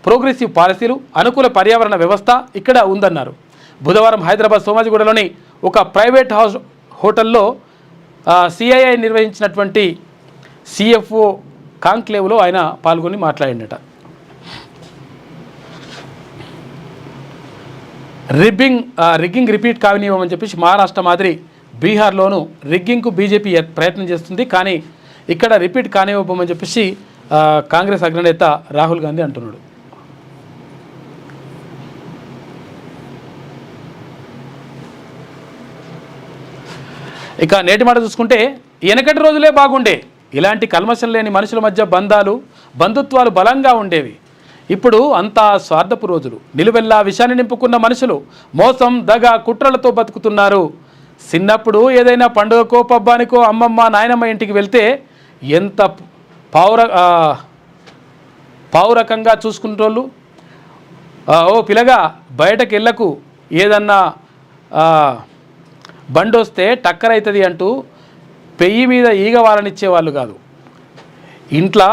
ప్రోగ్రెసివ్ పాలసీలు, అనుకూల పర్యావరణ వ్యవస్థ ఇక్కడ ఉందన్నారు. బుధవారం హైదరాబాద్ సోమాజిగూడలోని ఒక ప్రైవేట్ హోటల్లో సిఐఐ నిర్వహించినటువంటి సిఎఫ్ఓ కాంక్లేవ్లో ఆయన పాల్గొని మాట్లాడినట. రిగ్గింగ్ రిపీట్ కావనివ్వమని చెప్పేసి మహారాష్ట్ర మాదిరి బీహార్లోనూ రిగ్గింగ్కు బీజేపీ ప్రయత్నం చేస్తుంది. కానీ ఇక్కడ రిపీట్ కానివ్వమని చెప్పేసి కాంగ్రెస్ అగ్రనేత రాహుల్ గాంధీ అంటున్నాడు. ఇక నేటి మాట చూసుకుంటే వెనకటి రోజులే బాగుండే. ఇలాంటి కల్మషం లేని మనుషుల మధ్య బంధుత్వాలు బలంగా ఉండేవి. ఇప్పుడు అంతా స్వార్థపు రోజులు. నిలువెల్లా విషాన్ని నింపుకున్న మనుషులు మోసం, దగ, కుట్రలతో బతుకుతున్నారు. చిన్నప్పుడు ఏదైనా పండుగకో పబ్బానికో అమ్మమ్మ నాయనమ్మ ఇంటికి వెళ్తే ఎంత పావురకంగా చూసుకుంటోళ్ళు. ఓ పిల్లగా బయటకు వెళ్ళకు, ఏదన్నా బండి వస్తే టక్కర్ అవుతుంది అంటూ పెయ్యి మీద ఈగ వారనిచ్చేవాళ్ళు కాదు. ఇంట్లో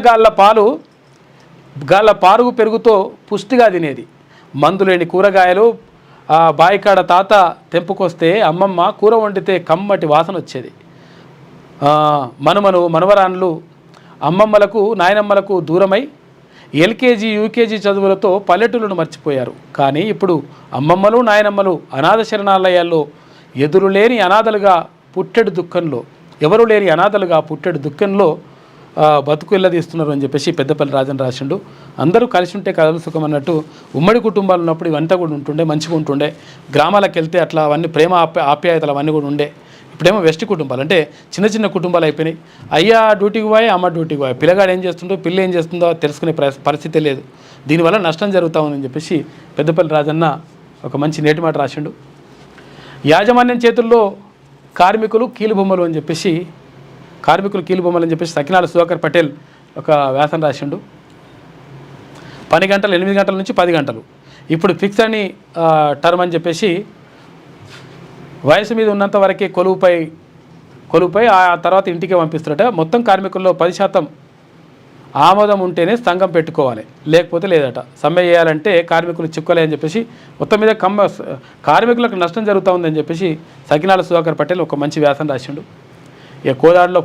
గాళ్ళ పారుగు పెరుగుతో పుష్టిగా తినేది. మందులేని కూరగాయలు బాయికాడ తాత తెంపుకొస్తే అమ్మమ్మ కూర వండితే కమ్మటి వాసన వచ్చేది. మనవరాన్లు అమ్మమ్మలకు నాయనమ్మలకు దూరమై ఎల్కేజీ యూకేజీ చదువులతో పల్లెటూళ్ళను మర్చిపోయారు. కానీ ఇప్పుడు అమ్మమ్మలు నాయనమ్మలు అనాథ శరణాలయాల్లో ఎవరు లేని అనాథలుగా పుట్టెడు దుఃఖంలో బతుకు వెళ్ళదీస్తున్నారు అని చెప్పేసి పెద్దపల్లి రాజన్ రాసిండు. అందరూ కలిసి ఉంటే కథలు సుఖం అన్నట్టు ఉమ్మడి కుటుంబాలు ఉన్నప్పుడు ఇవంతా కూడా ఉంటుండే, మంచిగా ఉంటుండే. గ్రామాలకు వెళ్తే అట్లా అవన్నీ ప్రేమ ఆప్యాయతలు అవన్నీ కూడా ఉండే. ఇప్పుడేమో వెస్ట్ కుటుంబాలు అంటే చిన్న చిన్న కుటుంబాలు అయిపోయినాయి. అయ్యా డ్యూటీకి పోయి, అమ్మ డ్యూటీకి పోయి, పిల్లగాడు ఏం చేస్తుండో పిల్ల ఏం చేస్తుందో తెలుసుకునే పరిస్థితి లేదు. దీనివల్ల నష్టం జరుగుతూ ఉందని చెప్పేసి పెద్దపల్లి రాజన్న ఒక మంచి నేటి మాట రాసిండు. యాజమాన్యం చేతుల్లో కార్మికులు కీలుబొమ్మలు అని చెప్పేసి సకినాల సుధాకర్ పటేల్ ఒక వ్యాసం రాసిండు. పని గంటలు 8 గంటల నుంచి 10 గంటలు ఇప్పుడు ఫిక్స్ అని టర్మ్ అని చెప్పేసి వయసు మీద ఉన్నంత వరకే కొలువుపై ఆ తర్వాత ఇంటికి పంపిస్తారట. మొత్తం కార్మికుల్లో 10% ఆమోదం ఉంటేనే సంఘం పెట్టుకోవాలి, లేకపోతే లేదట. సమ్మె చేయాలంటే కార్మికులు చిక్కులే అని చెప్పేసి మొత్తం మీద కార్మికులకు నష్టం జరుగుతూ ఉందని చెప్పేసి సకినాల సుధాకర్ పటేల్ ఒక మంచి వ్యాసం రాసిండు. ఇక కోదాడులో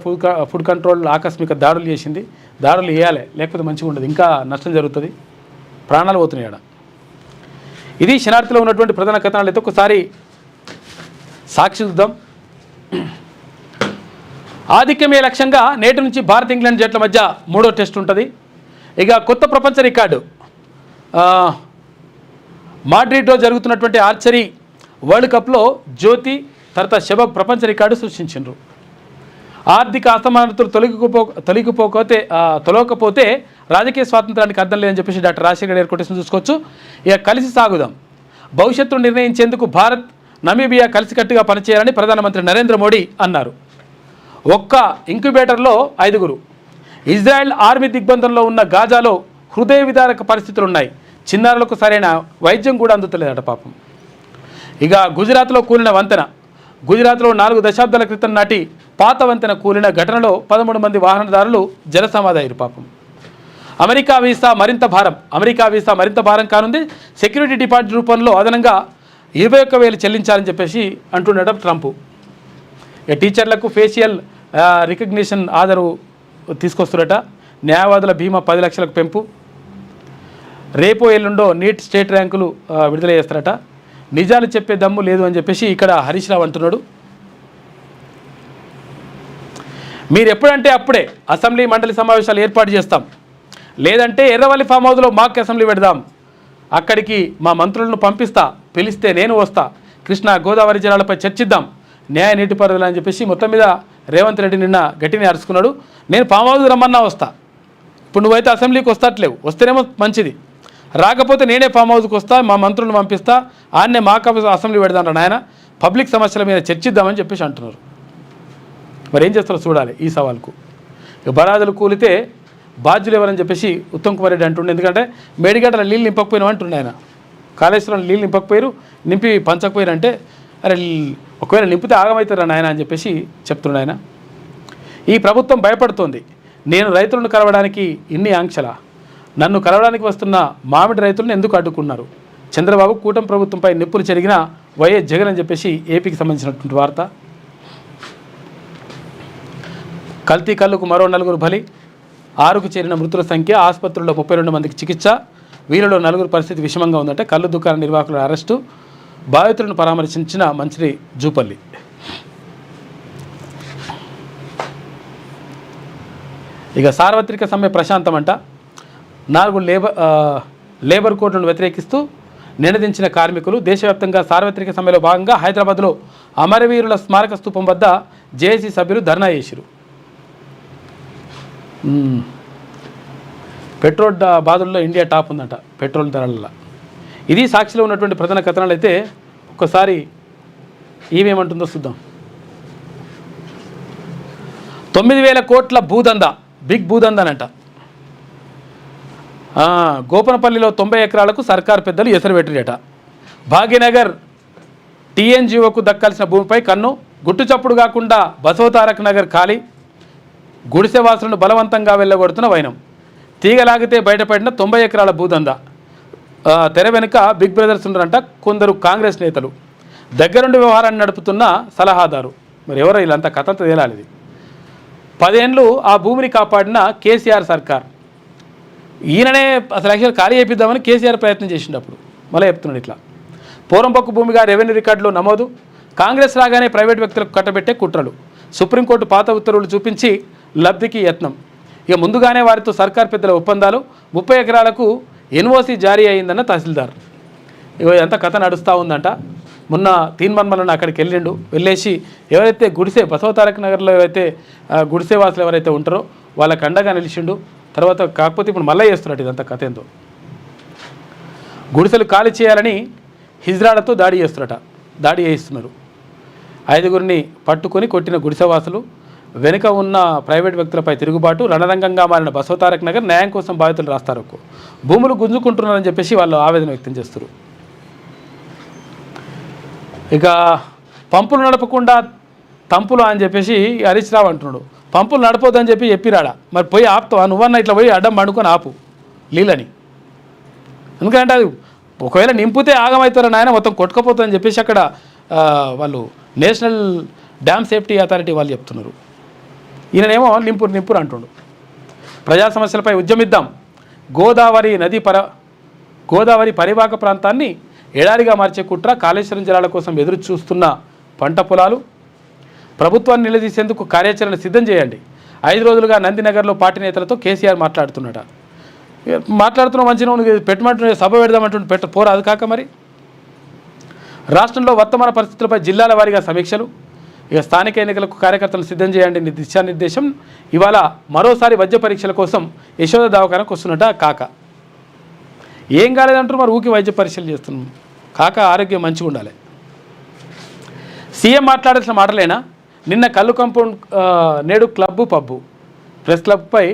ఫుడ్ కంట్రోల్ ఆకస్మిక దాడులు చేసింది. దాడులు వేయాలి, లేకపోతే మంచిగా ఉండదు, ఇంకా నష్టం జరుగుతుంది, ప్రాణాలు పోతున్నాయి ఆడ. ఇది శనార్థిలో ఉన్నటువంటి ప్రధాన కథనాలు. అయితే ఒకసారి సాక్షి చూద్దాం. ఆధిక్యమే లక్ష్యంగా నేటి నుంచి భారత్ ఇంగ్లాండ్ జట్ల మధ్య 3వ టెస్ట్ ఉంటుంది. ఇక కొత్త ప్రపంచ రికార్డు మాడ్రిడ్లో జరుగుతున్నటువంటి ఆర్చరీ వరల్డ్ కప్లో జ్యోతి తర్వాత శబబ్ ప్రపంచ రికార్డు సృష్టించారు. ఆర్థిక అసమానతలు తొలగకపోతే రాజకీయ స్వాతంత్రానికి అర్థం లేదని చెప్పేసి డాక్టర్ రాజశేఖర్ గారి కొటేషన్ చూసుకోవచ్చు. ఇక కలిసి సాగుదాం, భవిష్యత్తును నిర్ణయించేందుకు భారత్ నమీబియా కలిసికట్టుగా పనిచేయాలని ప్రధానమంత్రి నరేంద్ర మోడీ అన్నారు. ఒక్క ఇంక్యుబేటర్లో 5. ఇజ్రాయెల్ ఆర్మీ దిగ్బంధంలో ఉన్న గాజాలో హృదయ విదారక పరిస్థితులు ఉన్నాయి. చిన్నారులకు సరైన వైద్యం కూడా అందుతలేదట పాపం. ఇక గుజరాత్లో కూలిన వంతెన. గుజరాత్లో 4 దశాబ్దాల క్రితం నాటి పాత వంతెన కూలిన ఘటనలో 13 మంది వాహనదారులు జలసమాధి అయ్యారు పాపం. అమెరికా వీసా మరింత భారం కానుంది. సెక్యూరిటీ డిపాజిట్ రూపంలో అదనంగా 21,000 చెల్లించాలని చెప్పేసి అంటున్నాడు ట్రంప్. ఇక టీచర్లకు ఫేషియల్ రికగ్నిషన్ ఆధారు తీసుకొస్తున్నట. న్యాయవాదుల బీమా 10 లక్షలకు పెంపు. రేపో ఎల్లుండో నీట్ స్టేట్ ర్యాంకులు విడుదల చేస్తారట. నిజాలు చెప్పే దమ్ము లేదు అని చెప్పేసి ఇక్కడ హరీష్ రావు అంటున్నాడు. మీరు ఎప్పుడంటే అప్పుడే అసెంబ్లీ మండలి సమావేశాలు ఏర్పాటు చేస్తాం, లేదంటే ఎర్రవల్లి ఫామ్ హౌస్లో మాక్ అసెంబ్లీ పెడదాం. అక్కడికి మా మంత్రులను పంపిస్తా, పిలిస్తే నేను వస్తా. కృష్ణా గోదావరి జలాలపై చర్చిద్దాం, న్యాయ నీటిపారుదల అని చెప్పేసి మొత్తం మీద రేవంత్ రెడ్డి నిన్న గట్టిని అరుచుకున్నాడు. నేను ఫామ్ హౌస్ రమ్మన్నా వస్తా, ఇప్పుడు నువ్వైతే అసెంబ్లీకి వస్తట్లేవు, వస్తేనేమో మంచిది, రాకపోతే నేనే ఫామ్ హౌస్కి వస్తా, మా మంత్రులను పంపిస్తా, ఆన్నే మాక్ అసెంబ్లీ పెడదాం నాయన, పబ్లిక్ సమస్యల మీద చర్చిద్దామని చెప్పేసి అంటున్నారు. మరి ఏం చేస్తారో చూడాలి ఈ సవాల్కు. ఇక బరాదులు కూలితే బాధ్యులు ఎవరని చెప్పేసి ఉత్తమ్ కుమార్ రెడ్డి అంటుండే. ఎందుకంటే మేడిగడ్డల నీళ్ళు నింపకపోయినాం అంటుండే ఆయన. కాళేశ్వరం నీళ్ళు నింపకపోయారు, నింపి పంచకపోయారు అంటే అరే ఒకవేళ నింపితే ఆగమవుతారా నాయన అని చెప్పేసి చెప్తున్నాడు ఆయన. ఈ ప్రభుత్వం భయపడుతోంది, నేను రైతులను కలవడానికి ఇన్ని ఆంక్షల, నన్ను కలవడానికి వస్తున్న మామిడి రైతులను ఎందుకు అడ్డుకున్నారు? చంద్రబాబు కూటమి ప్రభుత్వంపై నిప్పులు చెరిగిన వైఎస్ జగన్ అని చెప్పేసి ఏపీకి సంబంధించినటువంటి వార్త. కల్తీ కళ్ళుకు మరో 4 బలి, 6కు చేరిన మృతుల సంఖ్య, ఆసుపత్రుల్లో 32 మందికి చికిత్స, వీరిలో 4 పరిస్థితి విషమంగా ఉందంటే. కళ్ళు దుకాణ నిర్వాహకుల అరెస్టు, బాధితులను పరామర్శించిన మంత్రి జూపల్లి. ఇక సార్వత్రిక సమ్మె ప్రశాంతమంట. 4 లేబర్ కోడ్లను వ్యతిరేకిస్తూ నినదించిన కార్మికులు. దేశవ్యాప్తంగా సార్వత్రిక సమ్మెలో భాగంగా హైదరాబాద్లో అమరవీరుల స్మారక స్తూపం వద్ద జేఏసీ సభ్యులు ధర్నా చేశారు. పెట్రోల్ బాధల్లో ఇండియా టాప్ ఉందంట పెట్రోల్ ధరలలో. ఇది సాక్షిలో ఉన్నటువంటి ప్రధాన కథనాలు. అయితే ఒక్కసారి ఈమెమంటుందో చూద్దాం. 9,000 కోట్ల భూదందా, బిగ్ భూదందానంట. గోపనపల్లిలో 90 ఎకరాలకు సర్కారు పెద్దలు ఎసరు పెట్టిరట. భాగ్యనగర్ టీఎన్జిఓకు దక్కాల్సిన భూమిపై కన్ను, గుట్టుచప్పుడు కాకుండా బసవతారక్ నగర్ ఖాళీ, గుడిసెవాసులను బలవంతంగా వెళ్ళగొడుతున్న వైనం, తీగలాగితే బయటపడిన 90 ఎకరాల భూదందా. తెర వెనుక బిగ్ బ్రదర్స్ ఉన్నారంట కొందరు కాంగ్రెస్ నేతలు, దగ్గరుండి వ్యవహారాన్ని నడుపుతున్న సలహాదారు. మరి ఎవరో వీళ్ళంతా కథంతా తేలాలి. 10 ఏళ్ళు ఆ భూమిని కాపాడిన కేసీఆర్ సర్కార్. ఈయననే అసలు యాక్చువల్ ఖాళీ చేపిద్దామని కేసీఆర్ ప్రయత్నం చేసినప్పుడు మళ్ళీ చెప్తున్నాడు ఇట్లా. పూరంపక్కు భూమిగా రెవెన్యూ రికార్డులో నమోదు, కాంగ్రెస్ రాగానే ప్రైవేట్ వ్యక్తులకు కట్టబెట్టే కుట్రలు, సుప్రీంకోర్టు పాత ఉత్తర్వులు చూపించి లబ్ధికి యత్నం. ఇక ముందుగానే వారితో సర్కార్ పెద్దల ఒప్పందాలు, 30 ఎకరాలకు ఎన్ఓసి జారీ అయిందన్న తహసీల్దార్. ఇక ఎంత కథ నడుస్తూ ఉందంట. మొన్న తీన్మన్మలను అక్కడికి వెళ్ళేసి ఎవరైతే బసవతారక్ నగర్లో ఎవరైతే గుడిసెవాసులు ఎవరైతే ఉంటారో వాళ్ళకి అండగా నిలిచిండు. తర్వాత కాకపోతే ఇప్పుడు మళ్ళీ చేస్తున్నట్టు ఇదంతా కథ ఏందో. గుడిసెలు ఖాళీ చేయాలని హిజ్రాలతో దాడి చేయిస్తున్నారు. 5గురిని పట్టుకొని కొట్టిన గుడిసెవాసులు, వెనుక ఉన్న ప్రైవేట్ వ్యక్తులపై తిరుగుబాటు, రణరంగంగా మారిన బసవతారక్ నగర్, న్యాయం కోసం బాధితులు రాస్తారు. భూములు గుంజుకుంటున్నారని చెప్పేసి వాళ్ళు ఆవేదన వ్యక్తం చేస్తారు. ఇక పంపులు నడపకుండా తంపులు అని చెప్పేసి హరీష్ రావు అంటున్నాడు. పంపులు నడపొద్దని చెప్పిరాడా, మరి పోయి ఆపుతావా నువ్వన్నా? ఇట్లా పోయి అడ్డం పండుకొని ఆపు నీళ్ళని. ఎందుకంటే అది ఒకవేళ నింపితే ఆగమవుతారని ఆయన మొత్తం కొట్టుకపోతుందని చెప్పేసి అక్కడ వాళ్ళు నేషనల్ డ్యామ్ సేఫ్టీ అథారిటీ వాళ్ళు చెప్తున్నారు. ఈయననేమో నింపురు అంటుండు. ప్రజా సమస్యలపై ఉద్యమిద్దాం, గోదావరి పరివాహక ప్రాంతాన్ని ఎడారిగా మార్చే కుట్ర, కాళేశ్వరం జలాల కోసం ఎదురు చూస్తున్న పంట పొలాలు, ప్రభుత్వాన్ని నిలదీసేందుకు కార్యాచరణ సిద్ధం చేయండి. 5 రోజులుగా నందినగర్లో పార్టీ నేతలతో కేసీఆర్ మాట్లాడుతున్నాం మంచిగా పెట్టమంటు సభ పెడదామంటుండే పోరాదు కాక. మరి రాష్ట్రంలో వర్తమాన పరిస్థితులపై జిల్లాల వారీగా సమీక్షలు, ఇక స్థానిక ఎన్నికలకు కార్యకర్తలు సిద్ధం చేయండి దిశానిర్దేశం. ఇవాళ మరోసారి వైద్య పరీక్షల కోసం యశోద దవాఖానకు వస్తున్నట కాక. ఏం కాలేదంటారు మరి ఊకి వైద్య పరీక్షలు చేస్తున్నాం. కాక ఆరోగ్యం మంచిగా ఉండాలి. సీఎం మాట్లాడాల్సిన మాటలేనా? నిన్న కళ్ళు కాంపౌండ్, నేడు క్లబ్బు పబ్బు. ప్రెస్ క్లబ్పై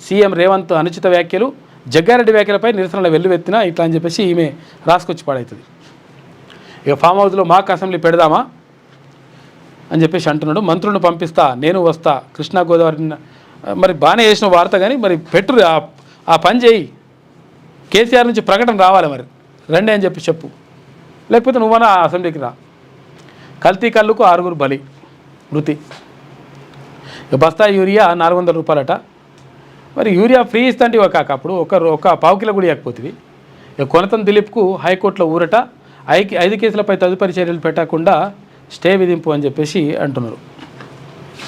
సీఎం రేవంత్ అనుచిత వ్యాఖ్యలు, జగ్గారెడ్డి వ్యాఖ్యలపై నిరసనలు వెల్లువెత్తినా ఇట్లా అని చెప్పేసి ఈమె రాసుకొచ్చి పాడవుతుంది. ఇక ఫామ్ హౌస్లో మాక్ అసెంబ్లీ పెడదామా అని చెప్పేసి అంటున్నాడు. మంత్రులను పంపిస్తా, నేను వస్తా, కృష్ణా గోదావరి. మరి బాగానే చేసిన వార్త కానీ మరి ఆ పని చేయి, కేసీఆర్ నుంచి ప్రకటన రావాలి మరి, రండి అని చెప్పు, లేకపోతే నువ్వన్నా అసెంబ్లీకి రా. కల్తీ కళ్ళుకు 6 బలి మృతి. బస్తా యూరియా 400 రూపాయలట. మరి యూరియా ఫ్రీ ఇస్తాంటి కాక అప్పుడు ఒక పావు కిలో కూడా ఇవ్వకపోతుంది. కొనతం దిలీప్కు హైకోర్టులో ఊరట, 5 కేసులపై తదుపరి చర్యలు పెట్టకుండా స్టే విధింపు అని చెప్పేసి అంటున్నారు.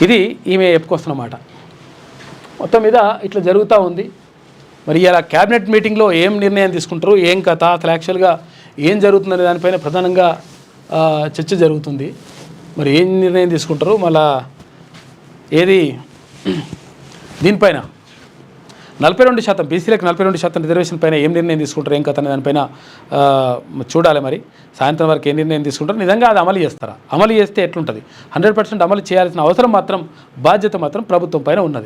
ఇది ఈమె చెప్పుకొస్తున్నమాట. మొత్తం మీద ఇట్లా జరుగుతూ ఉంది. మరి ఇలా క్యాబినెట్ మీటింగ్లో ఏం నిర్ణయం తీసుకుంటారు, ఏం కథ, అసలు యాక్చువల్గా ఏం జరుగుతుందనే దానిపైన ప్రధానంగా చర్చ జరుగుతుంది. మరి ఏం నిర్ణయం తీసుకుంటారు, మళ్ళా ఏది దీనిపైన 42% బీసీలకు 42% రిజర్వేషన్ పైన ఏం నిర్ణయం తీసుకుంటారు, ఏం కథ అనే దానిపైన చూడాలి. మరి సాయంత్రం వరకు ఏం నిర్ణయం తీసుకుంటారు, నిజంగా అది అమలు చేస్తారా, అమలు చేస్తే ఎట్లుంటుంది, 100% అమలు చేయాల్సిన అవసరం మాత్రం, బాధ్యత మాత్రం ప్రభుత్వం పైన ఉన్నది.